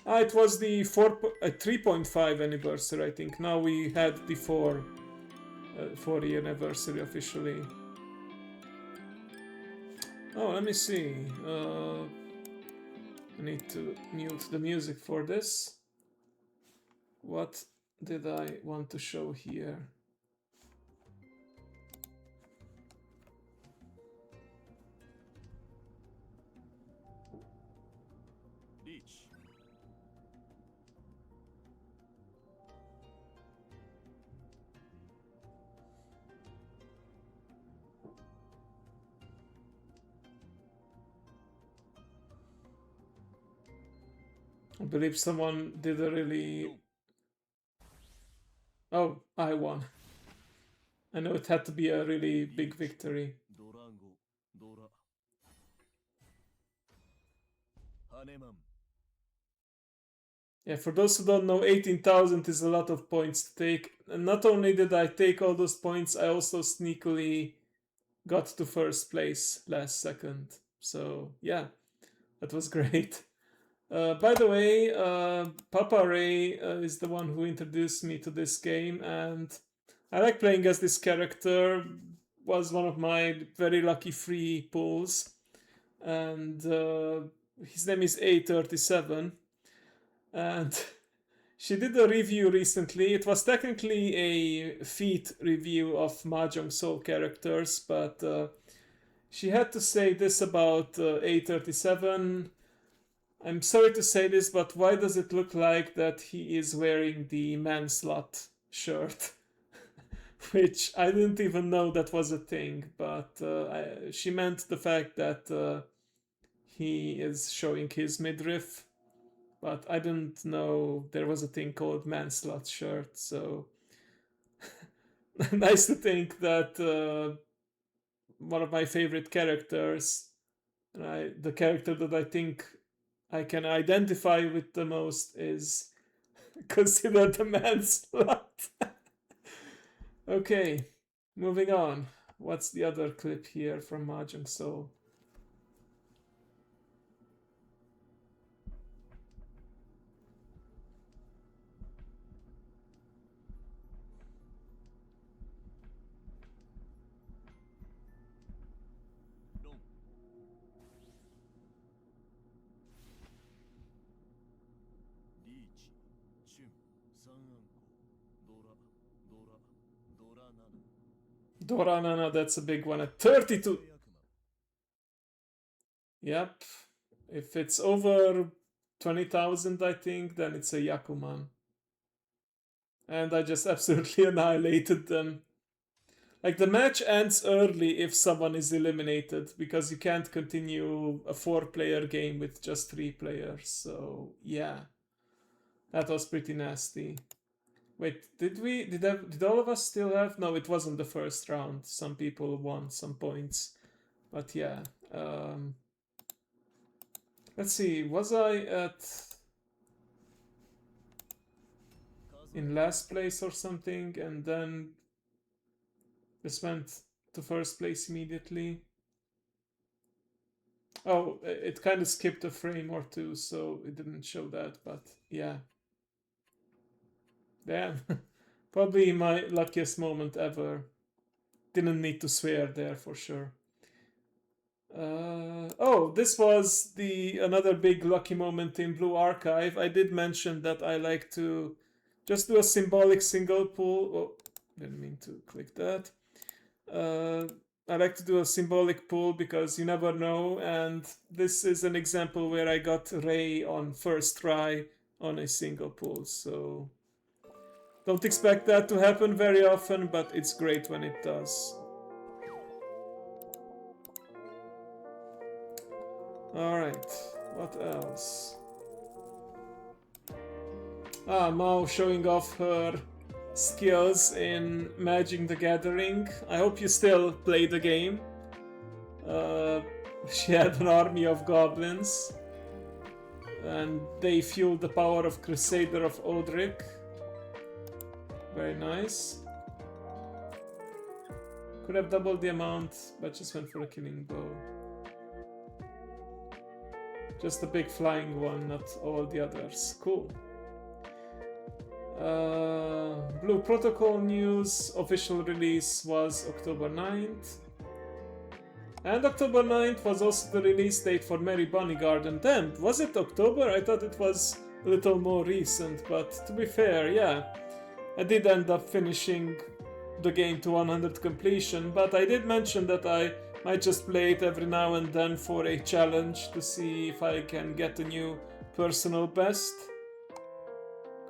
It was the 3.5 anniversary, I think. Now we had the 4-year anniversary officially. Oh, let me see. I need to mute the music for this. What did I want to show here? I believe someone did a really... Oh, I won. I know it had to be a really big victory. Yeah, for those who don't know, 18,000 is a lot of points to take. And not only did I take all those points, I also sneakily got to first place last second. So, yeah, that was great. By the way, Papa Ray is the one who introduced me to this game, and I like playing as this character. Was one of my very lucky free pulls, and his name is A37, and she did a review recently. It was technically a feat review of Mahjong Soul characters, but she had to say this about A37. I'm sorry to say this, but why does it look like that he is wearing the Manslot shirt? Which I didn't even know that was a thing, but she meant the fact that he is showing his midriff, but I didn't know there was a thing called Manslot shirt, so nice to think that one of my favorite characters, the character that I think I can identify with the most is considered a Manslot. Okay, moving on. What's the other clip here from Mahjong Soul? Dora Nana, that's a big one at 32. Yep. If it's over 20,000, I think, then it's a Yakuman. And I just absolutely annihilated them. Like, the match ends early if someone is eliminated, because you can't continue a 4-player game with just 3 players. So, yeah. That was pretty nasty. Wait, did all of us still have? No, it wasn't the first round. Some people won some points. But yeah. Let's see, was I in last place or something, and then just went to first place immediately? Oh, it kind of skipped a frame or two, so it didn't show that, but yeah. Damn. Probably my luckiest moment ever. Didn't need to swear there for sure. Oh, this was another big lucky moment in Blue Archive. I did mention that I like to just do a symbolic single pull. Oh, didn't mean to click that. I like to do a symbolic pull because you never know, and this is an example where I got Ray on first try on a single pull, so don't expect that to happen very often, but it's great when it does. Alright, what else? Mao showing off her skills in Magic the Gathering. I hope you still play the game. She had an army of goblins, and they fueled the power of Crusader of Odric. Very nice. Could have doubled the amount, but just went for a killing blow. Just the big flying one, not all the others. Cool. Blue Protocol news. Official release was October 9th. And October 9th was also the release date for Merry Bunny Garden. Damn, was it October? I thought it was a little more recent, but to be fair, yeah. I did end up finishing the game to 100 completion, but I did mention that I might just play it every now and then for a challenge to see if I can get a new personal best.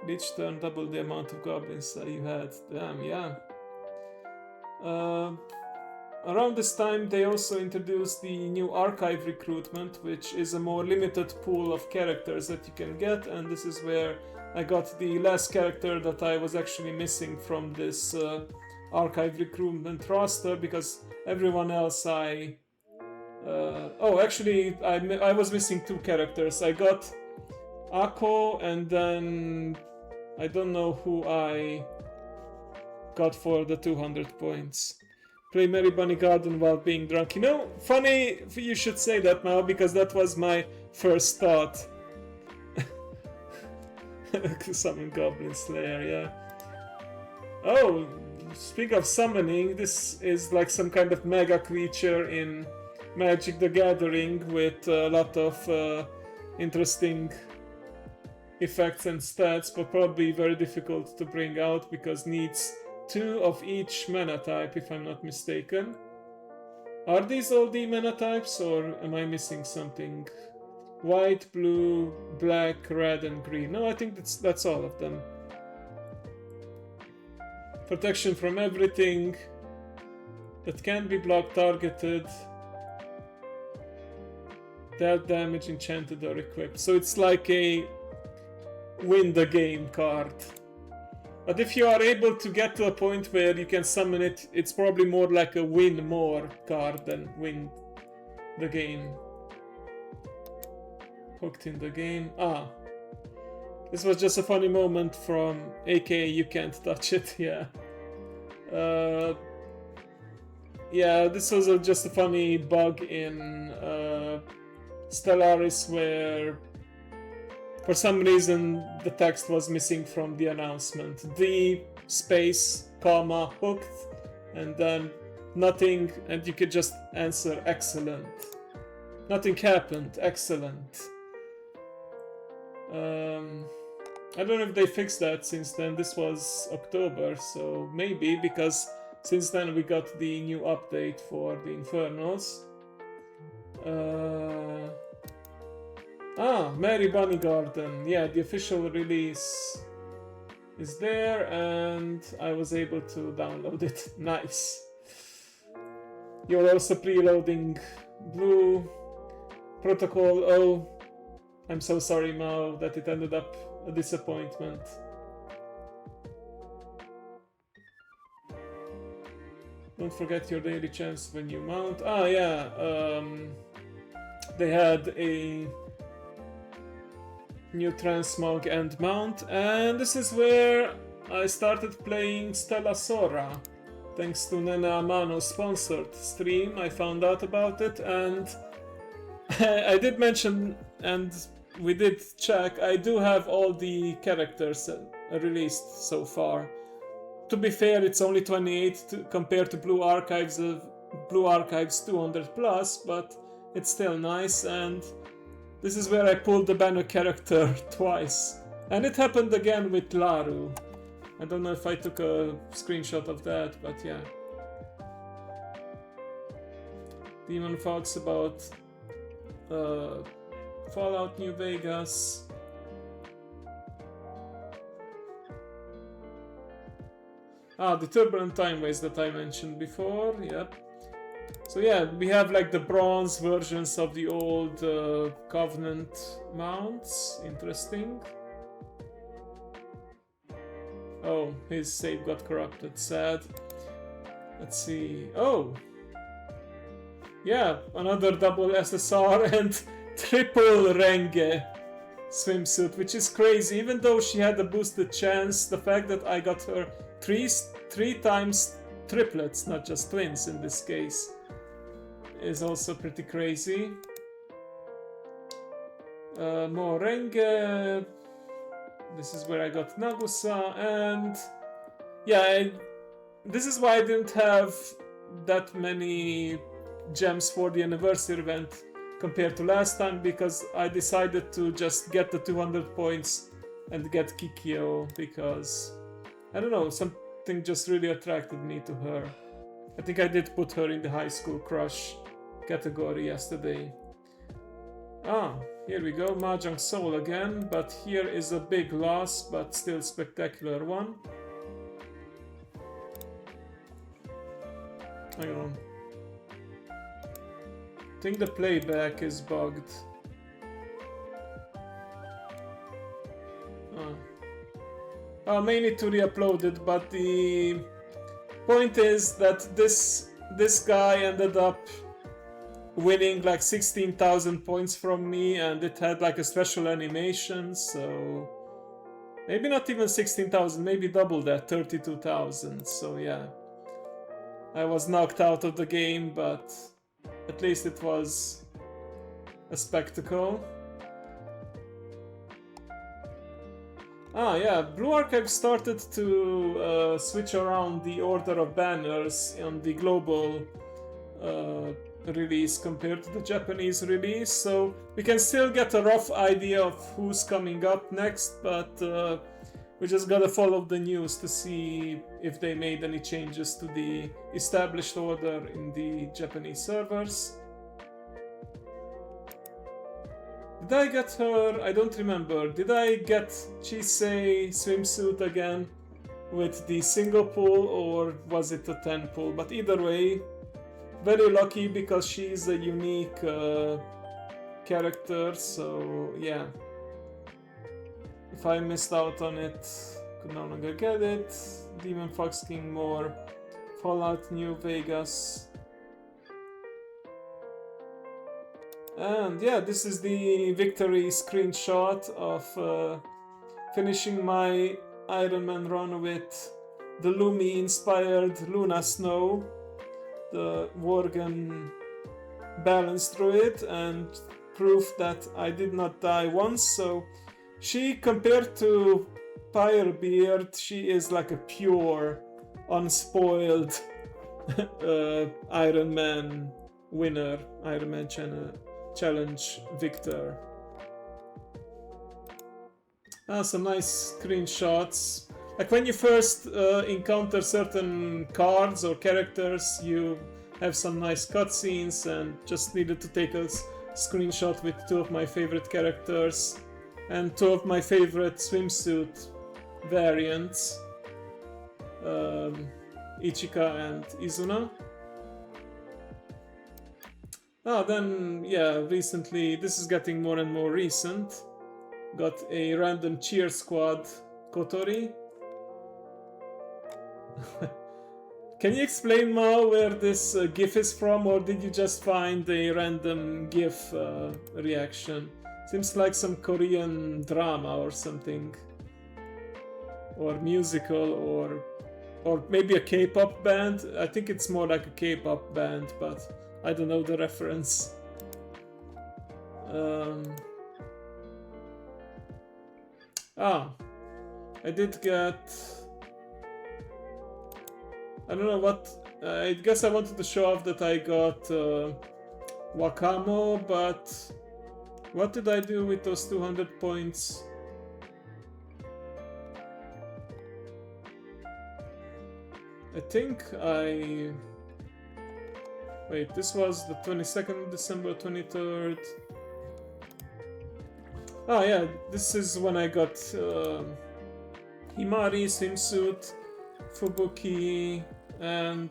Each turn double the amount of goblins that you had. Damn, yeah. Around this time they also introduced the new archive recruitment, which is a more limited pool of characters that you can get, and this is where I got the last character that I was actually missing from this archive recruitment roster, because everyone else I was missing 2 characters. I got Akko, and then I don't know who I got for the 200 points. Play Merry Bunny Garden while being drunk. You know, funny you should say that now, because that was my first thought. Summon Goblin Slayer, yeah. Oh, speaking of summoning, this is like some kind of mega creature in Magic the Gathering with a lot of interesting effects and stats, but probably very difficult to bring out because needs 2 of each mana type, if I'm not mistaken. Are these all the mana types, or am I missing something? White, blue, black, red, and green. No, I think that's all of them. Protection from everything that can be blocked, targeted, dealt damage, enchanted, or equipped. So it's like a win the game card. But if you are able to get to a point where you can summon it, it's probably more like a win more card than win the game. Hooked in the game. This was just a funny moment from aka You Can't Touch It, yeah. Yeah, this was just a funny bug in Stellaris where for some reason the text was missing from the announcement. The space, comma, hooked, and then nothing, and you could just answer excellent. Nothing happened, excellent. I don't know if they fixed that since then. This was October, so maybe, because since then we got the new update for the Infernals. Merry Bunny Garden. Yeah, the official release is there, and I was able to download it. Nice. You're also preloading Blue Protocol. Oh, I'm so sorry, Mao, that it ended up a disappointment. Don't forget your daily chance when you mount. Ah, yeah. They had a new transmog end mount, and this is where I started playing Stella Sora. Thanks to Nena Amano's sponsored stream, I found out about it, and I did mention, and we did check, I do have all the characters released so far. To be fair, it's only 28 compared to Blue Archives 200 plus, but it's still nice, and this is where I pulled the banner character twice. And it happened again with Laru. I don't know if I took a screenshot of that, but yeah. Demon Fox about Fallout New Vegas. Ah, the Turbulent Timeways that I mentioned before, yep. So yeah, we have like the bronze versions of the old Covenant mounts. Interesting. Oh, his save got corrupted. Sad. Let's see. Oh! Yeah, another double SSR and triple Renge swimsuit, which is crazy. Even though she had a boosted chance, the fact that I got her three times triplets, not just twins in this case, is also pretty crazy. More Renge. This is where I got Nagusa, and yeah, this is why I didn't have that many gems for the anniversary event compared to last time, because I decided to just get the 200 points and get Kikyo, because I don't know, something just really attracted me to her. I think I did put her in the high school crush category yesterday. Ah, here we go, Mahjong Soul again, but here is a big loss, but still spectacular one. Hang on. I think the playback is bugged. I may need to re-upload it, but the point is that this guy ended up winning like 16,000 points from me, and it had like a special animation, so maybe not even 16,000, maybe double that, 32,000. So yeah, I was knocked out of the game, but at least it was a spectacle. Ah yeah, Blue Archive started to switch around the order of banners on the global release compared to the Japanese release, so we can still get a rough idea of who's coming up next, but we just gotta follow the news to see if they made any changes to the established order in the Japanese servers. Did I get her? I don't remember. Did I get Chisei swimsuit again with the single pull, or was it a 10 pull? But either way, very lucky, because she's a unique character, so yeah. If I missed out on it, could no longer get it. Demon Fox King more. Fallout New Vegas. And yeah, this is the victory screenshot of finishing my Iron Man run with the Lumi inspired Luna Snow, the Worgen balance druid, and proof that I did not die once. So she, compared to Pyrebeard, she is like a pure, unspoiled Iron Man winner, Iron Man challenge victor. Some nice screenshots. Like when you first encounter certain cards or characters, you have some nice cutscenes, and just needed to take a screenshot with two of my favorite characters and two of my favorite swimsuit variants, Ichika and Izuna. Ah, then, yeah, recently, this is getting more and more recent. Got a random cheer squad Kotori. Can you explain, Mao, where this GIF is from, or did you just find a random GIF reaction? Seems like some Korean drama or something. Or musical, or maybe a K-pop band. I think it's more like a K-pop band, but I don't know the reference. I did get... I don't know what... I guess I wanted to show off that I got Wakamo, but... What did I do with those 200 points? I think I... Wait, this was the 22nd of December, 23rd... Ah yeah, this is when I got Himari swimsuit, Fubuki, and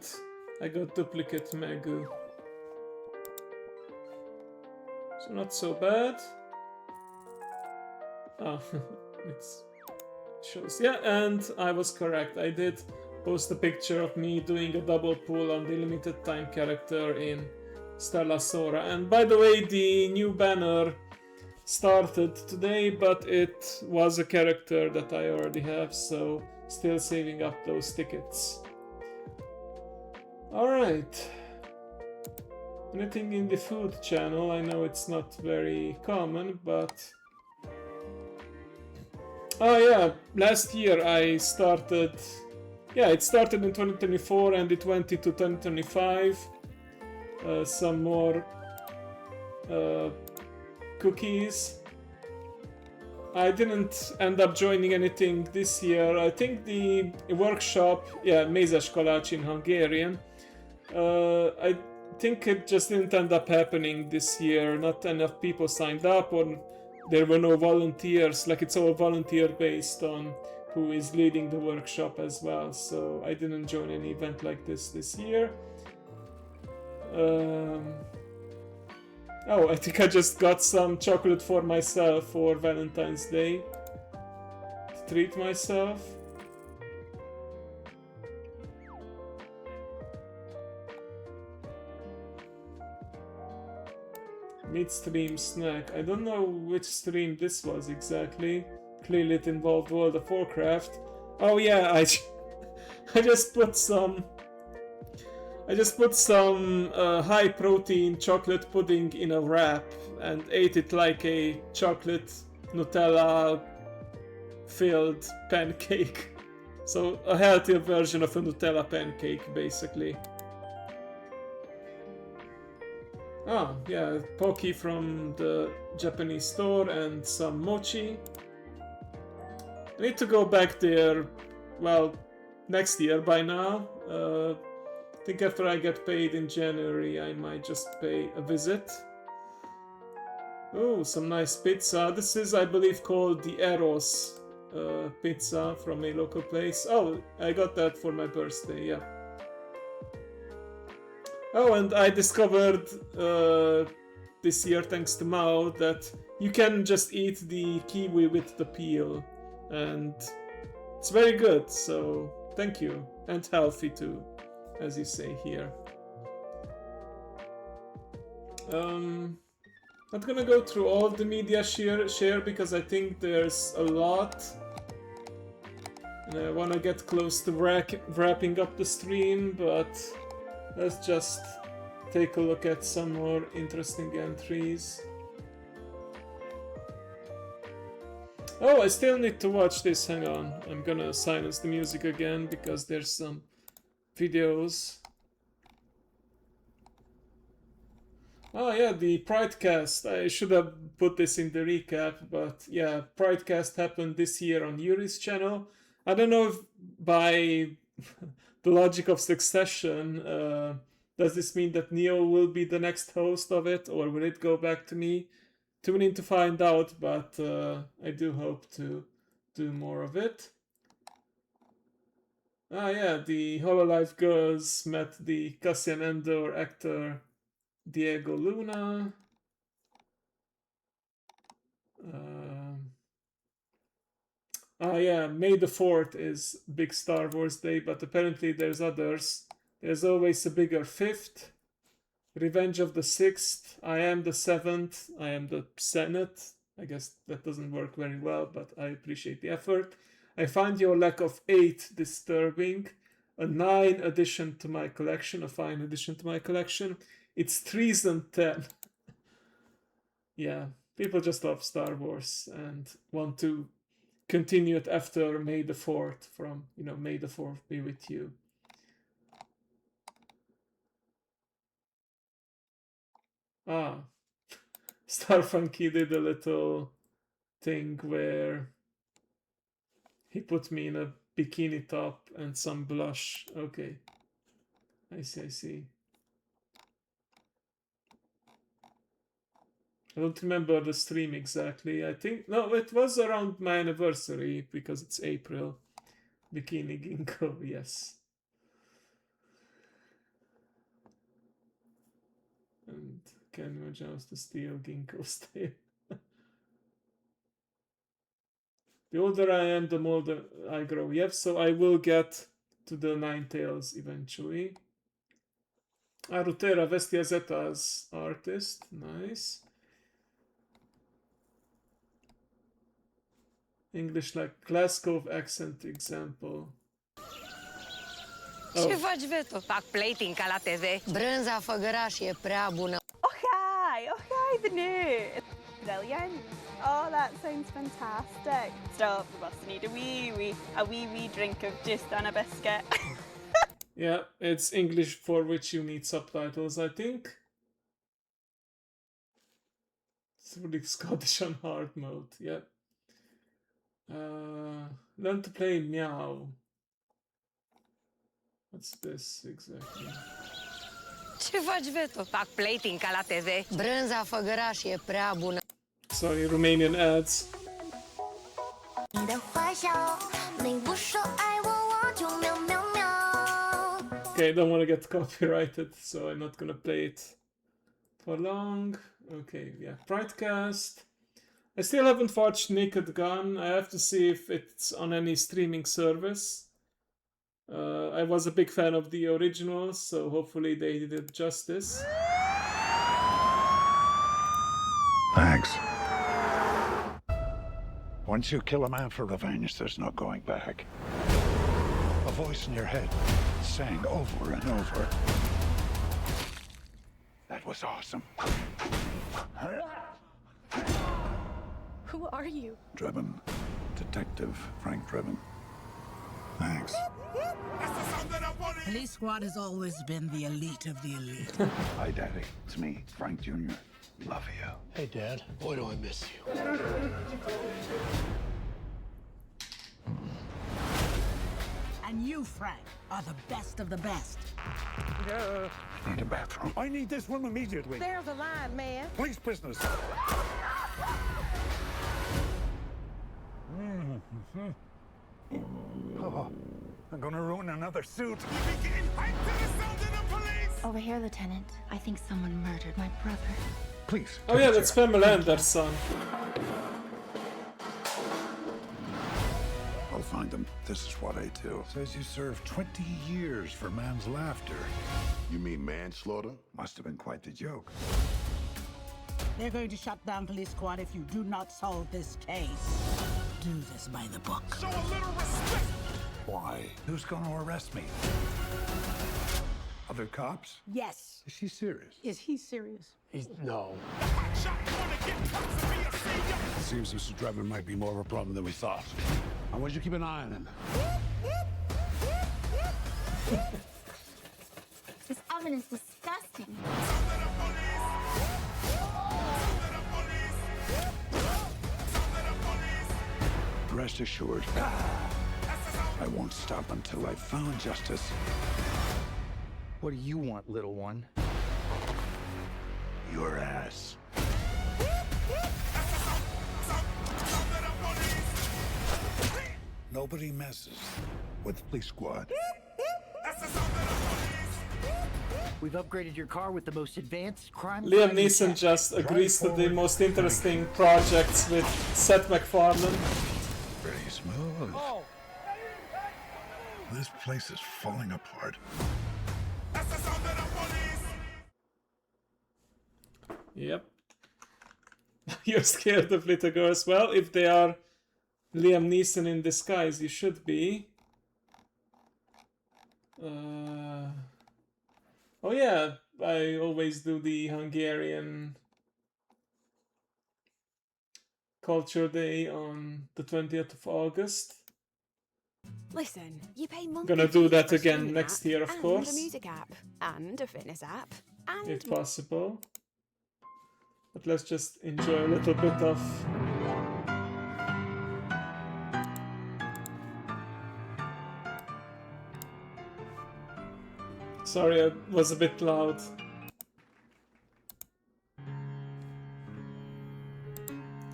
I got duplicate Megu. So not so bad. Ah, it shows. Yeah, and I was correct. I did post a picture of me doing a double pull on the limited time character in Stella Sora. And by the way, the new banner started today, but it was a character that I already have, so still saving up those tickets. Alright. Anything in the food channel? I know it's not very common, but... Oh yeah, last year I started... Yeah, it started in 2024 and it went into 2025. Some more... cookies. I didn't end up joining anything this year. I think the workshop, yeah, Mézes Kalács in Hungarian, I think it just didn't end up happening this year. Not enough people signed up, or there were no volunteers. Like, it's all volunteer based on who is leading the workshop as well, so I didn't join any event like this year. Oh, I think I just got some chocolate for myself for Valentine's Day to treat myself. Mid-stream snack. I don't know which stream this was exactly. Clearly it involved World of Warcraft. Oh yeah, I just put some... high protein chocolate pudding in a wrap and ate it like a chocolate Nutella filled pancake. So a healthier version of a Nutella pancake, basically. Ah, yeah, Pocky from the Japanese store and some mochi. I need to go back there, well, next year by now. I think after I get paid in January, I might just pay a visit. Oh, some nice pizza. This is, I believe, called the Eros pizza from a local place. Oh, I got that for my birthday, yeah. Oh, and I discovered this year, thanks to Mao, that you can just eat the kiwi with the peel. And it's very good, so thank you. And healthy too, as you say here. Not gonna go through all of the media share because I think there's a lot. And I wanna get close to wrapping up the stream, but let's just take a look at some more interesting entries. Oh, I still need to watch this, hang on. I'm gonna silence the music again because there's some videos. Oh yeah, the Pridecast. I should have put this in the recap, but yeah, Pridecast happened this year on Yuri's channel. I don't know if by the logic of succession, does this mean that Neo will be the next host of it, or will it go back to me? Tune in to find out, but I do hope to do more of it. Ah yeah, the Hololive girls met the Cassian Andor actor Diego Luna. Yeah, May the 4th is big Star Wars Day, but apparently there's others. There's always a bigger 5th. Revenge of the 6th. I am the 7th. I am the Senate. I guess that doesn't work very well, but I appreciate the effort. I find your lack of 8 disturbing. A 9 addition to my collection. A fine addition to my collection. It's treason 10. Yeah, people just love Star Wars and want to continue it after May the 4th from, May the 4th be with you. Starfunky did a little thing where he put me in a bikini top and some blush. Okay. I see. I don't remember the stream exactly. I think, no, it was around my anniversary because it's April. Bikini Ginkgo, yes. And can you imagine how to steal Ginkgo's tail? The older I am, the more I grow. Yep, so I will get to the 9 tails eventually. Arutera Vestia Zeta's artist. Nice. English like Glasgow accent example. Ce faci, Veto? Fac plating ca la TV. Brânza făgăraș e prea bună. Okay, the new. Brilliant. Oh, that sounds fantastic. So we must need a wee drink of just on a biscuit. Yeah, it's English for which you need subtitles, I think. It's really Scottish on hard mode, yeah. Learn to play Meow. What's this exactly? Ce faci, Veto? Fac plating ca la TV. Brânza făgăraș e prea bună. Sorry, Romanian ads. Okay, I don't want to get copyrighted, so I'm not gonna play it for long. Okay, yeah, Pridecast. I still haven't watched Naked Gun. I have to see if it's on any streaming service. I was a big fan of the original, so hopefully they did it justice. Thanks. Once you kill a man for revenge, there's no going back. A voice in your head sang over and over. That was awesome. Who are you? Drebin. Detective Frank Drebin. Thanks. Police Squad has always been the elite of the elite. Hi, Daddy. It's me, Frank Jr. Love you. Hey, Dad. Boy, do I miss you. And you, Frank, are the best of the best. Need a bathroom. I need this room immediately. There's a line, man. Police business. Oh, I'm gonna ruin another suit. Over here, Lieutenant. I think someone murdered my brother. Please. Oh yeah, that's Pamela Anderson. I'll find them. This is what I do. Says you served 20 years for man's laughter. You mean manslaughter? Must have been quite the joke. They're going to shut down Police Squad if you do not solve this case. Do this by the book. Show a little respect! Why? Who's gonna arrest me? Other cops? Yes. Is she serious? Is he serious? No. Seems Mr. Drebin might be more of a problem than we thought. I want you to keep an eye on him. This oven is disgusting. Rest assured, I won't stop until I've found justice. What do you want, little one? Your ass. Nobody messes with Police Squad. We've upgraded your car with the most advanced crime. Liam Neeson just agrees to the most interesting projects with Seth MacFarlane. Pretty smooth. This place is falling apart. Yep. You're scared of little girls. Well, if they are Liam Neeson in disguise, you should be. Oh yeah, I always do the Hungarian Culture Day on the 20th of August. Listen, you pay monthly Gonna do fees that for a again streaming next app year, of and course. a music app, and a fitness app, and If possible. But let's just enjoy a little bit of... Sorry, I was a bit loud.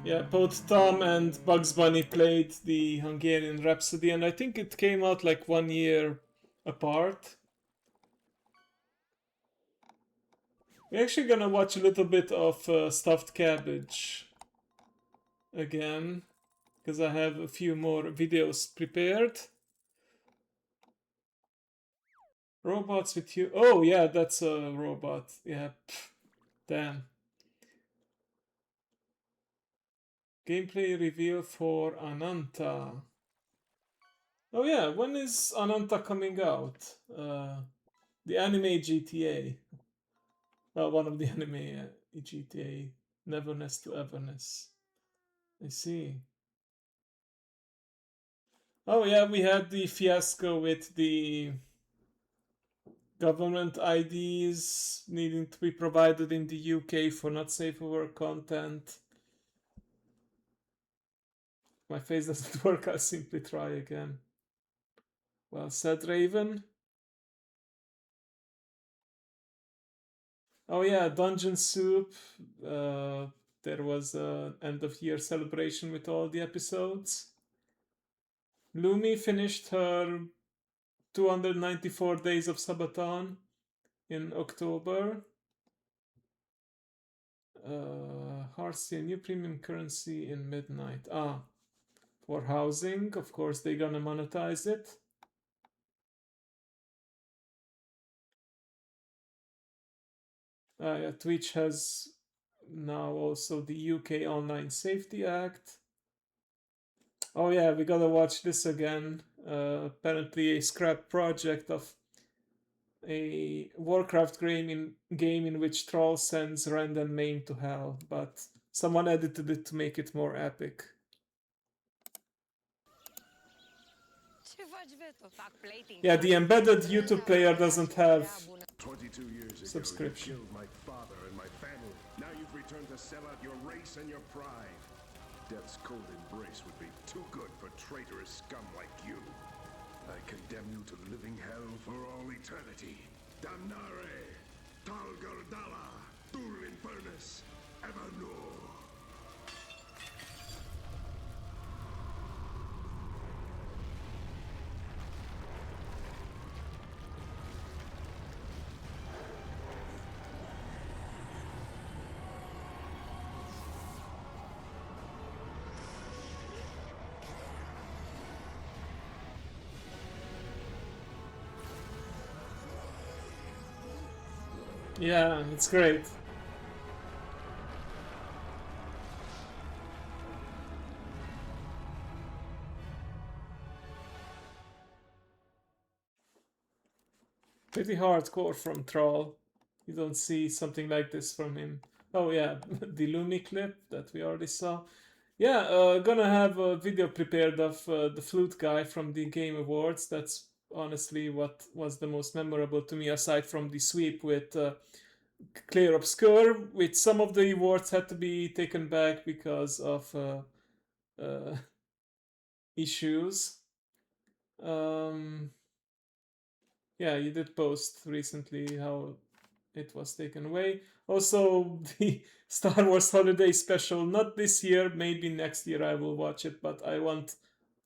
Yeah, both Tom and Bugs Bunny played the Hungarian Rhapsody, and I think it came out like 1 year apart. We're actually gonna watch a little bit of Stuffed Cabbage again, because I have a few more videos prepared. Robots with you. Oh yeah, that's a robot. Yeah, pff, damn. Gameplay reveal for Ananta. Oh yeah, when is Ananta coming out? The anime GTA. Well, one of the anime GTA. Neverness to Everness. I see. Oh yeah, we had the fiasco with the government IDs needing to be provided in the UK for not safe for work content. My face doesn't work, I'll simply try again. Well said, Raven. Oh yeah, Dungeon Soup. There was an end of year celebration with all the episodes. Lumi finished her 294 days of Sabaton in October. Hearthstone, new premium currency in midnight. Ah, for housing, of course they're gonna monetize it. Yeah, Twitch has now also the UK Online Safety Act. Oh yeah, we gotta watch this again. Apparently a scrap project of a Warcraft game in which Troll sends Rand and Main to hell, but someone edited it to make it more epic. Yeah, the embedded YouTube player doesn't have 22 years ago, subscription. You killed my father and my family. Now you've returned to sell out your race and your pride. Death's cold embrace would be too good for traitorous scum like you. I condemn you to living hell for all eternity. Damnare, Tal Gardala, Dur Infernus, Evernoor. Yeah, it's great. Pretty hardcore from Troll. You don't see something like this from him. Oh yeah, the Lumi clip that we already saw. Yeah, gonna have a video prepared of the flute guy from the Game Awards. That's honestly what was the most memorable to me, aside from the sweep with Clear Obscure, which some of the awards had to be taken back because of issues. Yeah, you did post recently how it was taken away. Also, the Star Wars Holiday Special, not this year, maybe next year I will watch it, but I want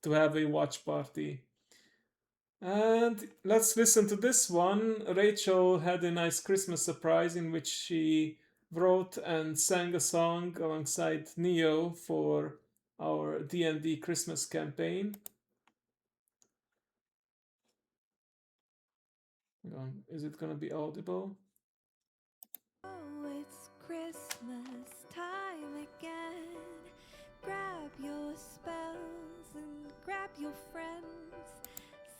to have a watch party And let's listen to this one. Rachel had a nice Christmas surprise in which she wrote and sang a song alongside Neo for our D&D Christmas campaign. Is it gonna be audible? Oh, it's Christmas time again. Grab your spells and grab your friends.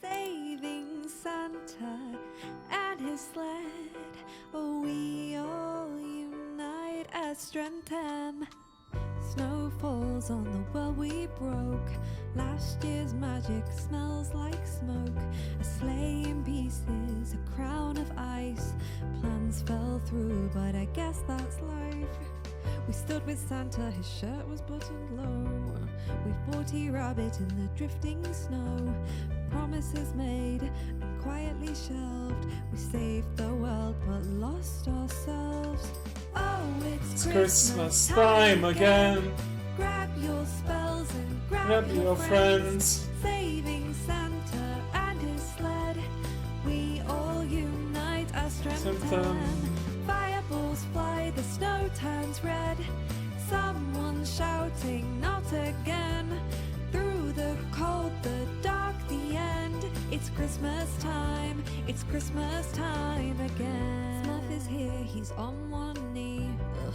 Saving Santa and his sled. Oh, we all unite as Strentham. Snow falls on the world we broke. Last year's magic smells like smoke. A sleigh in pieces, a crown of ice. Plans fell through, but I guess that's life. We stood with Santa, his shirt was buttoned low. We fought E-Rabbit in the drifting snow. Promises made and quietly shelved. We saved the world but lost ourselves. Oh, it's Christmas time again. Grab your spells and Grab your friends. Saving Santa and his sled. We all unite as Strentham. Fireballs fly, the snow turns red. Someone shouting, not again. Through the cold, the dark, the end. It's Christmas time, it's Christmas time again. Snuff is here, he's on one knee. Ugh.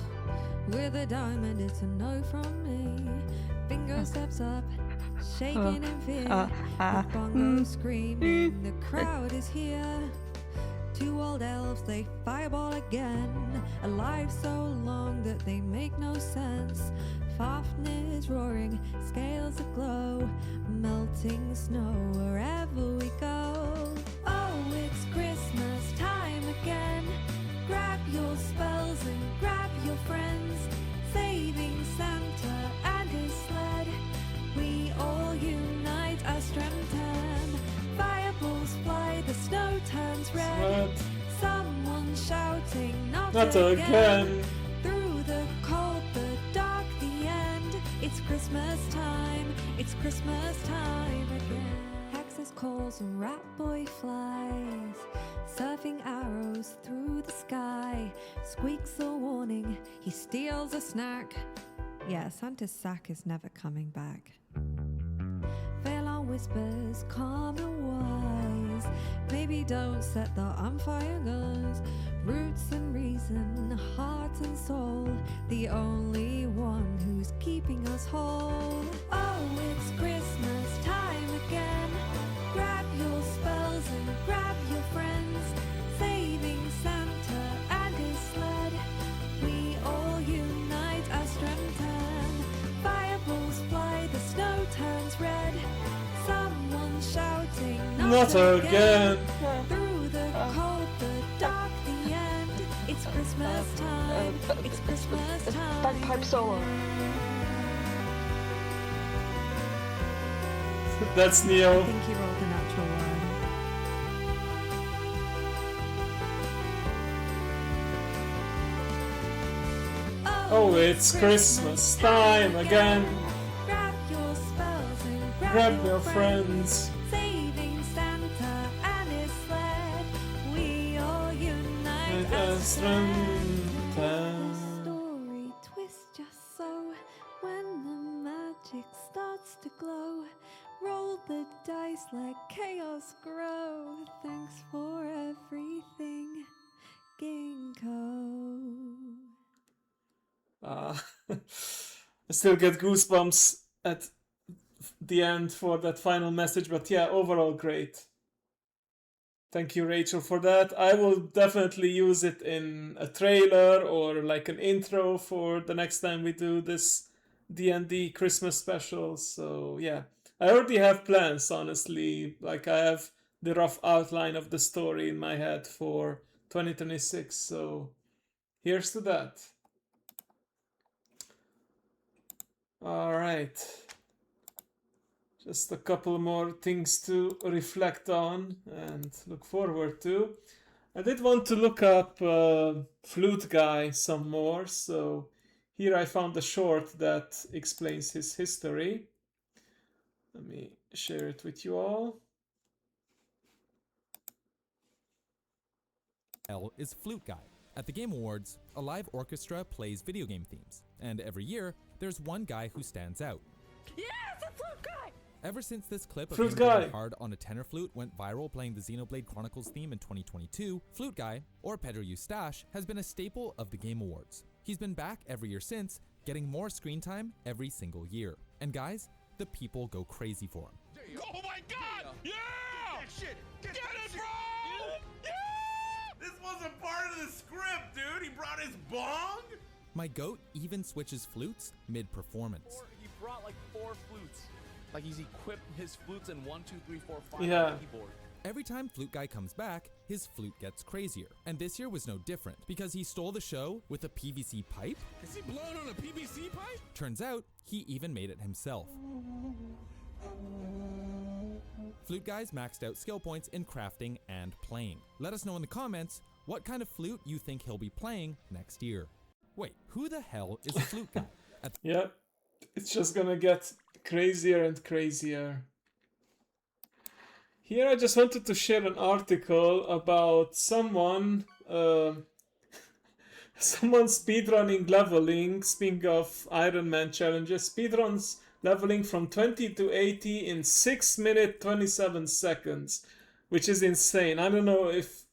With a diamond, it's a no from me. Bingo steps up, shaking in fear. With Bongo screaming, the crowd is here. Two old elves, they fireball again. Alive so long that they make no sense. Fafnir's roaring, scales aglow. Melting snow wherever we go. Oh, it's Christmas time again. Grab your spells and grab your friends. Saving Santa and his sled. We all unite as Strentham. Fireballs fly, the snow turns red. Someone shouting, not again. Through the cold, the dark, the end. It's Christmas time, it's Christmas time again. Hexes calls and rat boy flies. Surfing arrows through the sky. Squeaks a warning, he steals a snack. Yeah, Santa's sack is never coming back. Phelan whispers, calm and wise. Maybe don't set the on-fire guns. Roots and reason, heart and soul. The only one who's keeping us whole. Oh, it's Christmas time again. Grab your spells and grab your friends. Saving Santa and his sled. We all unite as Strentham. Fireballs fly, the snow turns red. Someone shouting, Not again. Through the cold, the dark, the end. It's Christmas time. It's Christmas time. Bagpipe solo. That's Neo. I think he rolled a natural one. Oh, it's Christmas time again. Grab your spells and Grab your friends. Saving Santa and his sled. We all unite as Strentham. Story twists just so. When the magic starts to glow, roll the dice, let chaos grow. Thanks for everything, Ginkgo. I still get goosebumps at the end for that final message, but yeah, overall great. Thank you, Rachel, for that. I will definitely use it in a trailer or like an intro for the next time we do this D&D Christmas special. So yeah, I already have plans, honestly. Like I have the rough outline of the story in my head for 2026. So here's to that. All right. Just a couple more things to reflect on and look forward to. I did want to look up Flute Guy some more, so here I found a short that explains his history. Let me share it with you all. L is Flute Guy. At the Game Awards, a live orchestra plays video game themes, and every year, there's one guy who stands out. Yes, a flute guy! Ever since this clip of Flute him going Guy. hard on a tenor flute went viral playing the Xenoblade Chronicles theme in 2022, Flute Guy, or Pedro Eustache, has been a staple of the Game Awards. He's been back every year since, getting more screen time every single year. And guys, the people go crazy for him. Oh my god! Yeah! Get that shit! Get it, bro! Yeah! This wasn't part of the script, dude! He brought his bong? My goat even switches flutes mid-performance. He brought like 4 flutes. Like he's equipped his flutes in 1, 2, 3, 4, 5 Yeah. on the keyboard. Every time Flute Guy comes back, his flute gets crazier. And this year was no different, because he stole the show with a PVC pipe. Is he blowing on a PVC pipe? Turns out, he even made it himself. Flute Guy's maxed out skill points in crafting and playing. Let us know in the comments what kind of flute you think he'll be playing next year. Wait, who the hell is a Flute Guy? Yep, it's just gonna get crazier and crazier. Here I just wanted to share an article about someone someone speedrunning leveling, speaking of Iron Man challenges, speedruns leveling from 20 to 80 in 6 minutes 27 seconds, which is insane. I don't know if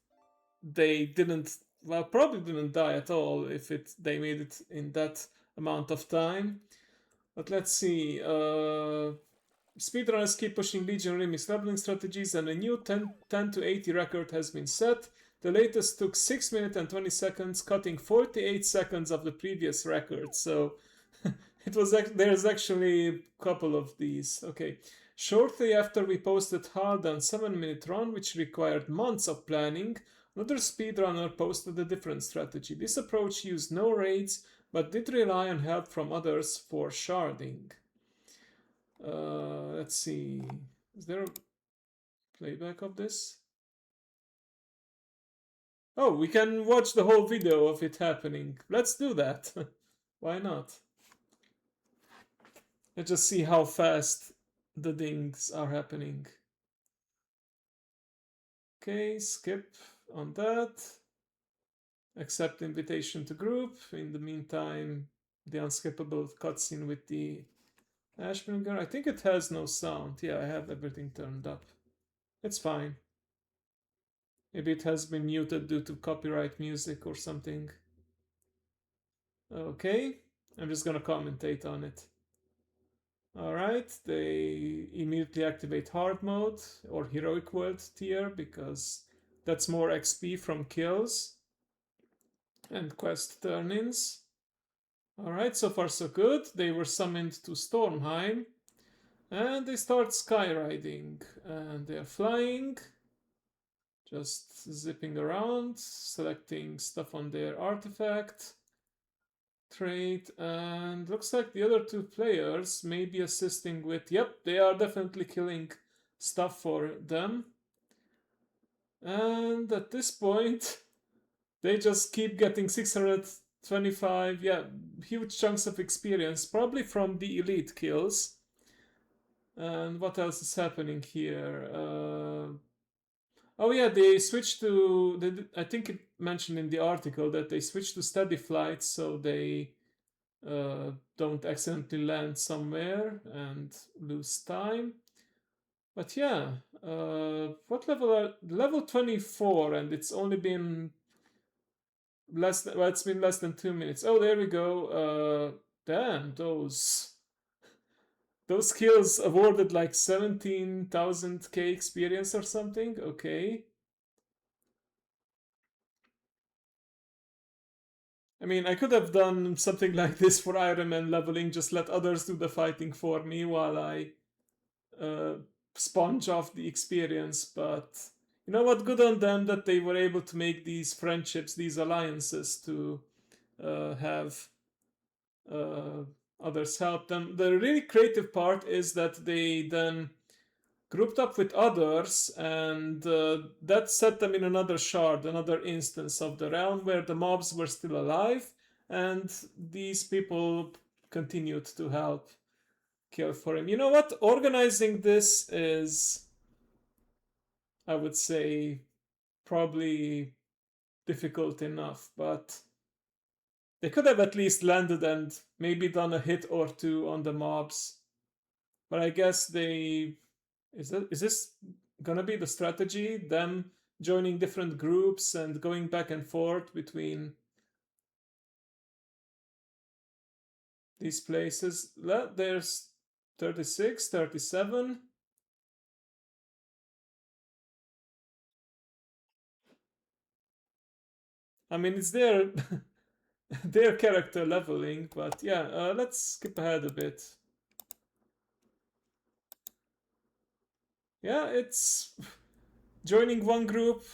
they didn't, well, probably didn't die at all if they made it in that amount of time. But let's see. Speedrunners keep pushing Legion remix leveling strategies, and a new 10 to 80 record has been set. The latest took 6 minutes and 20 seconds, cutting 48 seconds of the previous record. So there's actually a couple of these. Okay. Shortly after we posted Hardened 7-minute run, which required months of planning, another speedrunner posted a different strategy. This approach used no raids, but did rely on help from others for sharding. Let's see. Is there a playback of this? Oh, we can watch the whole video of it happening. Let's do that. Why not? Let's just see how fast the things are happening. Okay, skip on that. Accept invitation to group. In the meantime, the unskippable cutscene with the Ashbringer. I think it has no sound. Yeah, I have everything turned up. It's fine. Maybe it has been muted due to copyright music or something. Okay, I'm just gonna commentate on it. Alright, they immediately activate hard mode or heroic world tier because that's more XP from kills and quest turn-ins. Alright, so far so good. They were summoned to Stormheim and they start skyriding and they are flying, just zipping around, selecting stuff on their artifact trait, and looks like the other 2 players may be assisting with, yep, they are definitely killing stuff for them. And at this point, they just keep getting 625, yeah, huge chunks of experience, probably from the elite kills. And what else is happening here? Oh yeah, they switched to, I think it mentioned in the article that they switched to steady flight so they don't accidentally land somewhere and lose time. But yeah, what level are, level 24, and it's only been less than, well, it's been less than 2 minutes. Oh, there we go. Damn, those kills awarded like 17,000k experience or something. Okay. I mean, I could have done something like this for Iron Man leveling, just let others do the fighting for me while I sponge off the experience, but you know what, good on them that they were able to make these friendships, these alliances to have others help them. The really creative part is that they then grouped up with others, and that set them in another shard, another instance of the realm where the mobs were still alive, and these people continued to help kill for him. You know what? Organizing this is, I would say, probably difficult enough, but they could have at least landed and maybe done a hit or two on the mobs. But I guess they... Is this gonna be the strategy? Them joining different groups and going back and forth between these places? There's 36, 37. I mean, it's their their character leveling, but yeah, let's skip ahead a bit. Yeah, it's joining one group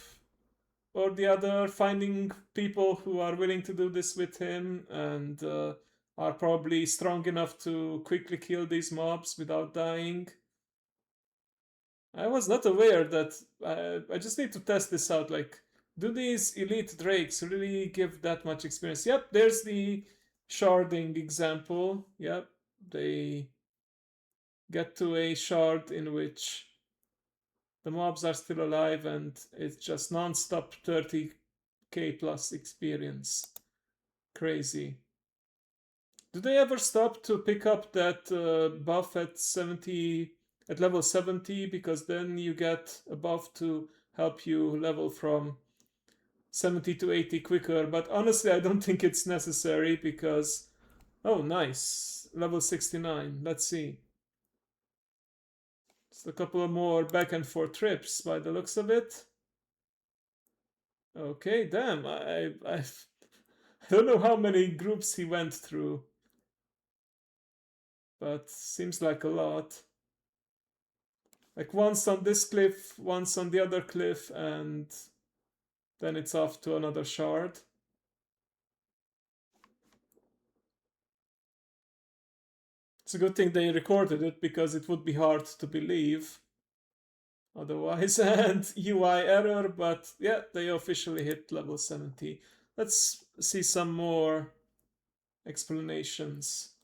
or the other, finding people who are willing to do this with him and are probably strong enough to quickly kill these mobs without dying. I was not aware that... I just need to test this out, like, do these elite drakes really give that much experience? Yep, there's the sharding example. Yep, they get to a shard in which the mobs are still alive and it's just non-stop 30k plus experience. Crazy. Do they ever stop to pick up that buff at level 70? Because then you get a buff to help you level from 70 to 80 quicker. But honestly, I don't think it's necessary because... Oh, nice. Level 69. Let's see. Just a couple of more back and forth trips by the looks of it. Okay, damn. I don't know how many groups he went through, but seems like a lot. Like once on this cliff, once on the other cliff, and then it's off to another shard. It's a good thing they recorded it because it would be hard to believe otherwise. And UI error, but yeah, they officially hit level 70. Let's see some more explanations.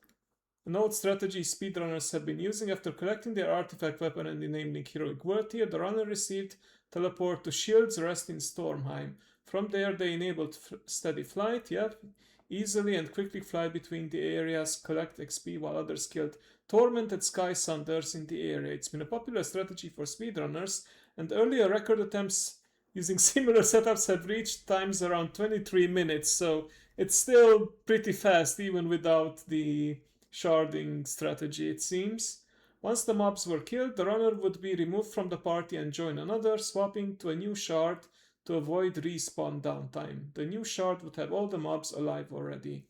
A node strategy speedrunners have been using after collecting their artifact weapon and enabling heroic word tier. The runner received teleport to Shield's Rest in Stormheim. From there they enabled steady flight, easily and quickly fly between the areas, collect XP while others killed tormented Sky Sunders in the area. It's been a popular strategy for speedrunners, and earlier record attempts using similar setups have reached times around 23 minutes, so it's still pretty fast even without the sharding strategy, it seems. Once the mobs were killed, the runner would be removed from the party and join another, swapping to a new shard to avoid respawn downtime. The new shard would have all the mobs alive already.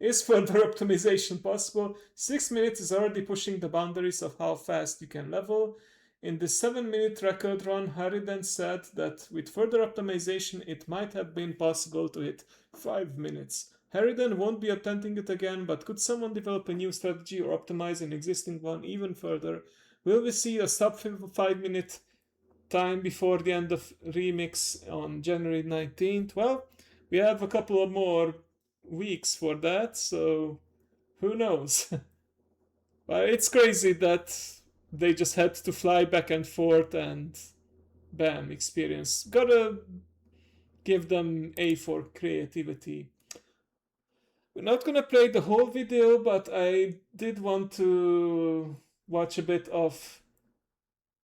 Is further optimization possible? 6 minutes is already pushing the boundaries of how fast you can level. In the 7-minute record run, Harridan said that with further optimization it might have been possible to hit 5 minutes. Harridan won't be attempting it again, but could someone develop a new strategy or optimize an existing one even further? Will we see a sub 5-minute time before the end of Remix on January 19th? Well, we have a couple of more weeks for that, so who knows? But it's crazy that they just had to fly back and forth and bam, experience. Gotta give them A for creativity. We're not gonna play the whole video, but I did want to watch a bit of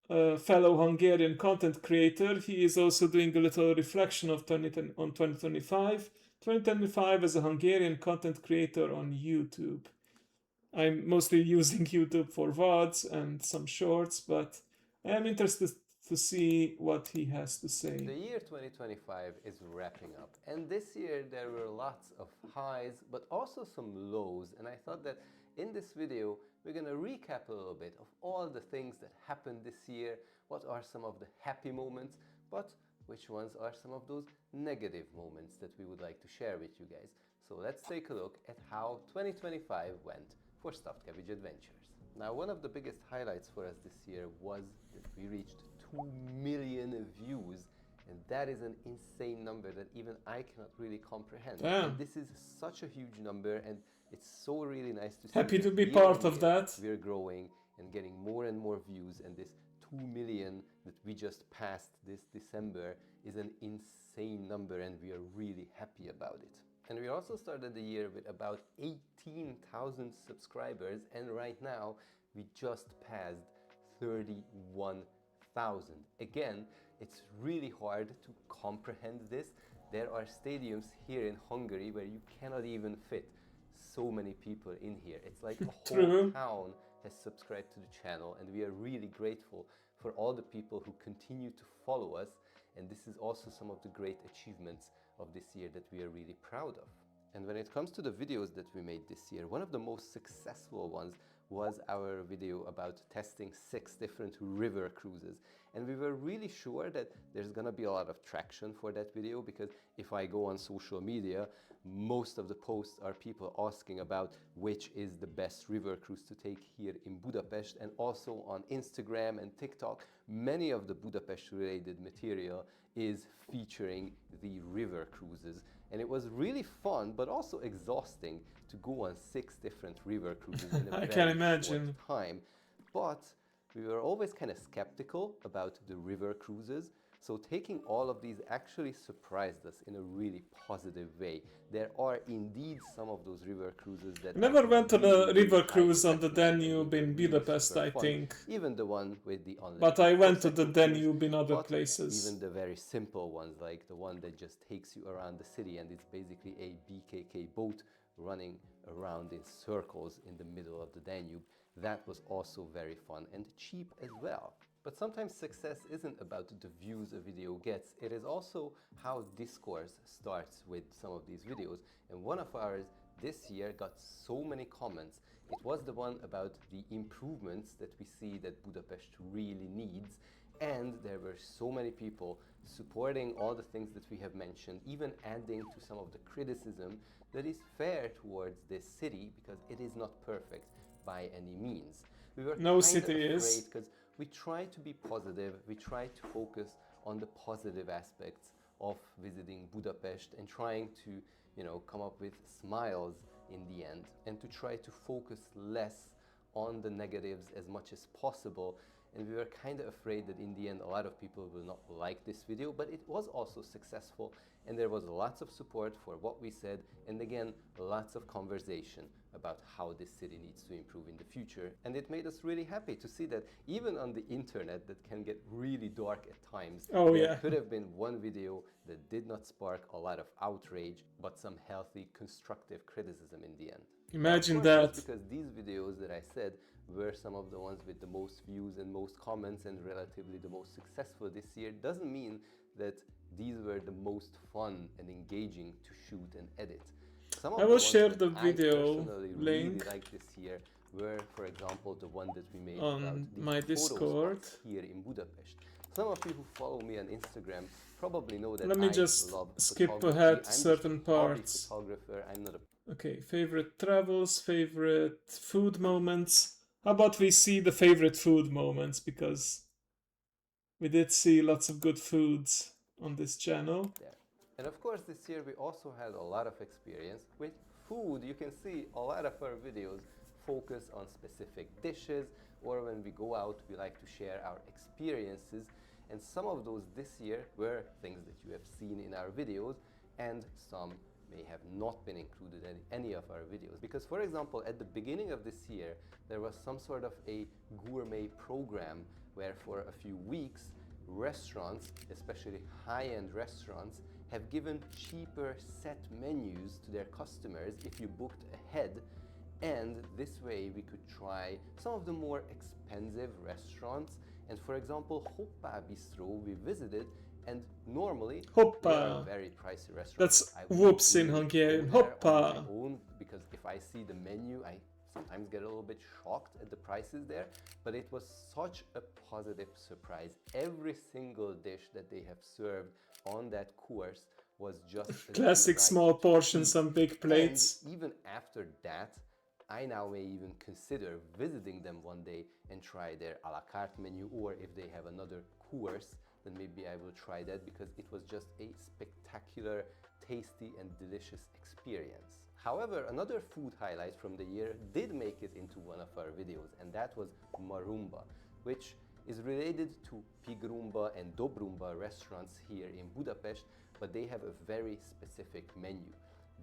a fellow Hungarian content creator. He is also doing a little reflection of 2025. 2025 as a Hungarian content creator on YouTube. I'm mostly using YouTube for VODs and some shorts, but I am interested to see what he has to say. The year 2025 is wrapping up, and this year there were lots of highs, but also some lows, and I thought that in this video we're gonna recap a little bit of all the things that happened this year, what are some of the happy moments, but which ones are some of those negative moments that we would like to share with you guys. So let's take a look at how 2025 went for Stuffed Cabbage Adventures. Now, one of the biggest highlights for us this year was that we reached 2 million views, and that is an insane number that even I cannot really comprehend. And this is such a huge number, and it's so really nice to see. Happy to be part of that. We're growing and getting more and more views, and this 2 million that we just passed this December is an insane number, and we are really happy about it. And we also started the year with about 18,000 subscribers, and right now we just passed 31,000. Again, it's really hard to comprehend this. There are stadiums here in Hungary where you cannot even fit so many people in here. It's like a whole town has subscribed to the channel, and we are really grateful for all the people who continue to follow us, and this is also some of the great achievements of this year that we are really proud of. And when it comes to the videos that we made this year, one of the most successful ones was our video about testing 6 different river cruises. And we were really sure that there's gonna be a lot of traction for that video, because if I go on social media, most of the posts are people asking about which is the best river cruise to take here in Budapest, and also on Instagram and TikTok, many of the Budapest related material is featuring the river cruises. And it was really fun, but also exhausting to go on 6 different river cruises in a I very can imagine. short time. But we were always kind of skeptical about the river cruises. So taking all of these actually surprised us in a really positive way. There are indeed some of those river cruises that... I never went on a really river cruise on the Danube in Budapest, I fun. think. Even the one with the unlimited. But I went to the cruise, Danube in other but places. Even the very simple ones, like the one that just takes you around the city, and it's basically a BKK boat running around in circles in the middle of the Danube. That was also very fun and cheap as well. But sometimes success isn't about the views a video gets, it is also how discourse starts with some of these videos. And one of ours this year got so many comments. It was the one about the improvements that we see that Budapest really needs. And there were so many people supporting all the things that we have mentioned, even adding to some of the criticism that is fair towards this city, because it is not perfect by any means. We were No kind city of is. afraid, because we try to be positive, we try to focus on the positive aspects of visiting Budapest and trying to, you know, come up with smiles in the end, and to try to focus less on the negatives as much as possible. And we were kind of afraid that in the end a lot of people will not like this video, but it was also successful, and there was lots of support for what we said, and again lots of conversation about how this city needs to improve in the future. And it made us really happy to see that even on the internet, that can get really dark at times, there could have been one video that did not spark a lot of outrage, but some healthy constructive criticism in the end. Imagine Of course, that. just because these videos that I said were some of the ones with the most views and most comments and relatively the most successful this year, doesn't mean that these were the most fun and engaging to shoot and edit. Some of I the will ones share that the I video personally link really liked this year were, for example, the one that we made on about the my photo Discord. spots here in Budapest. Some of you who follow me on Instagram probably know that Let me I just love skip photography. ahead I'm just certain a hobby parts. photographer. I'm not a Okay, favorite travels, favorite food moments. How about we see the favorite food moments, because we did see lots of good foods on this channel. there. And of course this year we also had a lot of experience with food. You can see a lot of our videos focus on specific dishes, or when we go out we like to share our experiences, and some of those this year were things that you have seen in our videos, and some may have not been included in any of our videos. Because, for example, at the beginning of this year there was some sort of a gourmet program where for a few weeks restaurants, especially high-end restaurants, have given cheaper set menus to their customers if you booked ahead, and this way we could try some of the more expensive restaurants. And for example, Hoppa Bistro we visited, and normally Hoppa. they are a very pricey restaurant. That's I would whoops in really Hungarian. go there on Hoppa. my own, because if I see the menu I sometimes get a little bit shocked at the prices there, but it was such a positive surprise. Every single dish that they have served on that course was just a Classic delight small to portions, eat. some big plates. And even after that, I now may even consider visiting them one day and try their a la carte menu, or if they have another course, then maybe I will try that, because it was just a spectacular, tasty and delicious experience. However, another food highlight from the year did make it into one of our videos, and that was Marumba, which is related to Pigrumba and Dobrumba restaurants here in Budapest, but they have a very specific menu.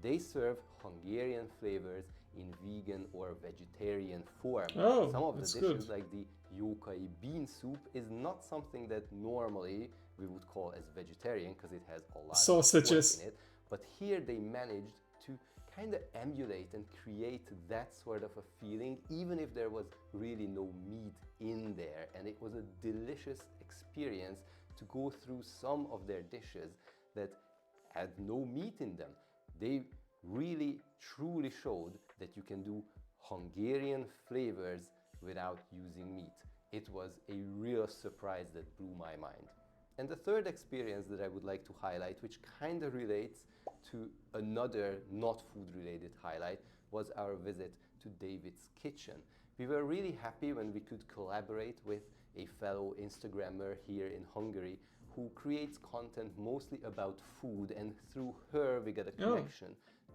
They serve Hungarian flavors in vegan or vegetarian form. Oh, some of the that's dishes good. like the yokai bean soup is not something that normally we would call as vegetarian because it has a lot Sausages. of pork in it. But here they managed to kind of emulate and create that sort of a feeling, even if there was really no meat in there. And it was a delicious experience to go through some of their dishes that had no meat in them. They really, truly showed that you can do Hungarian flavors without using meat. It was a real surprise that blew my mind. And the third experience that I would like to highlight, which kind of relates to another not food-related highlight, was our visit to David's Kitchen. We were really happy when we could collaborate with a fellow Instagrammer here in Hungary who creates content mostly about food, and through her we get a connection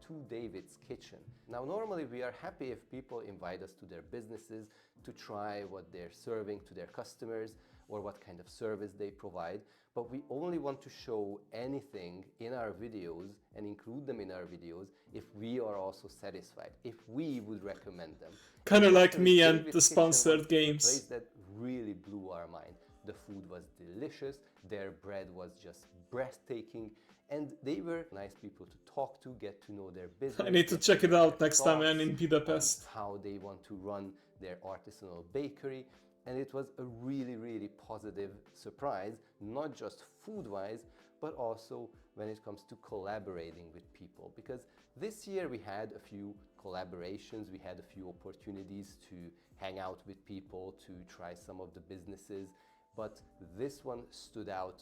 to David's Kitchen. Now normally we are happy if people invite us to their businesses to try what they're serving to their customers or what kind of service they provide, but we only want to show anything in our videos and include them in our videos if we are also satisfied, if we would recommend them. Kind of like me and David's the Kitchen sponsored was a games. place that really blew our mind. The food was delicious, their bread was just breathtaking, and they were nice people to talk to, get to know their business. I need to get check it know out their next time I'm thoughts in Budapest. on how they want to run their artisanal bakery. And it was a really, really positive surprise, not just food-wise, but also when it comes to collaborating with people. Because this year we had a few collaborations, we had a few opportunities to hang out with people, to try some of the businesses, but this one stood out,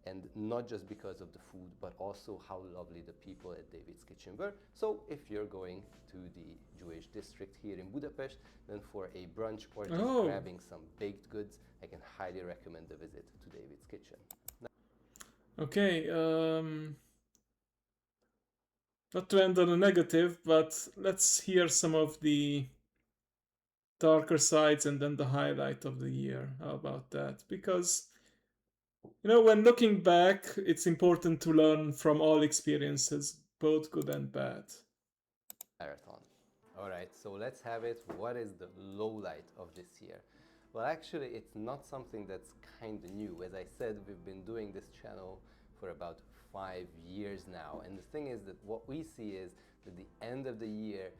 and not just because of the food, but also how lovely the people at David's Kitchen were. So if you're going to the Jewish district here in Budapest, then for a brunch or just grabbing some baked goods, I can highly recommend a visit to David's Kitchen. Okay, not to end on a negative, but let's hear some of the darker sides and then the highlight of the year. How about that? Because, you know, when looking back, it's important to learn from all experiences, both good and bad. Marathon. All right, so let's have it. What is the low light of this year? Well, actually, it's not something that's kind of new. As I said, we've been doing this channel for about 5 years now. And the thing is that what we see is that the end of the year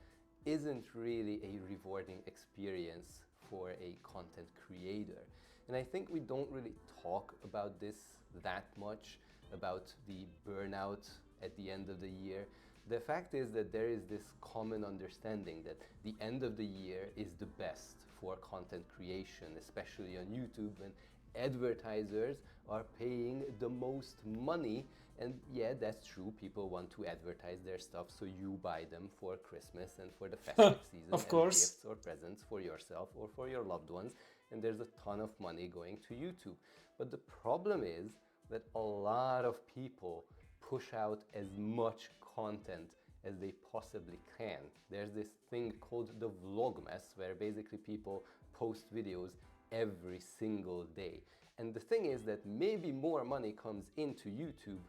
isn't really a rewarding experience for a content creator. And I think we don't really talk about this that much, about the burnout at the end of the year. The fact is that there is this common understanding that the end of the year is the best for content creation, especially on YouTube, when advertisers are paying the most money. And yeah, that's true, people want to advertise their stuff, so you buy them for Christmas and for the festive season, of as course, gifts or presents for yourself or for your loved ones, and there's a ton of money going to YouTube. But the problem is that a lot of people push out as much content as they possibly can. There's this thing called the Vlogmas, where basically people post videos every single day. And the thing is that maybe more money comes into YouTube,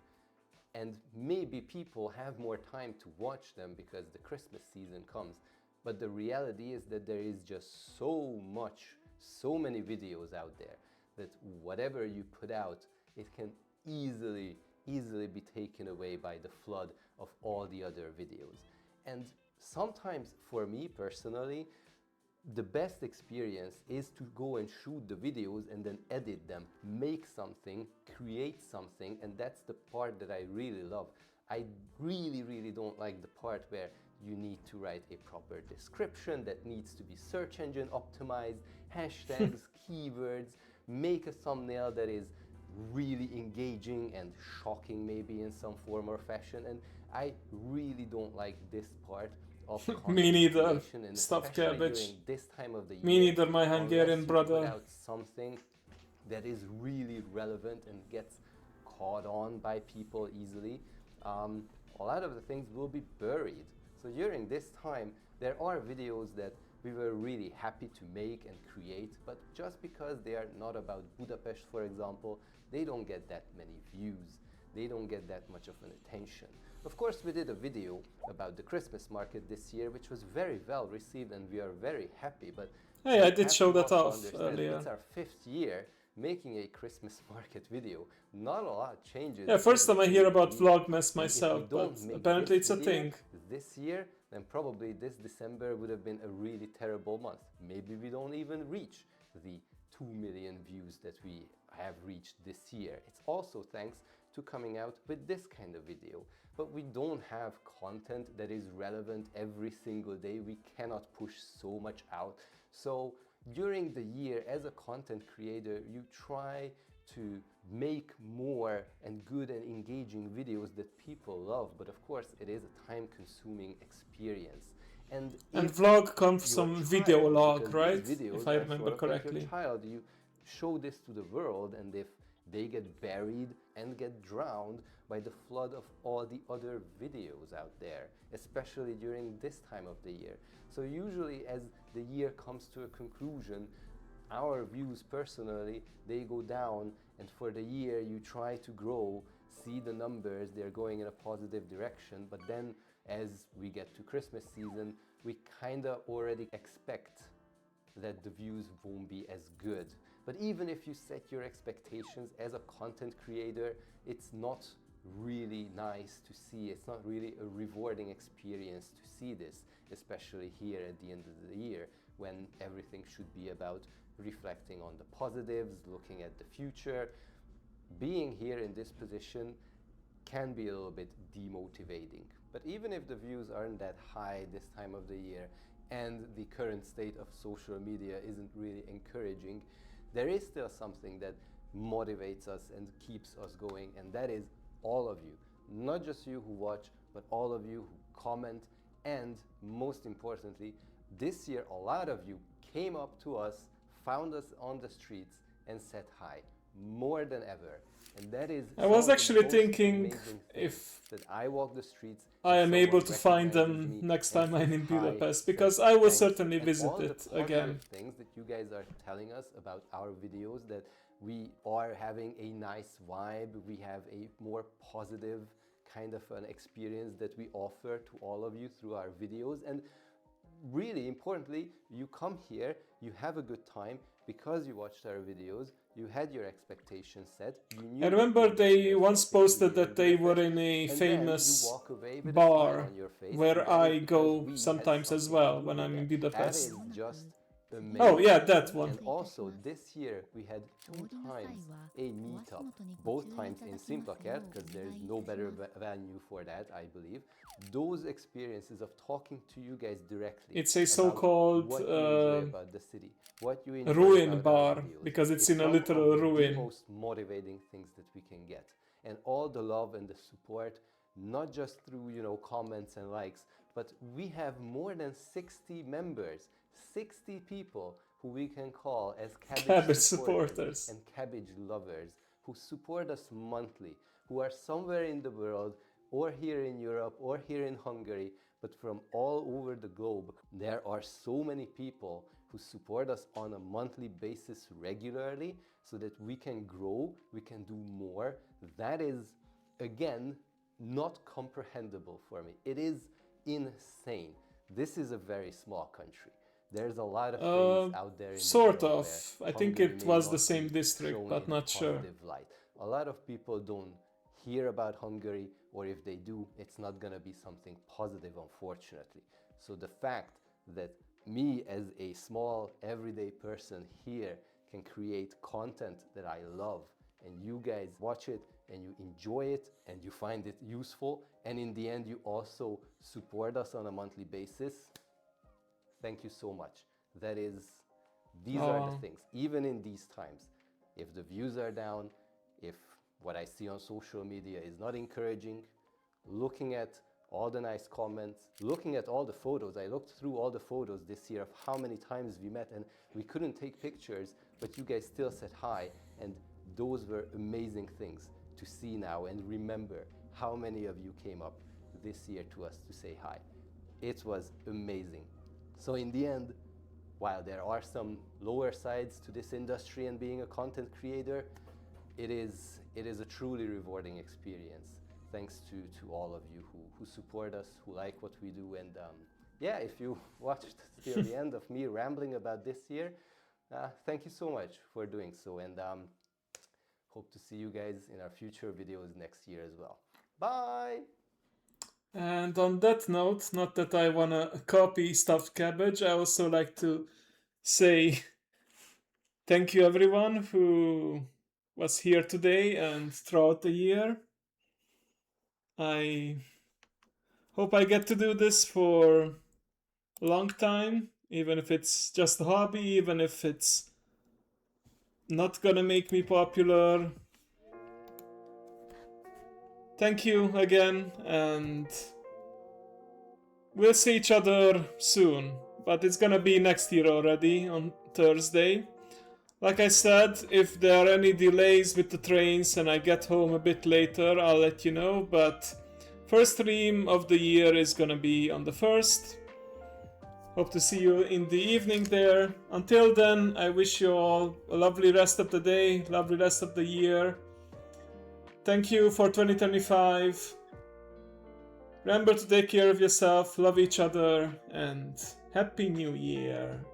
and maybe people have more time to watch them because the Christmas season comes. But the reality is that there is just so many videos out there that whatever you put out, it can easily be taken away by the flood of all the other videos. And sometimes, for me personally, the best experience is to go and shoot the videos and then edit them, make something, create something, and that's the part that I really love. I really don't like the part where you need to write a proper description that needs to be search engine optimized, hashtags, keywords, make a thumbnail that is really engaging and shocking maybe in some form or fashion, and I really don't like this part of Me neither. creation, and Stuffed especially cabbage. during this time of the year. Me neither, my unless Hungarian you brother. Put out something that is really relevant and gets caught on by people easily, a lot of the things will be buried. So during this time, there are videos that we were really happy to make and create, but just because they are not about Budapest, for example, they don't get that many views, they don't get that much of an attention. Of course, we did a video about the Christmas market this year, which was very well received, and we are very happy, but hey, I did show that off earlier. It's our 5th year making a Christmas market video. Not a lot changes. Yeah, first time I hear about Vlogmas myself, but apparently it's a thing. This year, then probably this December would have been a really terrible month. Maybe we don't even reach the 2 million views that we have reached this year. It's also thanks to coming out with this kind of video. But we don't have content that is relevant every single day. We cannot push so much out. So during the year, as a content creator, you try to make more and good and engaging videos that people love, but of course it is a time-consuming experience. And vlog comes from video log, right? If I remember correctly. Your child, you show this to the world, and if they get buried and get drowned by the flood of all the other videos out there, especially during this time of the year. So usually as the year comes to a conclusion, our views personally, they go down, and for the year you try to grow, see the numbers, they're going in a positive direction, but then as we get to Christmas season, we kinda already expect that the views won't be as good. But even if you set your expectations as a content creator, it's not really nice to see. It's not really a rewarding experience to see this, especially here at the end of the year, when everything should be about reflecting on the positives, looking at the future. Being here in this position can be a little bit demotivating. But even if the views aren't that high this time of the year and the current state of social media isn't really encouraging, there is still something that motivates us and keeps us going, and that is all of you. Not just you who watch, but all of you who comment, and most importantly, this year a lot of you came up to us, found us on the streets and said hi, more than ever. And that is I was actually thinking if that I walk the streets, I am able to find them next time I'm in Budapest, because I will certainly visit it again. Things that you guys are telling us about our videos, that we are having a nice vibe, we have a more positive kind of an experience that we offer to all of you through our videos. And really importantly, you come here, you have a good time because you watched our videos, you had your expectations set. I remember they once posted that they were in a famous bar where I go sometimes as well when I'm in Budapest. That is just amazing. Oh yeah, that one. And also this year we had 2 times a meetup, both times in Szimplakert, because there is no better venue for that, I believe. Those experiences of talking to you guys directly. It's a so-called about the city, what you enjoy ruin bar, because it's in a literal ruin. The most motivating things that we can get, and all the love and the support, not just through comments and likes, but we have more than 60 members, 60 people who we can call as cabbage supporters and cabbage lovers, who support us monthly, who are somewhere in the world, or here in Europe, or here in Hungary, but from all over the globe. There are so many people who support us on a monthly basis regularly, so that we can grow, we can do more. That is, again, not comprehensible for me. It is insane. This is a very small country. There's a lot of things out there in sort the world of. I think it was the same district, but not sure. Light. A lot of people don't hear about Hungary, or if they do, it's not gonna be something positive, unfortunately. So the fact that me as a small everyday person here can create content that I love, and you guys watch it and you enjoy it and you find it useful, and in the end you also support us on a monthly basis, thank you so much. These are the things, even in these times. If the views are down, if what I see on social media is not encouraging, looking at all the nice comments, looking at all the photos. I looked through all the photos this year of how many times we met, and we couldn't take pictures, but you guys still said hi, and those were amazing things to see now and remember how many of you came up this year to us to say hi. It was amazing. So in the end, while there are some lower sides to this industry and being a content creator, it is a truly rewarding experience. Thanks to all of you who support us, who like what we do, and yeah, if you watched till the end of me rambling about this year, thank you so much for doing so, and hope to see you guys in our future videos next year as well. Bye! And on that note, not that I wanna copy Stuffed Cabbage, I also like to say thank you everyone who was here today and throughout the year. I hope I get to do this for a long time, even if it's just a hobby, even if it's not gonna make me popular. Thank you again, and we'll see each other soon, but it's gonna be next year already on Thursday. Like I said, if there are any delays with the trains and I get home a bit later, I'll let you know, but first stream of the year is gonna be on the 1st. Hope to see you in the evening there. Until then, I wish you all a lovely rest of the day, lovely rest of the year. Thank you for 2025. Remember to take care of yourself, love each other, and Happy New Year!